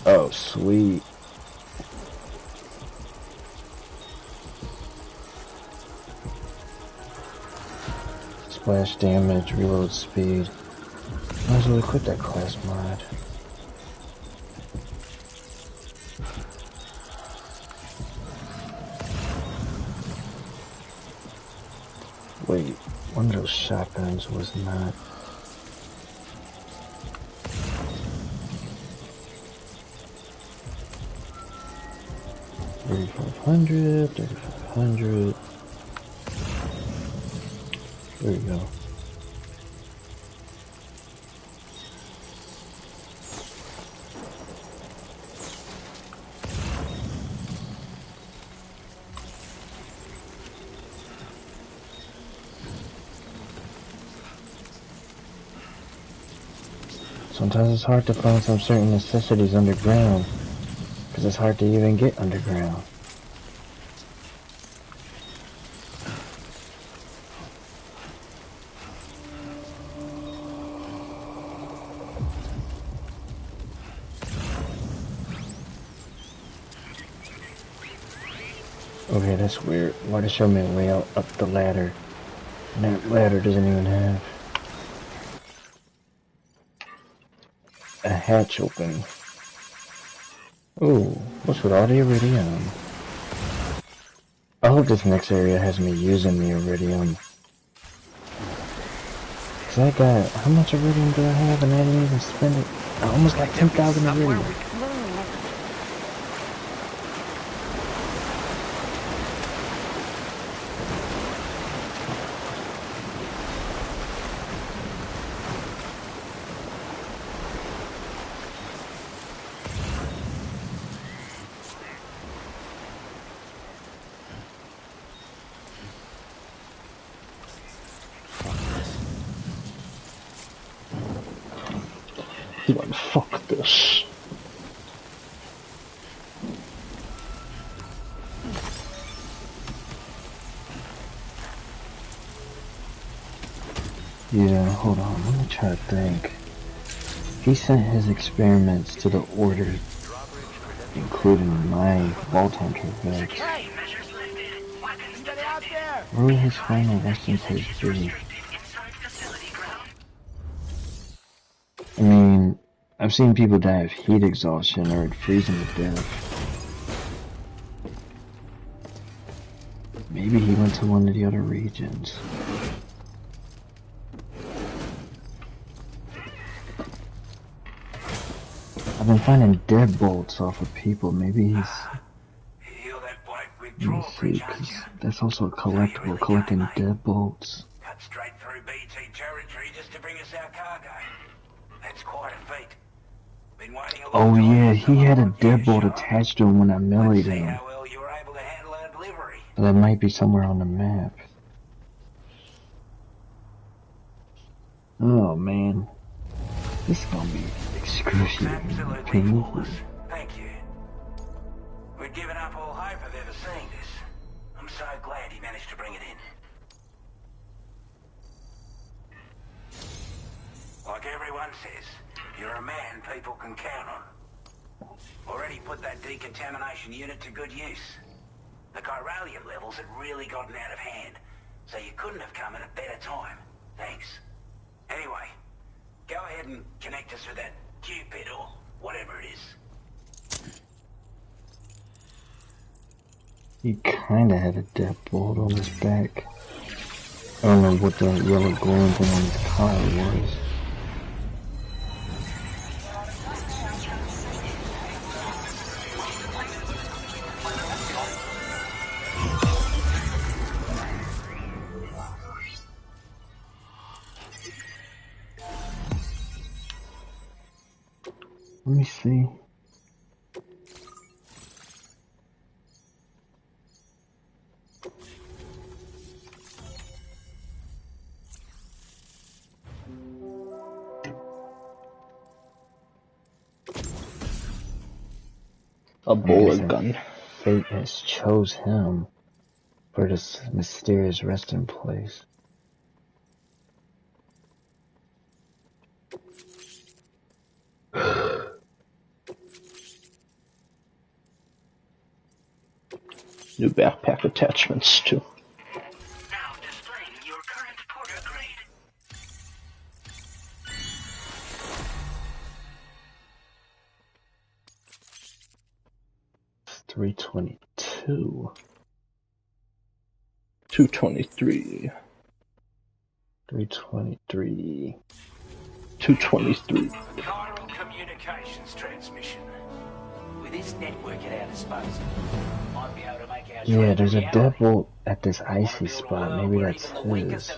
Oh, sweet. Splash damage, reload speed. Might as well equip that class mod. Wait, one of those shotguns was not. $3,500, $3,500. There you go. Sometimes it's hard to find some certain necessities underground, because it's hard to even get underground. Okay, that's weird. Why does show me a way out up the ladder? And that ladder doesn't even have a hatch open. Ooh, what's with all the iridium? I hope this next area has me using the iridium. Cause I got, how much iridium do I have and I didn't even spend it? I almost got 10,000 iridium. Like, fuck this. Yeah, hold on, let me try to think. He sent his experiments to the Order, including my Vault Hunter Vex. Where will his final resting place be? I mean, I've seen people die of heat exhaustion or freezing to death. Maybe he went to one of the other regions. I've been finding deadbolts off of people. Maybe he's... Let me see, cause that's also a collectible, collecting deadbolts. Cut straight through BT territory just to bring us our cargo. That's quite a feat. Been waiting a Oh long time yeah, for he had a someone like you, deadbolt Sean. attached to him when I Let's meleeed see him. how well you were able to handle our delivery. But that might be somewhere on the map. Oh man. This is gonna be excruciating. Absolutely Painful. flawless. Thank you. We'd given up all hope of ever seeing this. I'm so glad he managed to bring it in. Like everyone says, you're a man people can count on. Already put that decontamination unit to good use. The chiralium levels had really gotten out of hand, so you couldn't have come at a better time. Thanks. Anyway, go ahead and connect us with that Cupid or whatever it is. He kinda had a deadbolt on his back. I don't know what that yellow glowing thing on his collar was. Let me see. A bullet gun. Fate has chose him for this mysterious resting place. New backpack attachments too. Now displaying your current porter grade. It's 322. 223. 323. 223. Chiral communications transmission. With this network at our disposal, might be able to make our Yeah, there's a reality. deadbolt at this icy spot. Maybe that's his.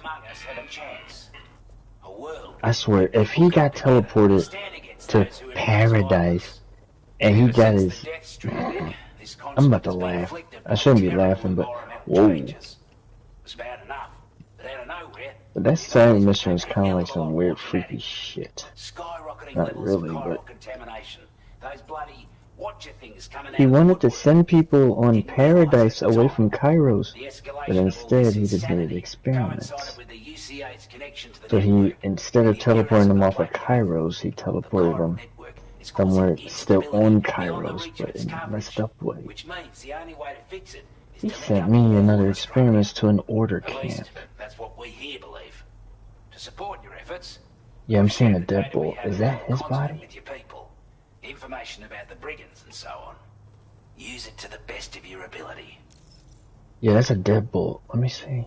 I swear, if he got teleported to paradise and he got his... I'm about to laugh. I shouldn't be laughing, but... Whoa. But that side mission is kind of like some weird, freaky shit. Not really, but... He wanted to send people on paradise away from Kairos, but instead he just made experiments. So he, instead of teleporting them off of Kairos, he teleported them somewhere still on Kairos, but in a messed up way. He sent me another experiment to an order camp. That's what we here believe. To support your efforts, Yeah, I'm seeing a deadbolt. Is that his body? with your people, information about the brigands and so on. Use it to the best of your ability. Yeah, that's a deadbolt. Let me see.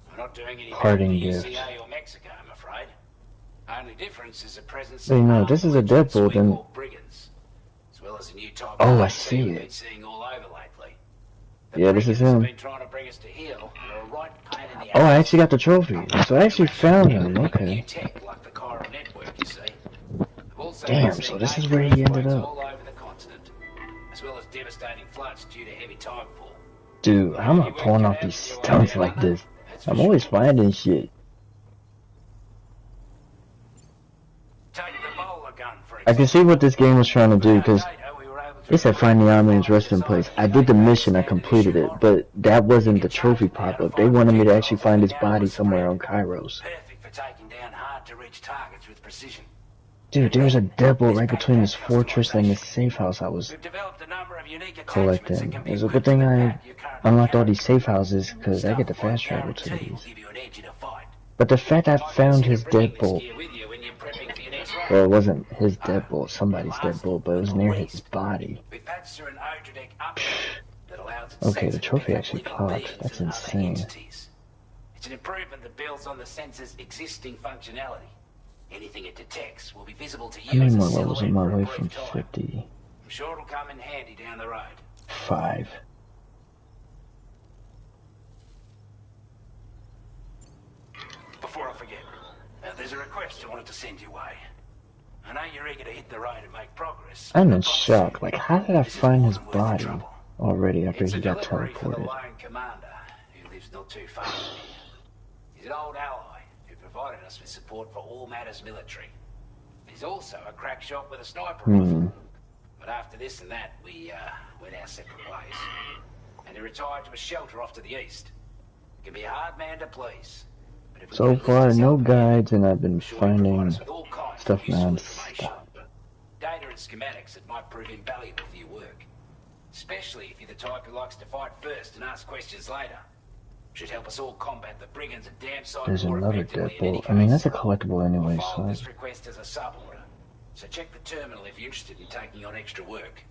We're not doing any Parting better than gift. UCA or Mexico, I'm afraid. Only difference is the presence Wait, no, this is a deadbolt, and... brigands, as well as a new type Oh, of I BT see we've it. been seeing all over lately. Yeah, this is him. Been trying to bring us to heel, and are a right pain in the Oh, I ass. actually got the trophy. So I actually found him. Okay. Tech like the chiral network, you see. We've also Damn, been so seeing this is major where he ended earthquakes up. all over the continent, as well as devastating floods due to heavy tidefall. Dude, I'm not pulling off these stunts like this. I'm always finding shit. Take the bowler gun, for I can see what this game was trying to do, because it said find the Iron Man's resting place. I did the mission, I completed it, but that wasn't the trophy pop-up. They wanted me to actually find his body somewhere on Kairos. perfect for taking down hard-to-reach targets with precision. Dude, there's a deadbolt right between this fortress and this safe house I was collecting. It's a good thing I unlocked all these safe houses, because I get to fast travel to these. But the fact I found his deadbolt, well, it wasn't his deadbolt, somebody's deadbolt, but it was near his body. Okay, the trophy actually popped. That's insane. It's an improvement that builds on the sensor's existing functionality. Anything it detects will be visible to How you many as a more levels silhouette am I for a away brief from time. 50? I'm sure it'll come in handy down the road. 5. Before I forget, there's a request I wanted to send your way. I know you're eager to hit the road and make progress. I'm in shock. Like, how did I find his body already after he got Delivery for the teleported? lone commander, who lives not too far from here. He's an old ally who provided us with support for all matters military. He's also a crack shot with a sniper rifle. But after this and that, we went our separate ways. And he retired to a shelter off to the east. He can be a hard man to please. But if we So can far, enlist his no help, guides, and I've been sure he'll provide finding us with all kinds stuff of useful non-stop. data and schematics that might prove invaluable for your work. Especially if you're the type who likes to fight first and ask questions later. Should help us all combat the brigands a damn sight There's more another effectively in any deadbolt. I mean, case. that's a collectible anyway, I'll so... file this request as a sub-order. So check the terminal if you're interested in taking on extra work.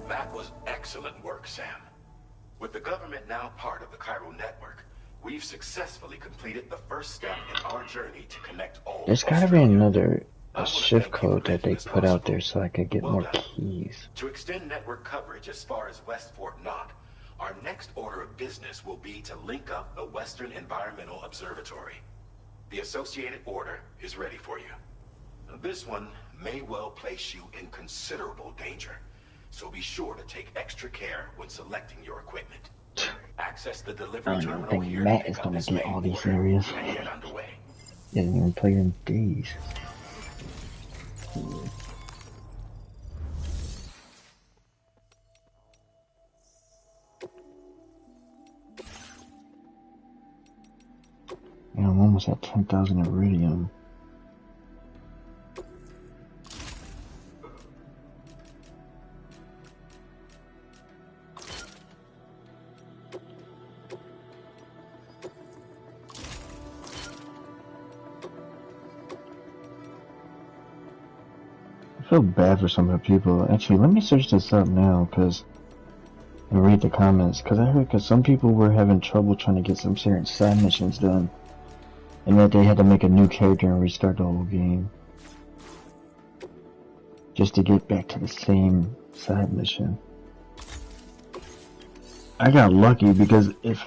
That was excellent work, Sam. With the government now part of the chiral network, we've successfully completed the first step in our journey to connect all. There's gotta be another shift code that they put out there so I could get more keys. To extend network coverage as far as West Fort Knott, our next order of business will be to link up the Western Environmental Observatory. The associated order is ready for you. This one may well place you in considerable danger, so be sure to take extra care when selecting your equipment. Access the delivery I don't terminal think here Matt to is pick up gonna this get main all these order areas. and get underway. He hasn't even played in days. Yeah, I'm almost at 10,000 iridium. I feel bad for some of the people. Actually, let me search this up now, and read the comments, because I heard some people were having trouble trying to get some certain side missions done, and that they had to make a new character and restart the whole game just to get back to the same side mission. I got lucky because if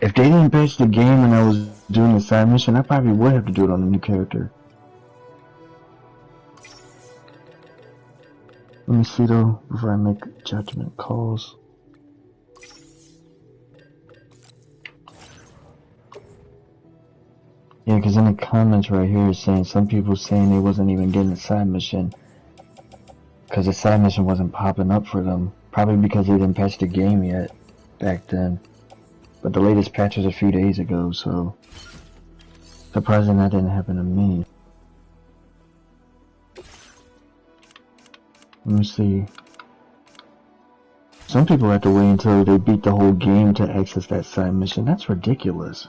they didn't patch the game and I was doing the side mission, I probably would have to do it on a new character. Let me see though before I make judgment calls. Yeah, because in the comments right here it's saying some people saying they wasn't even getting the side mission because the side mission wasn't popping up for them. Probably because they didn't patch the game yet back then. But the latest patch was a few days ago, so surprising that didn't happen to me. Let me see. Some people have to wait until they beat the whole game to access that side mission. That's ridiculous.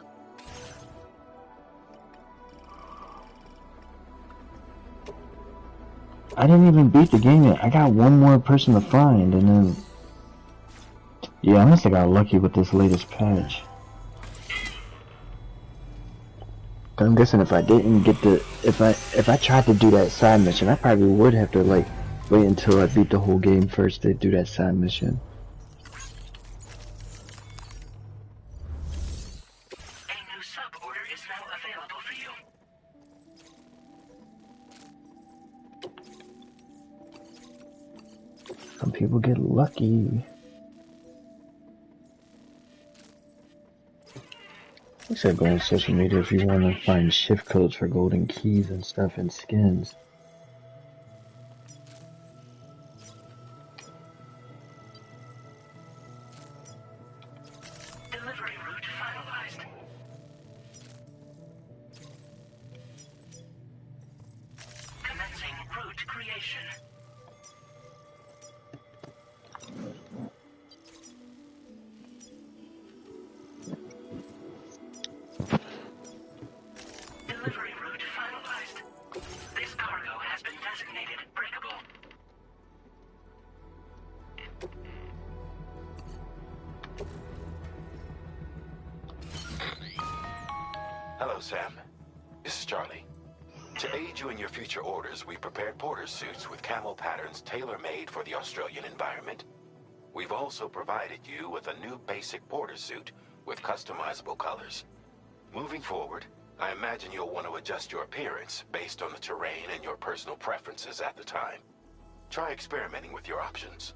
I didn't even beat the game yet. I got one more person to find, and then... Yeah, I must have got lucky with this latest patch. I'm guessing if I didn't get the... If I tried to do that side mission, I probably would have to, like, wait until I beat the whole game first to do that side mission. A new sub-order is now available for you. Some people get lucky. You said go on social media if you want to find shift codes for golden keys and stuff and skins. Delivery route finalized. Commencing route creation. Delivery route finalized. This cargo has been designated breakable. Hello, Sam. This is Charlie. To aid you in your future orders, we prepared porter suits with camo patterns tailor-made for the Australian environment. We've also provided you with a new basic porter suit with customizable colors. Moving forward, I imagine you'll want to adjust your appearance based on the terrain and your personal preferences at the time. Try experimenting with your options.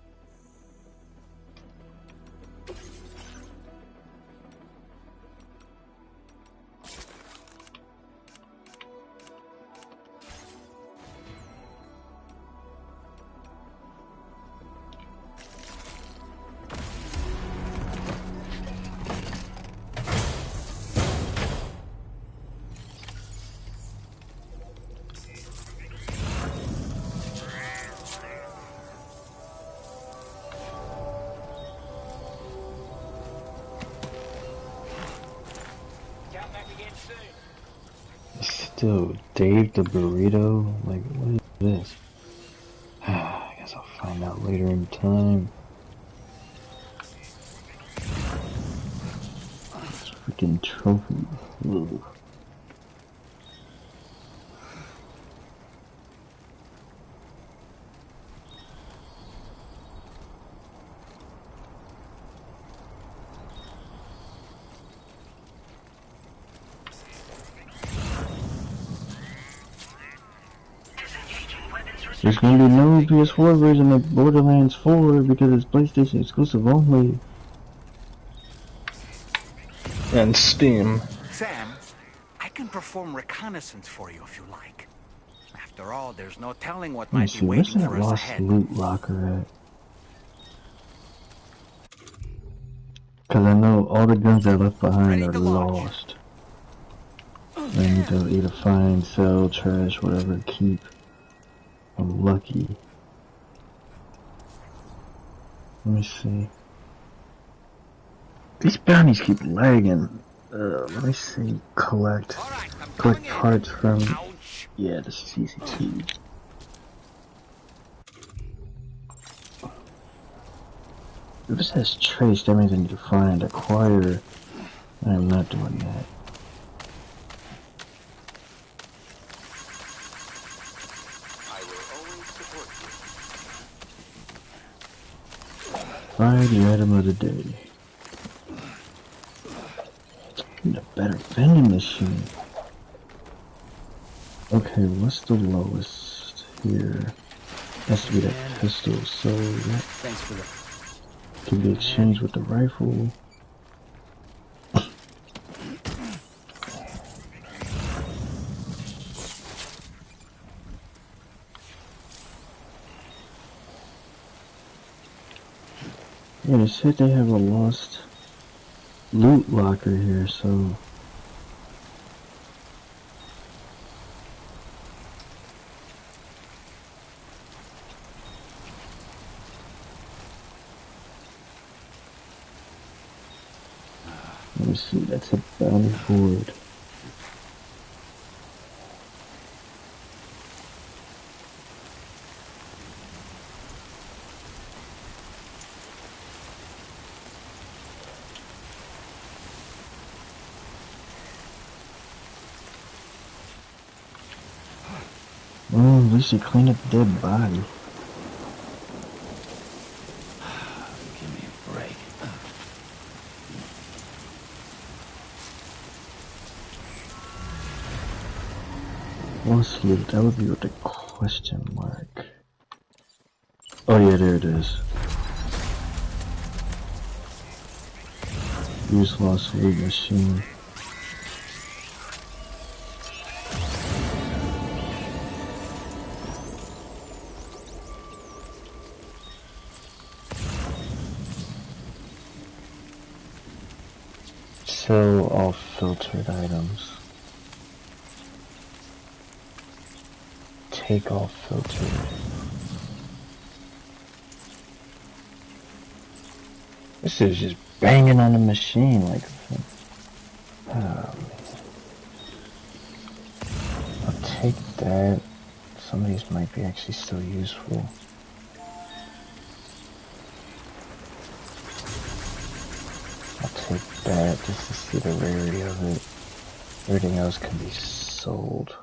Still, Dave the Burrito? Like, what is this? I guess I'll find out later in time. Freaking trophy. Ugh. There's gonna be no PS4 version of Borderlands 4 because it's PlayStation exclusive only. And Steam. Sam, I can perform reconnaissance for you if you like. After all, there's no telling what Let me might be see, where's waiting that for us lost ahead. loot locker at? Because I know all the guns I left behind are lost. I need to either find, sell, trash, whatever, keep. I'm lucky. Let me see. These bounties keep lagging. Let me see. Collect parts from. Yeah, this is easy too. If it says trace, that means I need to find, acquire. I'm not doing that. Find the item of the day. Need a better vending machine. Okay, what's the lowest here? Has to be that pistol, so that Thanks for the can be exchanged with the rifle. Yeah, they said they have a lost loot locker here, so let me see, that's a bounty forward. Oh, at least you clean up the dead body. Give me a break. Lost loot, that would be with the question mark. Oh yeah, there it is. Use lost loot machine. Sell all filtered items. Take off filtered. This is just banging on the machine like. Oh, man. I'll take that. Some of these might be actually still useful. I'll take that just to see the rarity of it. Everything else can be sold.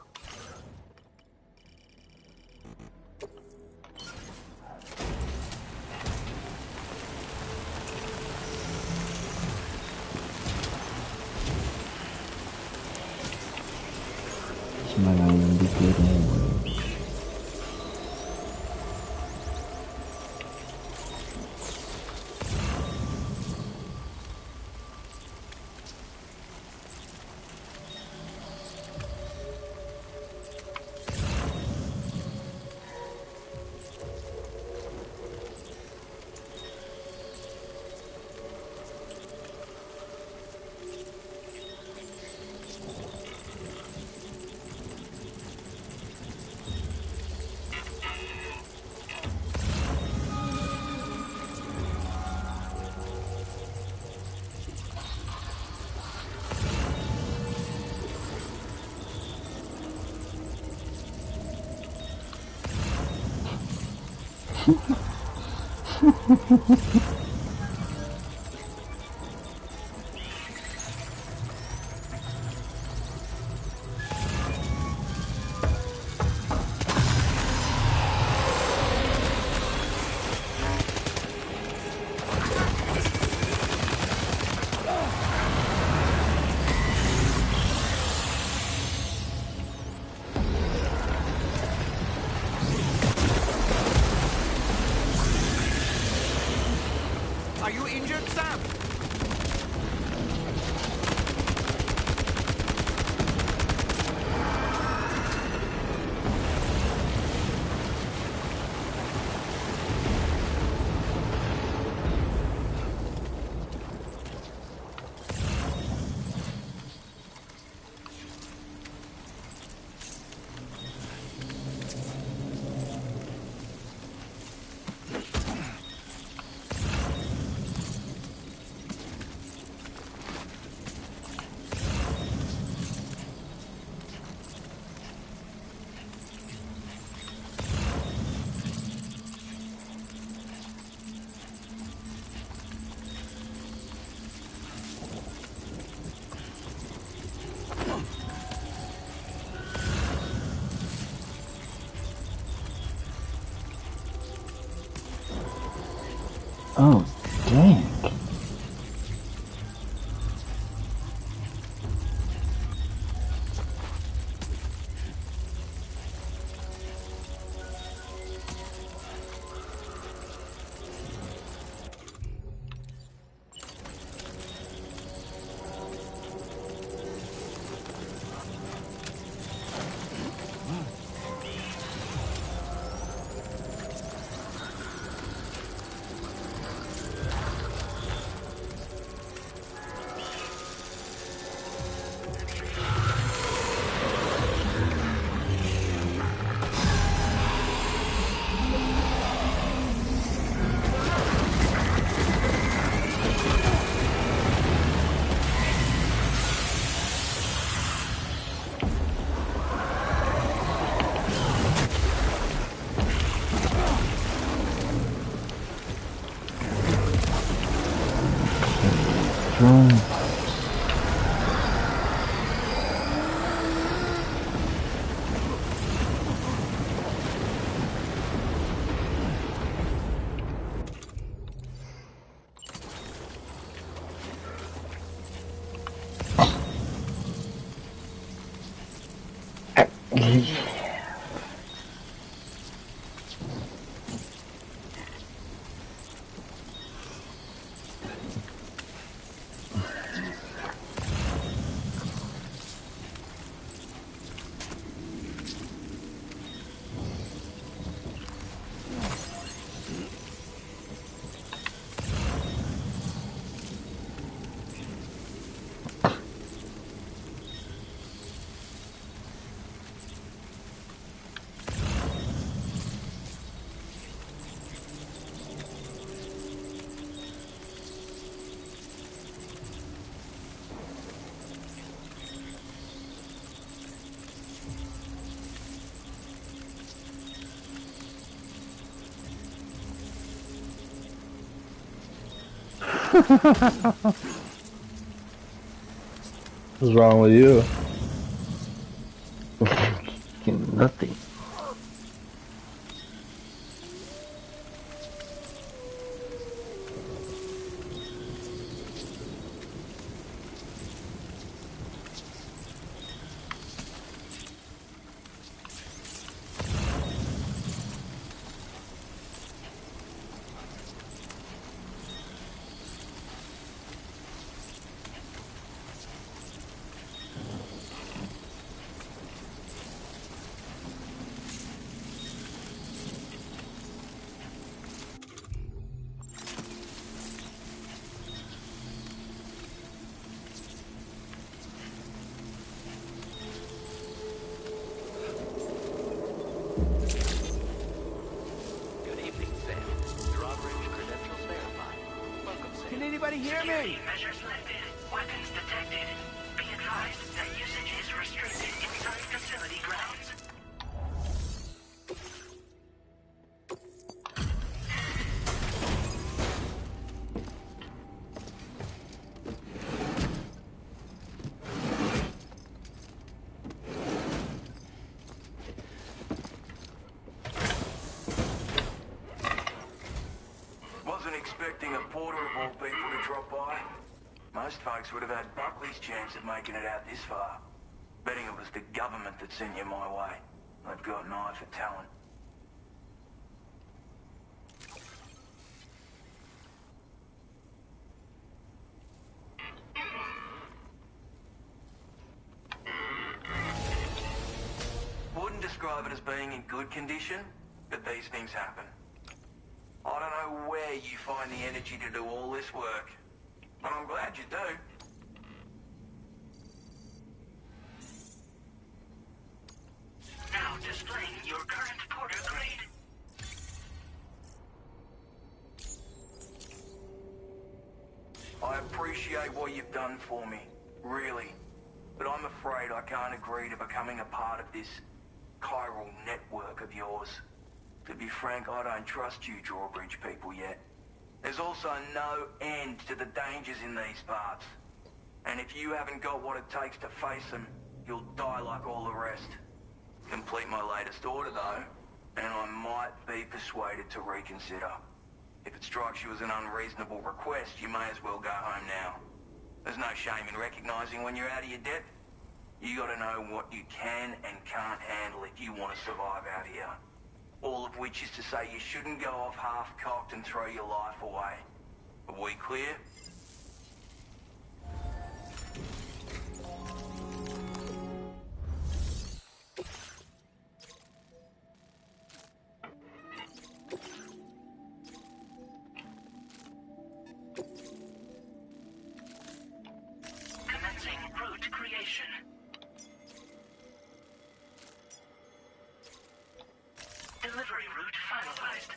This might not even be good anyway. Oh, dang. Drone. What's wrong with you? Nothing. Good evening, Sam. Drawbridge credentials verified. Welcome, Sam. Can anybody hear me? Measures lifted. Weapons detected. Be advised that usage is restricted inside facility grounds. Wasn't expecting a porter of all people to drop by. Most folks would have had Buckley's chance of making it out this far. Betting it was the government that sent you my way. They've got an eye for talent. Wouldn't describe it as being in good condition, but these things happen. I don't know where you find the energy to do all this work, but I'm glad you do. Now displaying your current porter grade. I appreciate what you've done for me, really. But I'm afraid I can't agree to becoming a part of this chiral network of yours. To be frank, I don't trust you drawbridge people yet. There's also no end to the dangers in these parts. And if you haven't got what it takes to face them, you'll die like all the rest. Complete my latest order though, and I might be persuaded to reconsider. If it strikes you as an unreasonable request, you may as well go home now. There's no shame in recognizing when you're out of your depth. You gotta know what you can and can't handle if you want to survive out here. All of which is to say you shouldn't go off half-cocked and throw your life away. Are we clear? Commencing route creation. Delivery route finalized.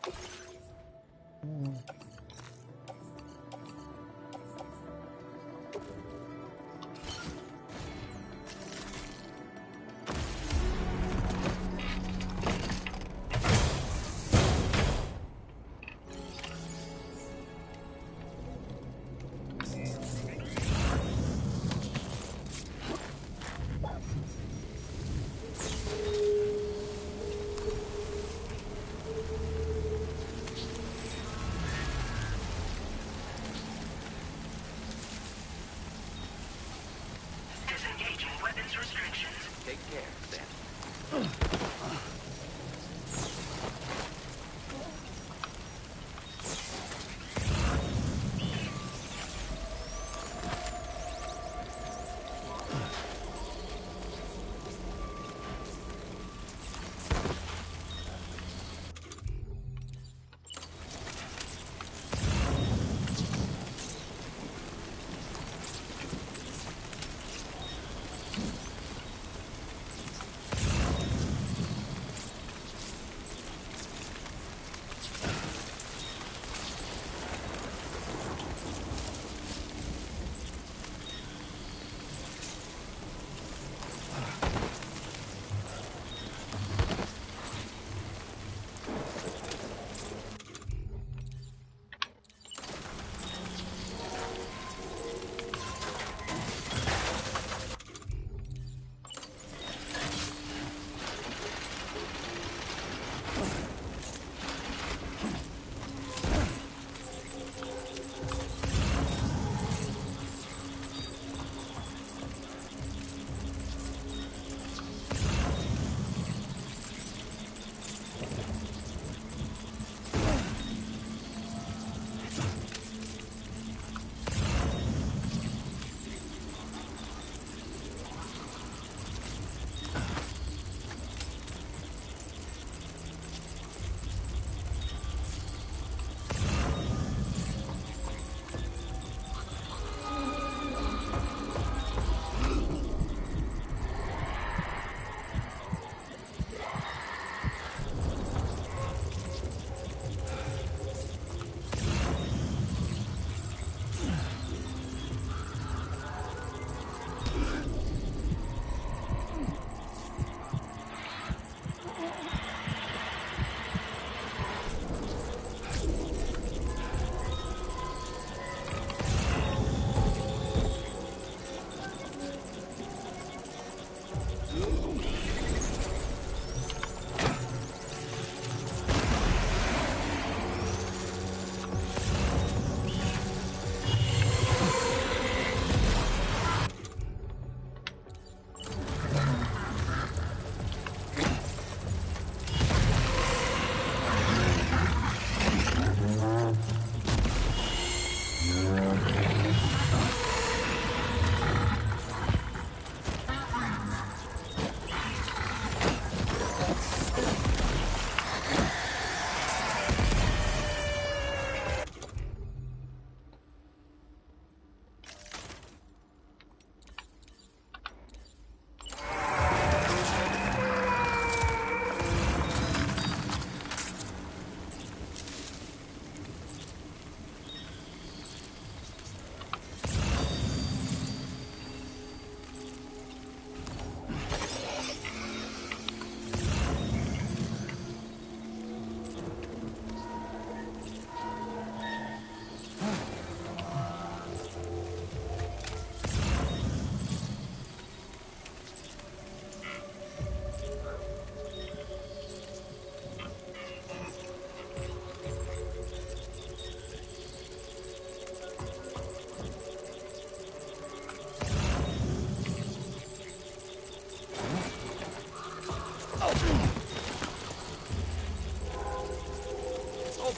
Disengaging weapons restrictions. Take care, Sam.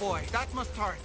boy. That must hurt.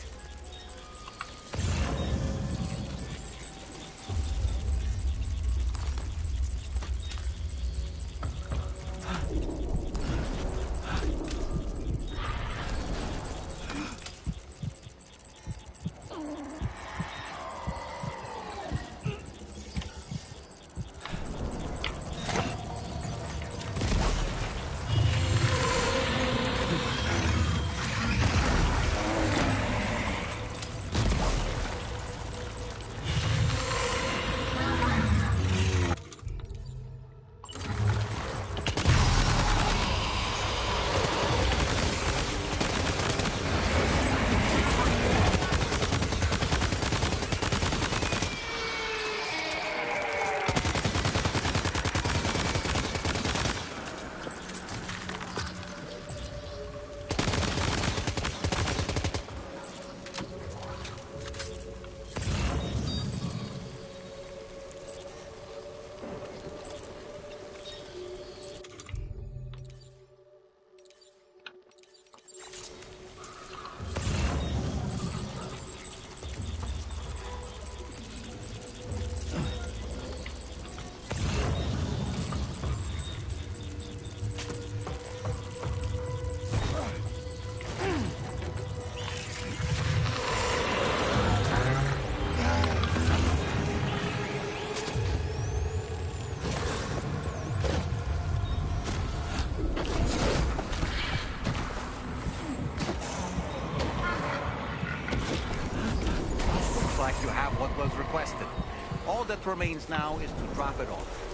Looks like you have what was requested. All that remains now is to drop it off.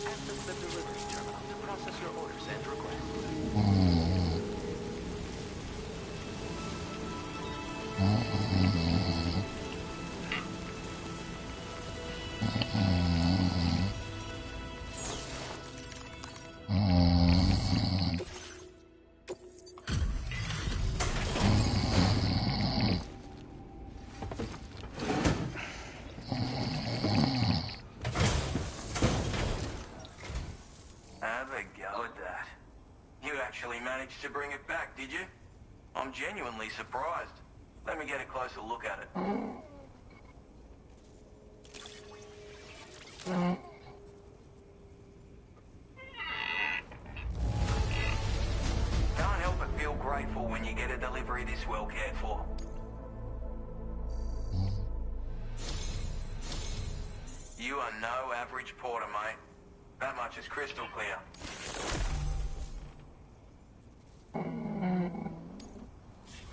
Access the delivery terminal to process your orders and requests. Have a go at that. You actually managed to bring it back, did you? I'm genuinely surprised. Let me get a closer look at it. Can't help but feel grateful when you get a delivery this well cared for. You are no average porter, mate. That much is crystal clear.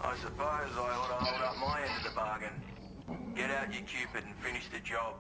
I suppose I ought to hold up my end of the bargain. Get out your Cupid and finish the job.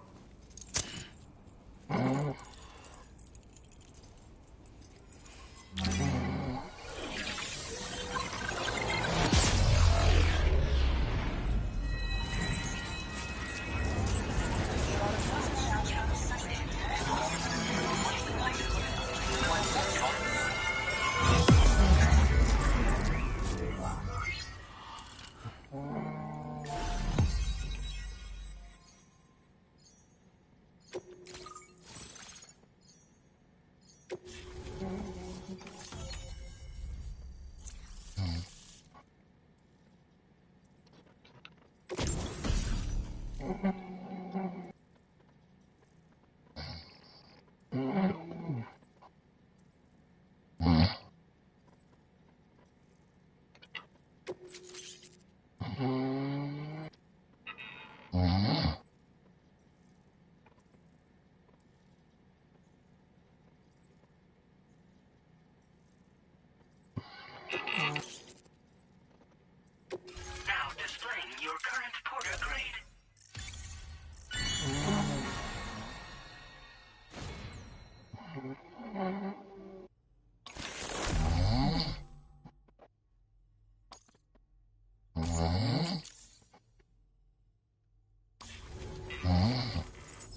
Now displaying your current porter grade.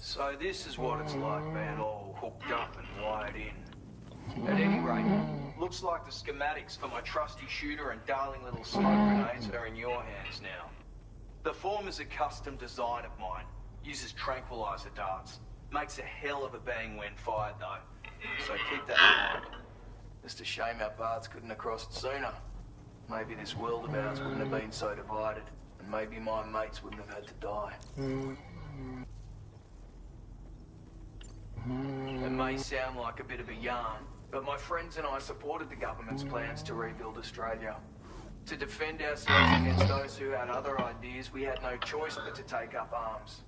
So this is what it's like being all hooked up and wired in. At any rate, looks like the schematics for my trusty shooter and darling little smoke grenades are in your hands now. The form is a custom design of mine. Uses tranquilizer darts. Makes a hell of a bang when fired though. So keep that in mind. Just a shame our paths couldn't have crossed sooner. Maybe this world of ours wouldn't have been so divided. And maybe my mates wouldn't have had to die. It may sound like a bit of a yarn, but my friends and I supported the government's plans to rebuild Australia. To defend ourselves against those who had other ideas, we had no choice but to take up arms.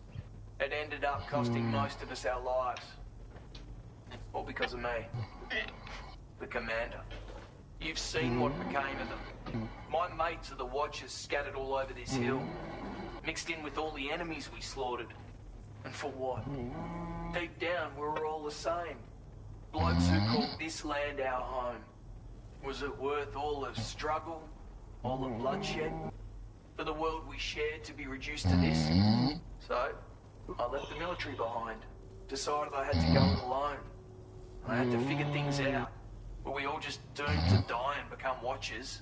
It ended up costing most of us our lives. All because of me. The commander. You've seen what became of them. My mates are the Watchers scattered all over this hill. Mixed in with all the enemies we slaughtered. And for what? Deep down, we were all the same. Blokes who called this land our home. Was it worth all the struggle? All the bloodshed? For the world we shared to be reduced to this? So, I left the military behind. Decided I had to go it alone. I had to figure things out. Were we all just doomed to die and become Watchers?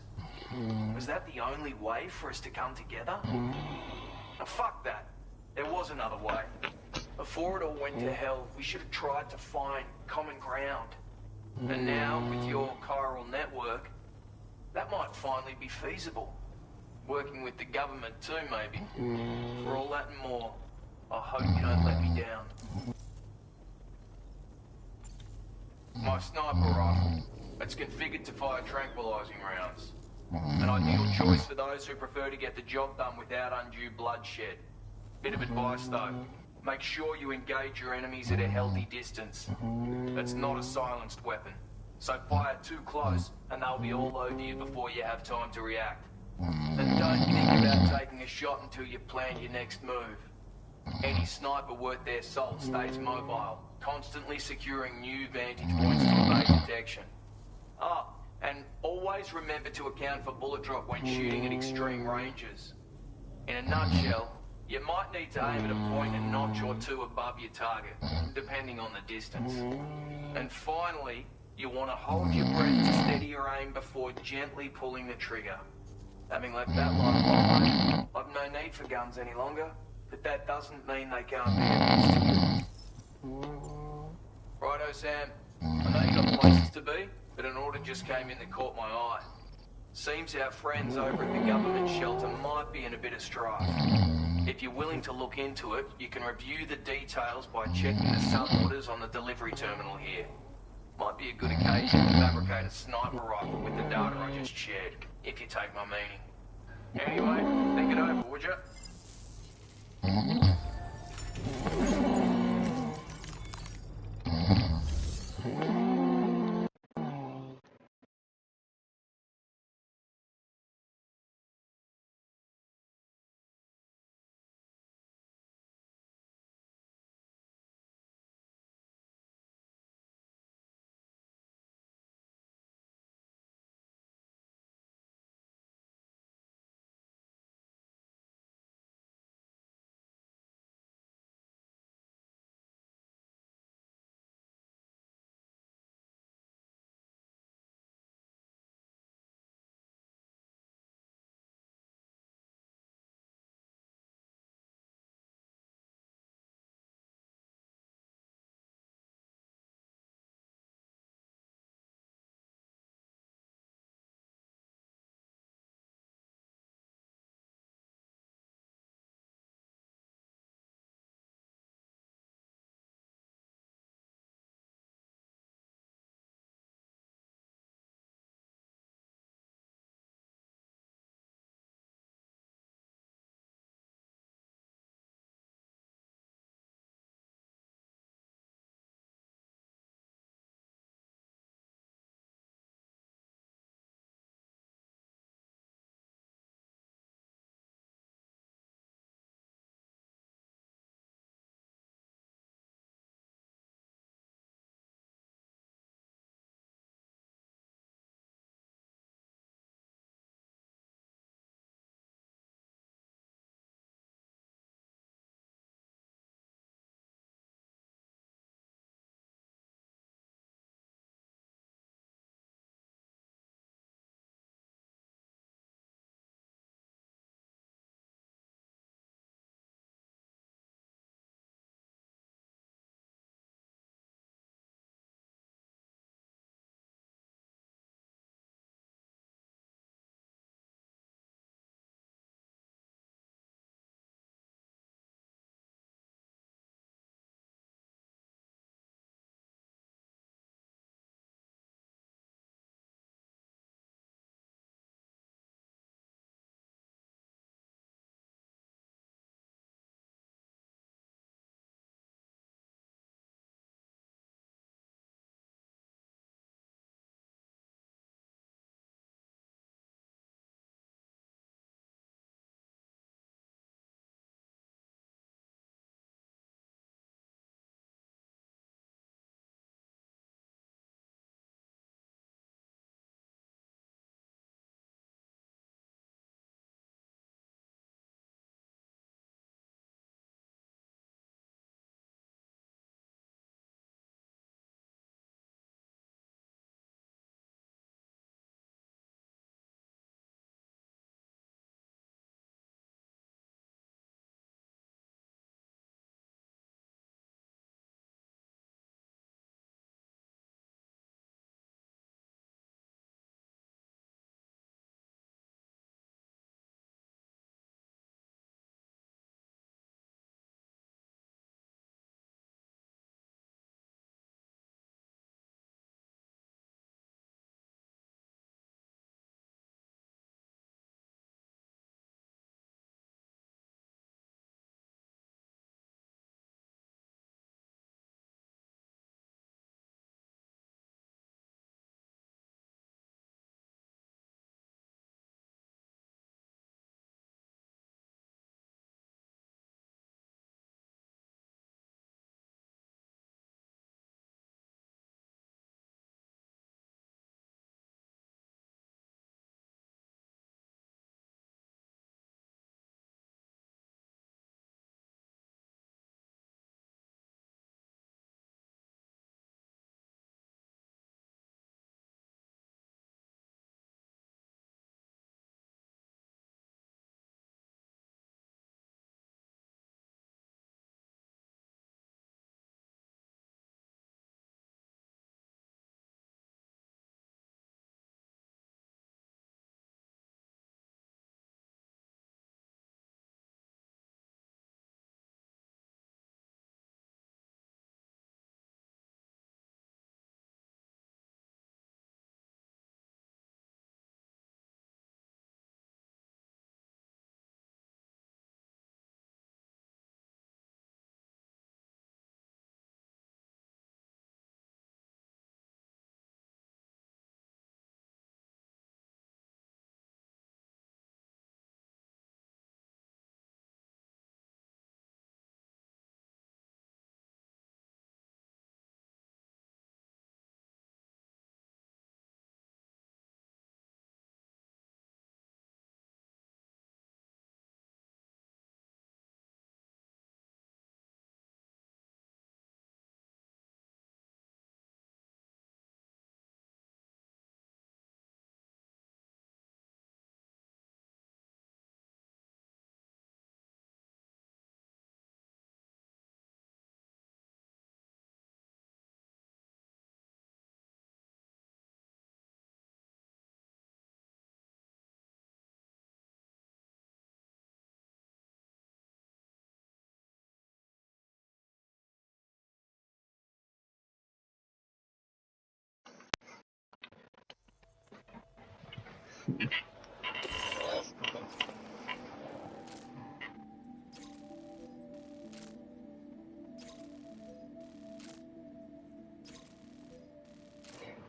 Was that the only way for us to come together? Now, fuck that. There was another way. Before it all went to hell, we should have tried to find common ground. And now, with your chiral network, that might finally be feasible. Working with the government too, maybe. For all that and more, I hope you don't let me down. My sniper rifle. It's configured to fire tranquilizing rounds. An ideal choice for those who prefer to get the job done without undue bloodshed. Bit of advice though. Make sure you engage your enemies at a healthy distance. It's not a silenced weapon. So fire too close and they'll be all over you before you have time to react. And don't think about taking a shot until you plan your next move. Any sniper worth their salt stays mobile, constantly securing new vantage points to evade detection. Ah, and always remember to account for bullet drop when shooting at extreme ranges. In a nutshell, you might need to aim at a point a notch or two above your target, depending on the distance. And finally, you want to hold your breath to steady your aim before gently pulling the trigger. Having left that life behind, I've no need for guns any longer, but that doesn't mean they can't be of use to you. Righto, Sam. I know you got places to be, but an order just came in that caught my eye. Seems our friends over at the government shelter might be in a bit of strife. If you're willing to look into it, you can review the details by checking the sub-orders on the delivery terminal here. Might be a good occasion to fabricate a sniper rifle with the data I just shared, if you take my meaning. Anyway, think it over, would ya?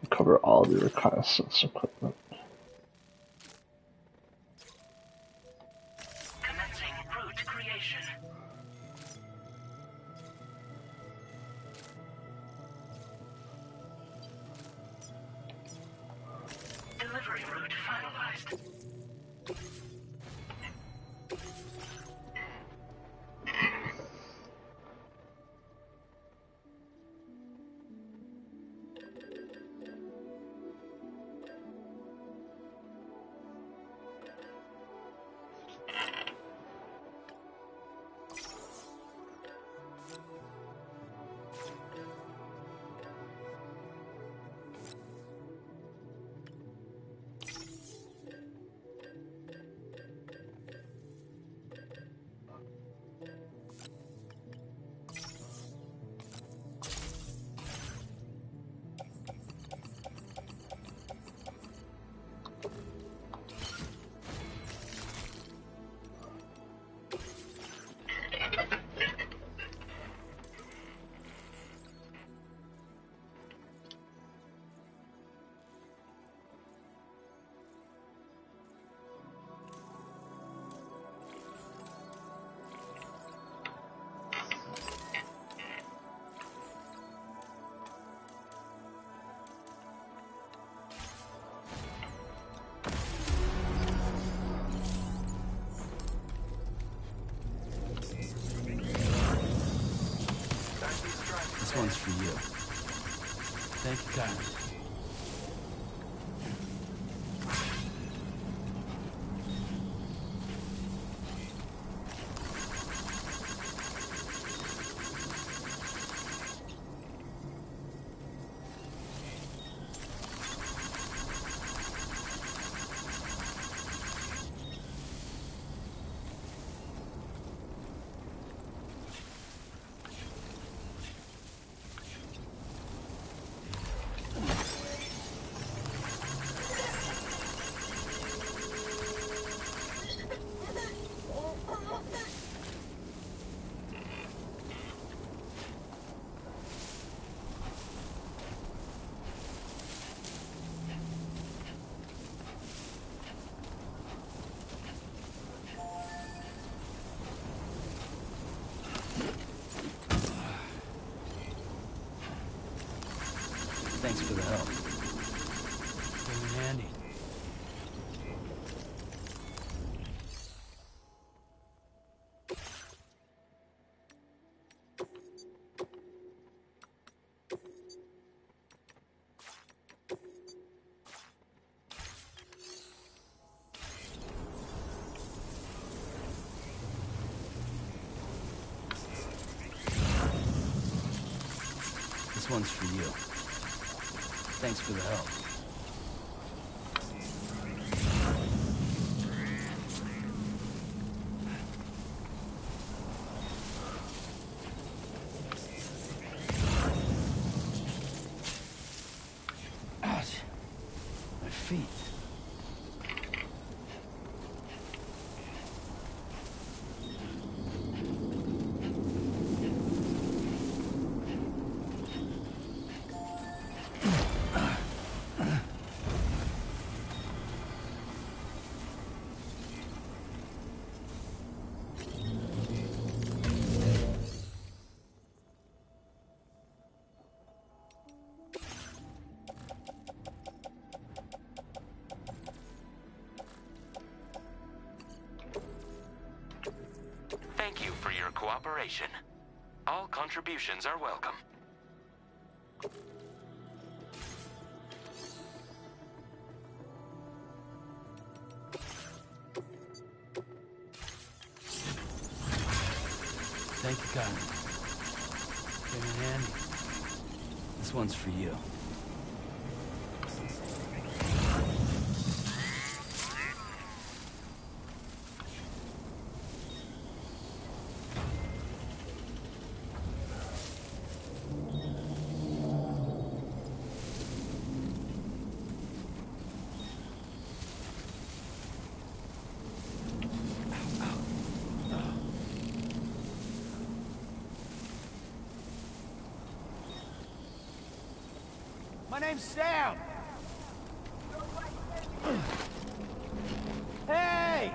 Cover all the reconnaissance equipment. Commencing route creation. Delivery route finalized. This one's for you. Thank you kindly. Thanks for the help. Came in handy. This one's for you. Thanks for the help. Ouch. My feet. Thank you for your cooperation. All contributions are welcome. Thank you kindly. Came in handy. This one's for you. My name's Sam. Hey!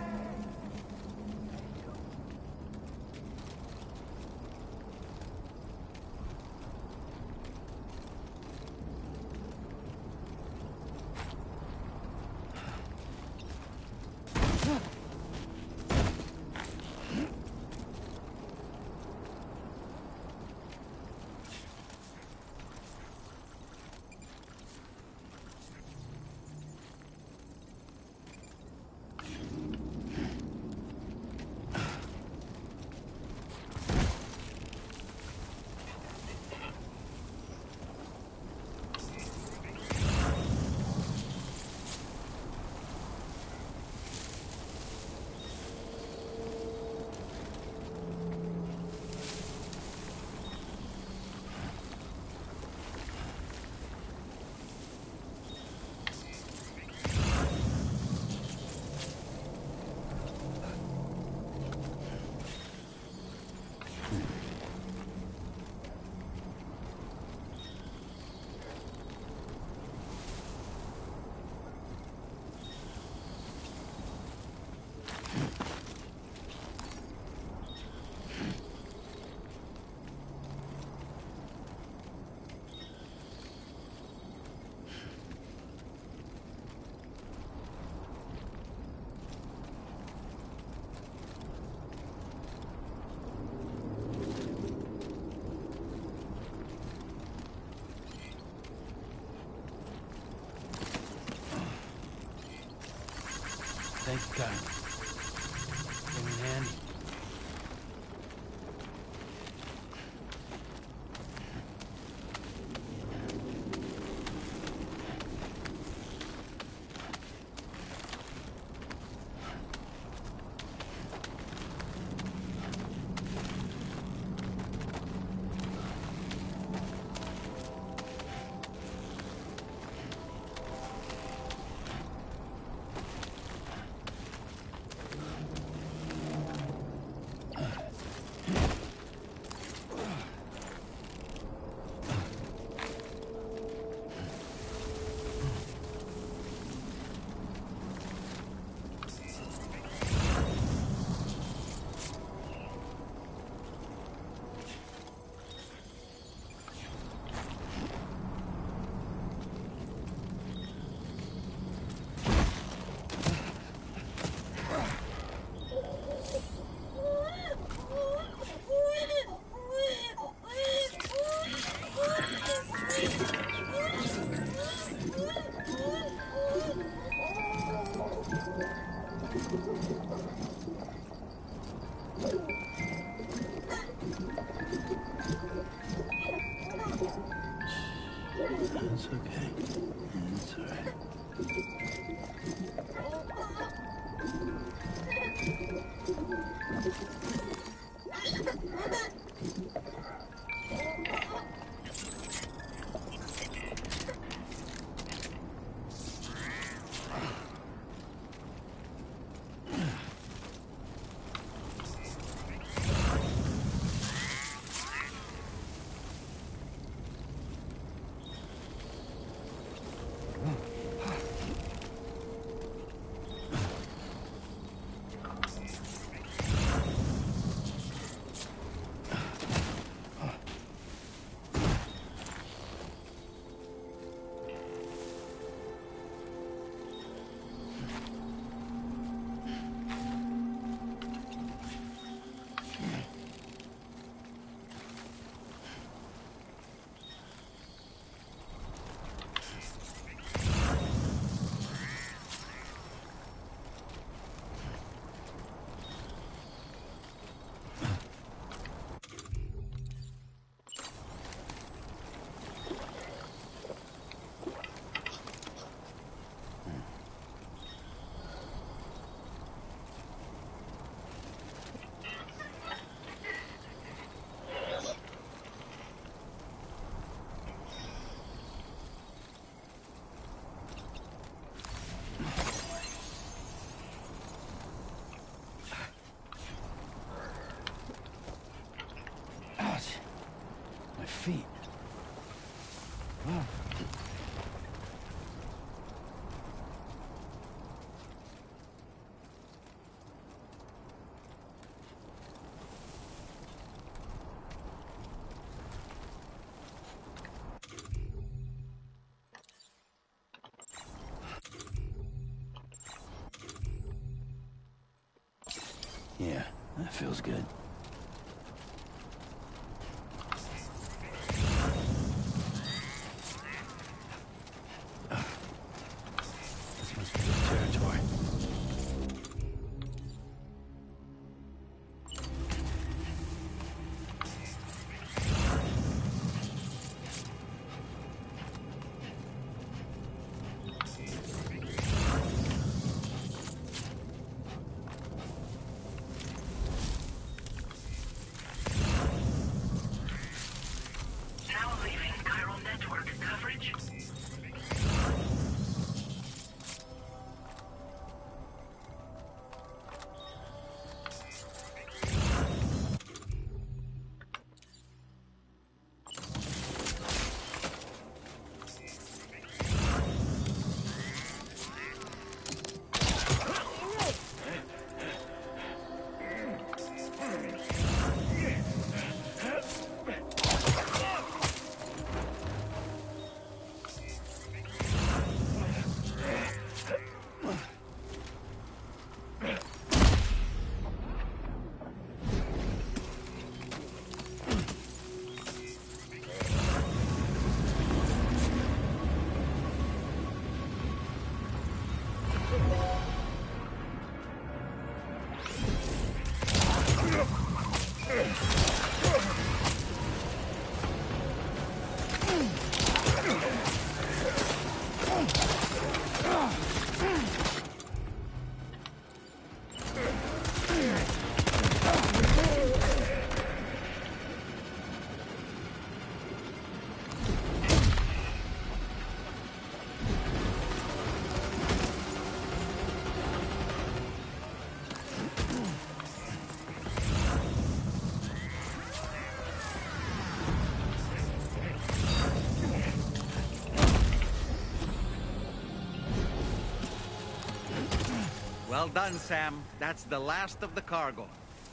Yeah, that feels good. This must be the territory. Well done, Sam. That's the last of the cargo.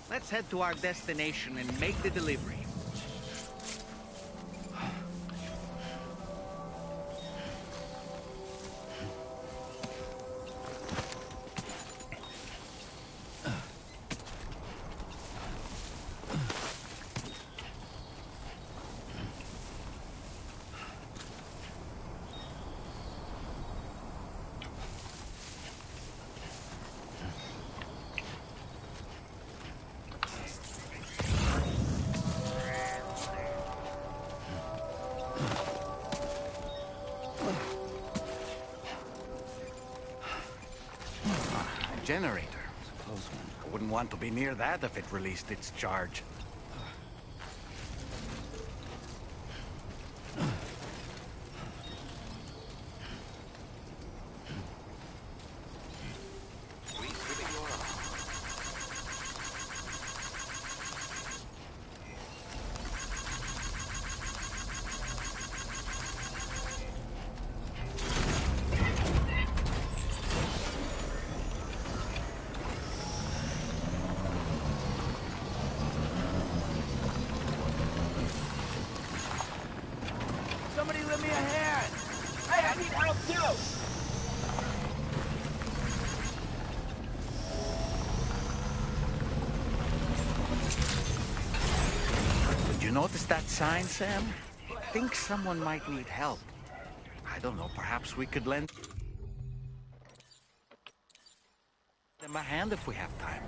Let's head to our destination and make the delivery. Generator. Close one. I wouldn't want to be near that if it released its charge. Somebody lend me a hand! Hey, I need help too! Did you notice that sign, Sam? I think someone might need help. I don't know, perhaps we could lend them a hand if we have time.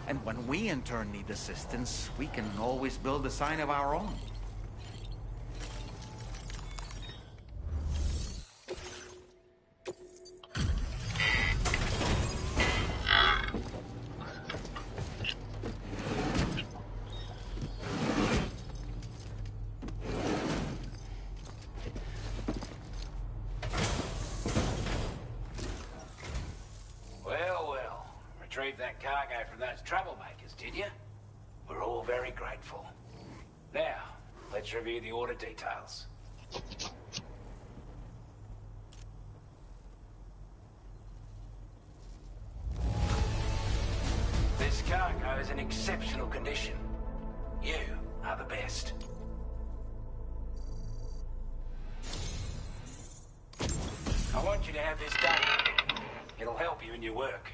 And when we in turn need assistance, we can always build a sign of our own. Retrieved that cargo from those troublemakers, did you? We're all very grateful. Now, let's review the order details. This cargo is in exceptional condition. You are the best. I want you to have this done. It'll help you in your work.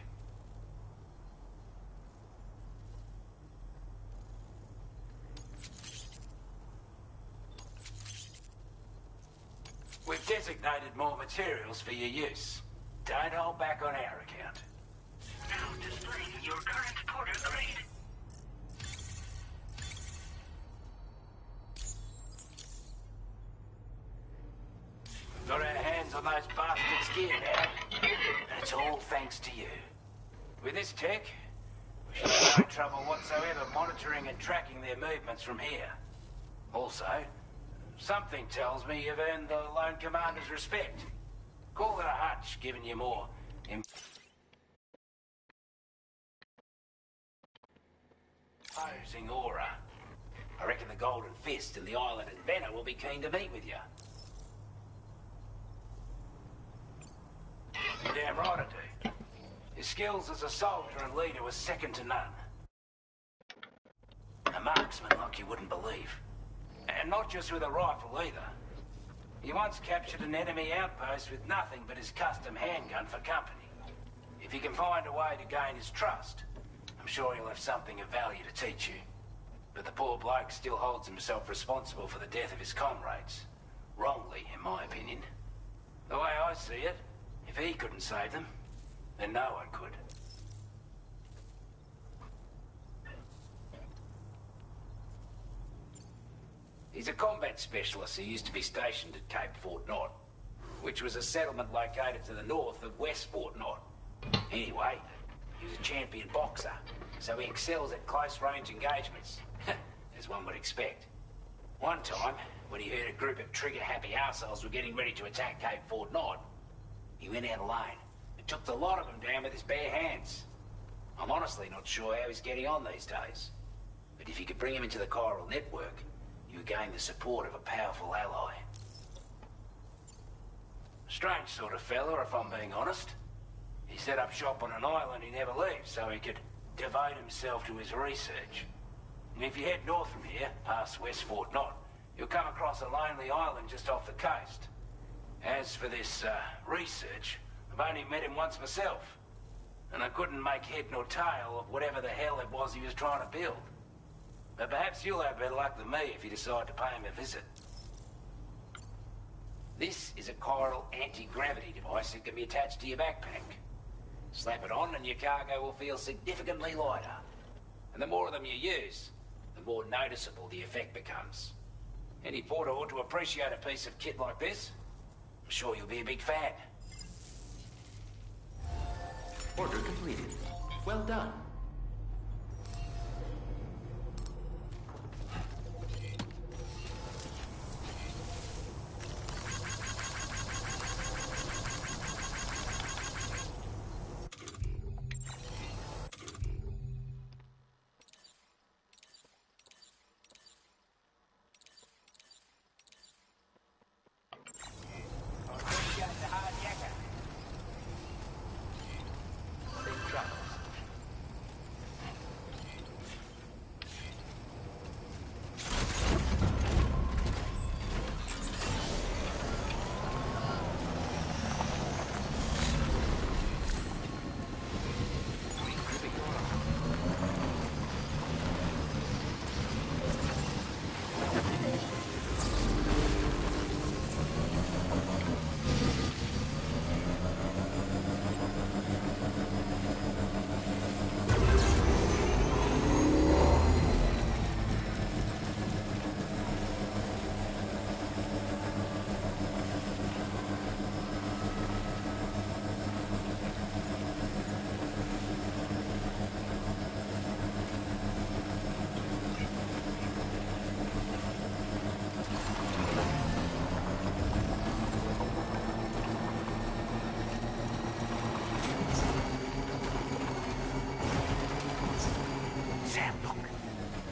designated more materials for your use. Don't hold back on our account. Now displaying your current porter grade. We've got our hands on those bastards' gear now, and it's all thanks to you. With this tech, we should have no trouble whatsoever monitoring and tracking their movements from here. Also, something tells me you've earned the Lone Commander's respect. Call it a hunch, giving you more imposing aura. I reckon the Golden Fist and the Island Inventor will be keen to meet with you. You're damn right I do. His skills as a soldier and leader were second to none. A marksman like you wouldn't believe. And not just with a rifle either. He once captured an enemy outpost with nothing but his custom handgun for company. If you can find a way to gain his trust, I'm sure he'll have something of value to teach you. But the poor bloke still holds himself responsible for the death of his comrades. Wrongly, in my opinion. The way I see it, if he couldn't save them, then no one could. He's a combat specialist who used to be stationed at Cape Fort Knott, which was a settlement located to the north of West Fort Knott. Anyway, he was a champion boxer, so he excels at close-range engagements, as one would expect. One time, when he heard a group of trigger-happy arseholes were getting ready to attack Cape Fort Knott, he went out alone and took the lot of them down with his bare hands. I'm honestly not sure how he's getting on these days, but if you could bring him into the chiral network, you gain the support of a powerful ally. Strange sort of fella, if I'm being honest. He set up shop on an island he never leaves so he could devote himself to his research. And if you head north from here, past West Fort Knott, you'll come across a lonely island just off the coast. As for this research, I've only met him once myself, and I couldn't make head nor tail of whatever the hell it was he was trying to build. But perhaps you'll have better luck than me if you decide to pay him a visit. This is a chiral anti-gravity device that can be attached to your backpack. Slap it on and your cargo will feel significantly lighter. And the more of them you use, the more noticeable the effect becomes. Any porter ought to appreciate a piece of kit like this. I'm sure you'll be a big fan. Order completed. Well done.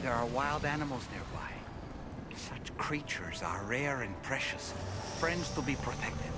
There are wild animals nearby. Such creatures are rare and precious, friends to be protected.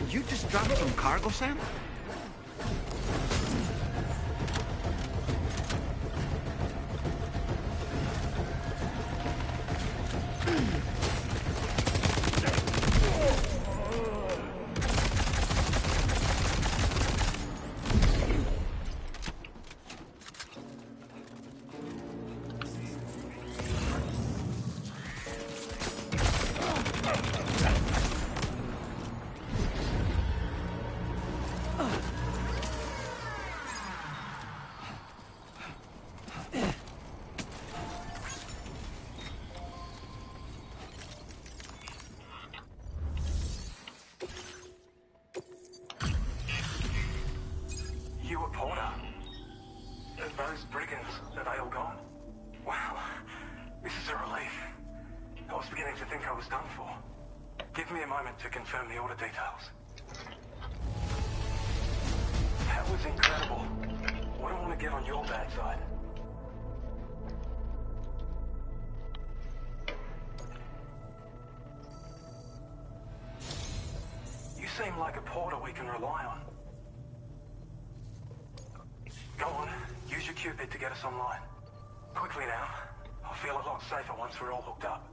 You just dropped some cargo, Sam? You a Porter? Those brigands, are they all gone? Wow, this is a relief. I was beginning to think I was done for. Give me a moment to confirm the order details. That was incredible. I don't want to get on your bad side. You seem like a Porter we can rely on. Go on, use your Cupid to get us online. Quickly now. I'll feel a lot safer once we're all hooked up.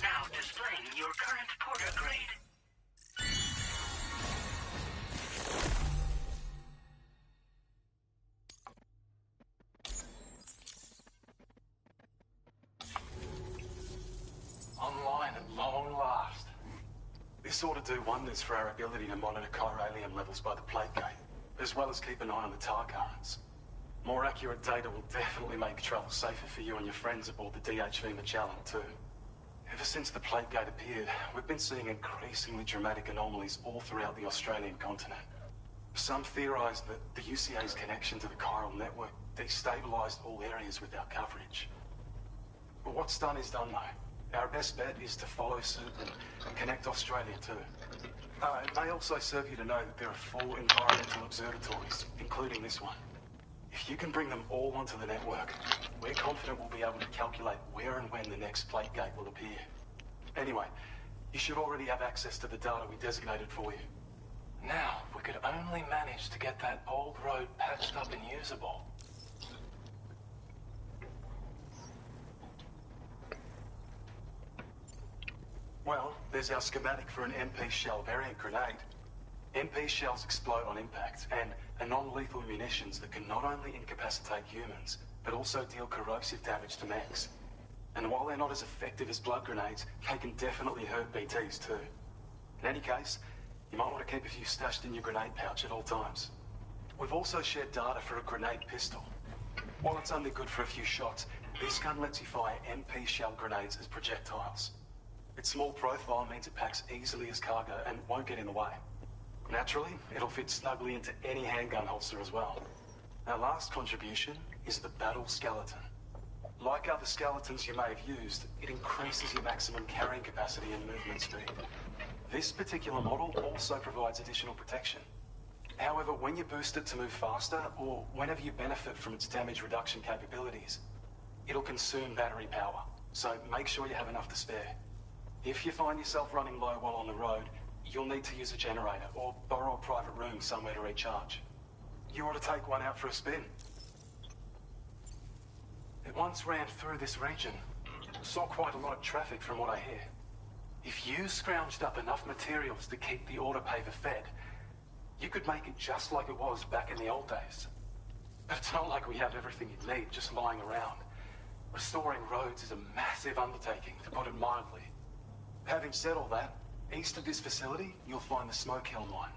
Now displaying your current Porter grade. Online at long last. This ought to do wonders for our ability to monitor chiralium levels by the plate gate, as well as keep an eye on the tar currents. More accurate data will definitely make travel safer for you and your friends aboard the DHV Magellan too. Ever since the plate gate appeared, we've been seeing increasingly dramatic anomalies all throughout the Australian continent. Some theorise that the UCA's connection to the chiral network destabilised all areas with our coverage. But what's done is done though. Our best bet is to follow suit and connect Australia too. It may also serve you to know that there are 4 environmental observatories, including this one. If you can bring them all onto the network, we're confident we'll be able to calculate where and when the next plate gate will appear. Anyway, you should already have access to the data we designated for you. Now, if we could only manage to get that old road patched up and usable. Well, there's our schematic for an MP shell variant grenade. MP shells explode on impact, and are non-lethal munitions that can not only incapacitate humans, but also deal corrosive damage to mechs. And while they're not as effective as blood grenades, they can definitely hurt BTs too. In any case, you might want to keep a few stashed in your grenade pouch at all times. We've also shared data for a grenade pistol. While it's only good for a few shots, this gun lets you fire MP shell grenades as projectiles. Its small profile means it packs easily as cargo and won't get in the way. Naturally, it'll fit snugly into any handgun holster as well. Our last contribution is the battle skeleton. Like other skeletons you may have used, it increases your maximum carrying capacity and movement speed. This particular model also provides additional protection. However, when you boost it to move faster, or whenever you benefit from its damage reduction capabilities, it'll consume battery power, so make sure you have enough to spare. If you find yourself running low while on the road, you'll need to use a generator, or borrow a private room somewhere to recharge. You ought to take one out for a spin. It once ran through this region. Saw quite a lot of traffic from what I hear. If you scrounged up enough materials to keep the autopaver fed, you could make it just like it was back in the old days. But it's not like we have everything you need just lying around. Restoring roads is a massive undertaking, to put it mildly. Having said all that, east of this facility, you'll find the Smoke Hill mine.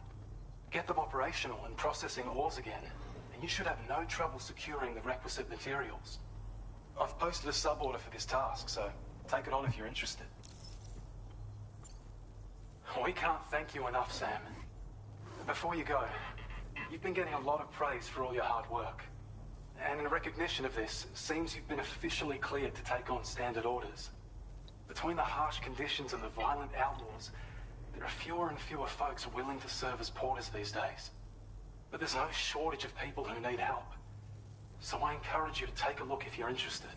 Get them operational and processing ores again, and you should have no trouble securing the requisite materials. I've posted a sub-order for this task, so take it on if you're interested. We can't thank you enough, Sam. Before you go, you've been getting a lot of praise for all your hard work. And in recognition of this, it seems you've been officially cleared to take on standard orders. Between the harsh conditions and the violent outlaws, there are fewer and fewer folks willing to serve as porters these days. But there's no shortage of people who need help. So I encourage you to take a look if you're interested.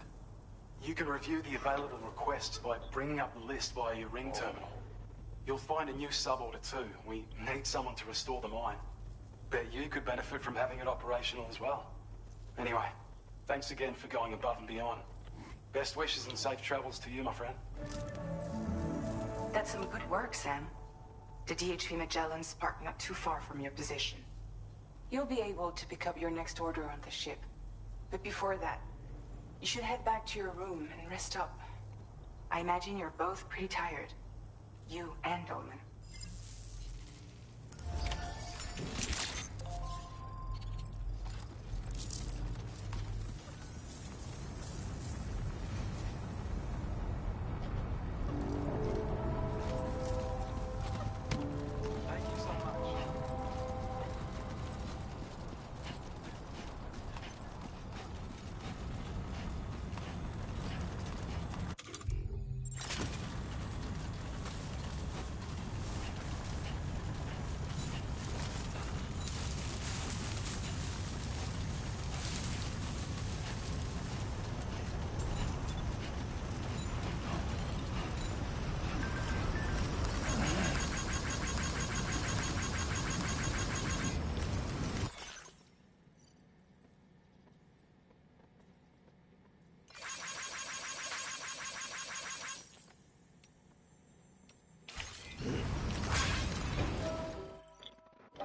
You can review the available requests by bringing up the list via your ring terminal. You'll find a new sub-order too. We need someone to restore the mine. Bet you could benefit from having it operational as well. Anyway, thanks again for going above and beyond. Best wishes and safe travels to you, my friend. That's some good work, Sam. The DHV Magellan's parked not too far from your position. You'll be able to pick up your next order on the ship. But before that, you should head back to your room and rest up. I imagine you're both pretty tired. You and Dolman.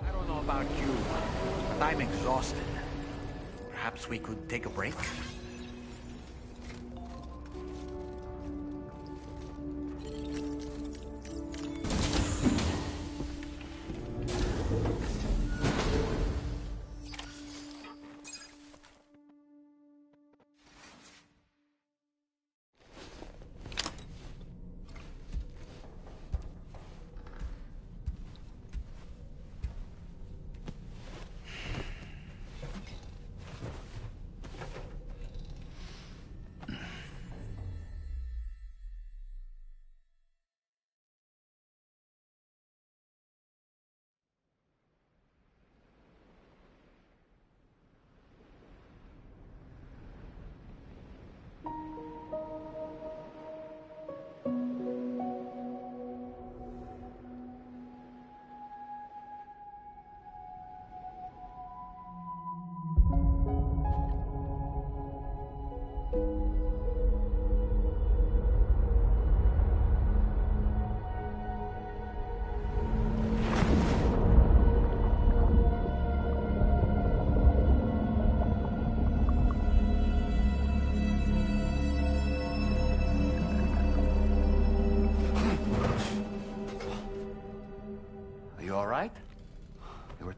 I don't know about you, but I'm exhausted. Perhaps we could take a break?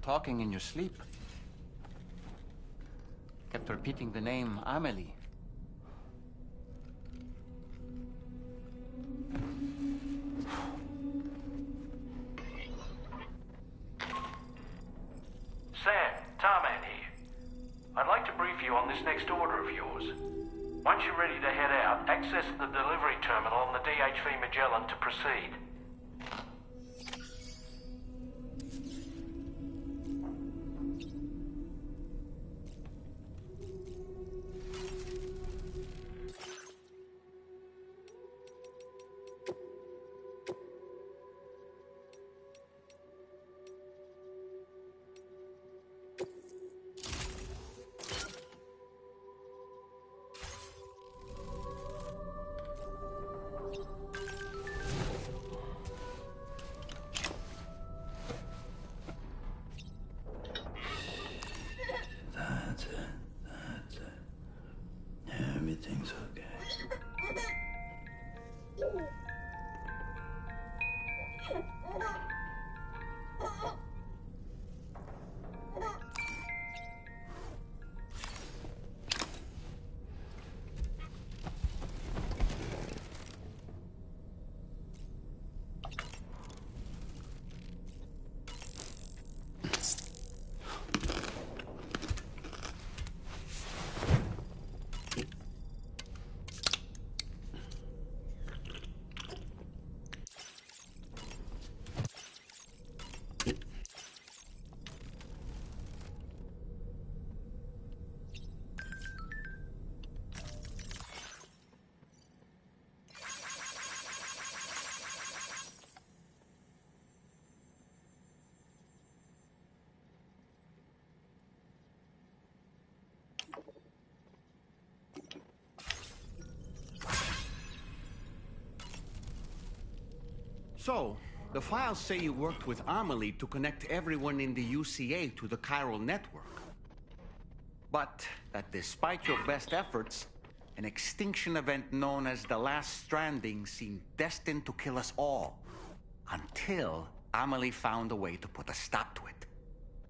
Talking in your sleep. Kept repeating the name Amelie. Sam, Tarman here. I'd like to brief you on this next order of yours. Once you're ready to head out, access the delivery terminal on the DHV Magellan to proceed. Everything's okay. So, the files say you worked with Amelie to connect everyone in the UCA to the chiral network. But that despite your best efforts, an extinction event known as the Last Stranding seemed destined to kill us all. Until Amelie found a way to put a stop to it.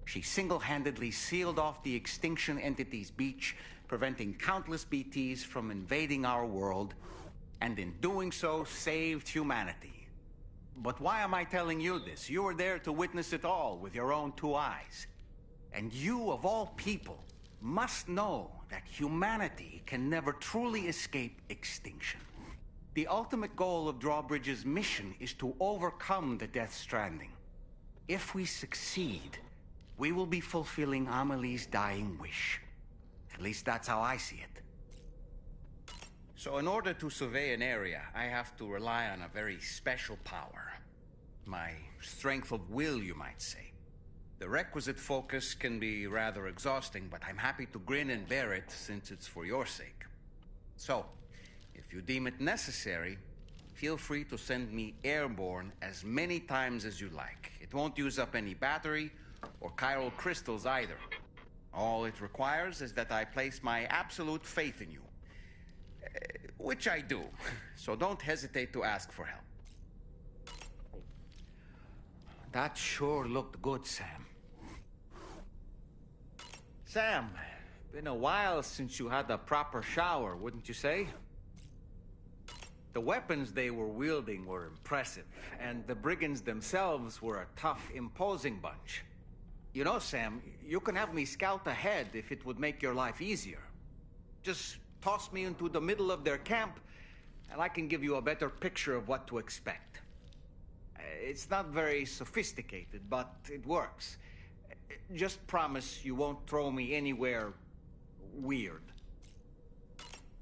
She single-handedly sealed off the extinction entity's beach, preventing countless BTs from invading our world, and in doing so, saved humanity. But why am I telling you this? You were there to witness it all with your own two eyes. And you, of all people, must know that humanity can never truly escape extinction. The ultimate goal of Drawbridge's mission is to overcome the Death Stranding. If we succeed, we will be fulfilling Amelie's dying wish. At least that's how I see it. So in order to survey an area, I have to rely on a very special power. My strength of will, you might say. The requisite focus can be rather exhausting, but I'm happy to grin and bear it since it's for your sake. So, if you deem it necessary, feel free to send me airborne as many times as you like. It won't use up any battery or chiral crystals either. All it requires is that I place my absolute faith in you. Which I do, so don't hesitate to ask for help. That sure looked good, Sam. Sam, been a while since you had a proper shower, wouldn't you say? The weapons they were wielding were impressive, and the brigands themselves were a tough, imposing bunch. You know, Sam, you can have me scout ahead if it would make your life easier. Just toss me into the middle of their camp, and I can give you a better picture of what to expect. It's not very sophisticated, but it works. Just promise you won't throw me anywhere weird.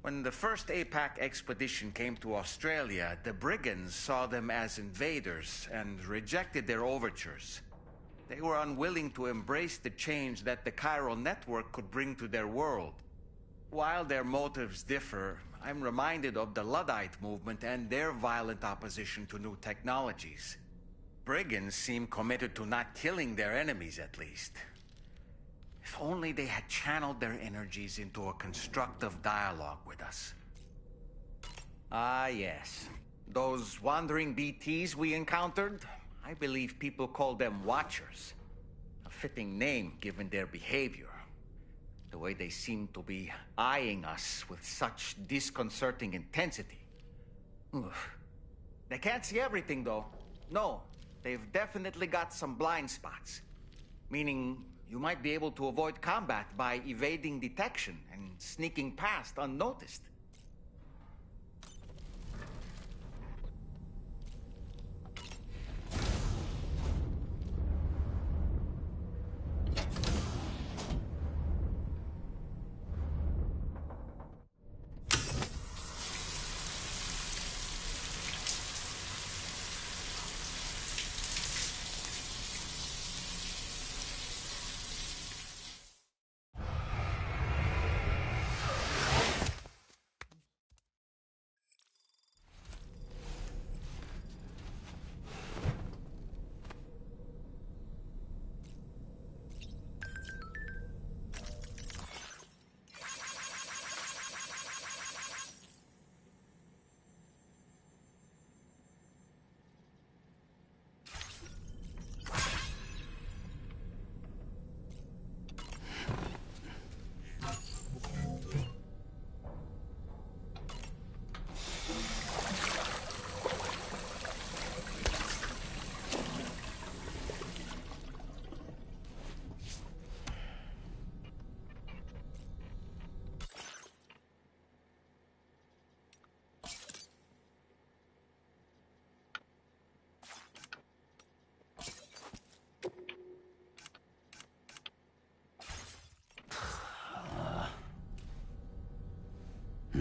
When the first APAC expedition came to Australia, the brigands saw them as invaders and rejected their overtures. They were unwilling to embrace the change that the chiral network could bring to their world. While their motives differ, I'm reminded of the Luddite movement and their violent opposition to new technologies. Brigands seem committed to not killing their enemies, at least. If only they had channeled their energies into a constructive dialogue with us. Ah, yes. Those wandering BTs we encountered, I believe people call them Watchers. A fitting name given their behavior. The way they seem to be eyeing us with such disconcerting intensity. Oof. They can't see everything, though. No, they've definitely got some blind spots. Meaning, you might be able to avoid combat by evading detection and sneaking past unnoticed.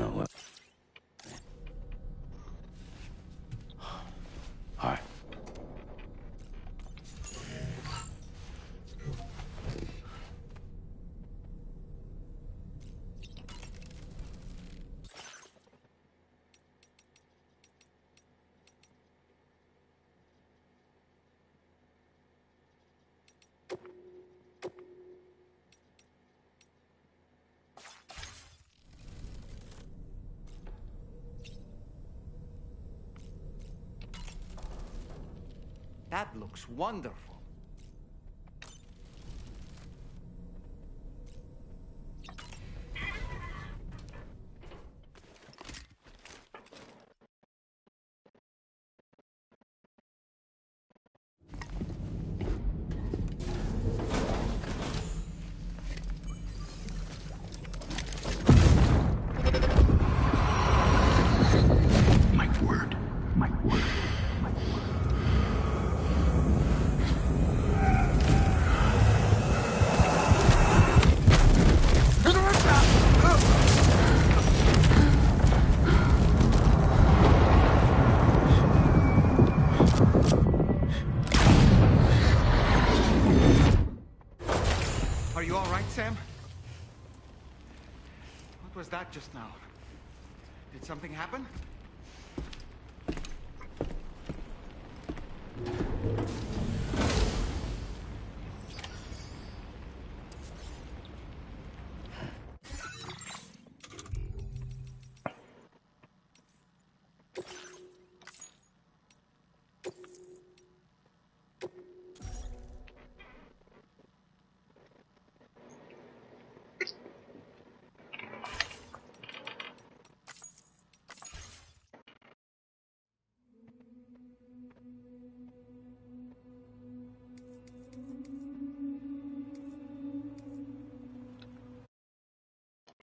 No. All right. That looks wonderful. My word. My word. My word. Are you all right, Sam? What was that just now? Did something happen?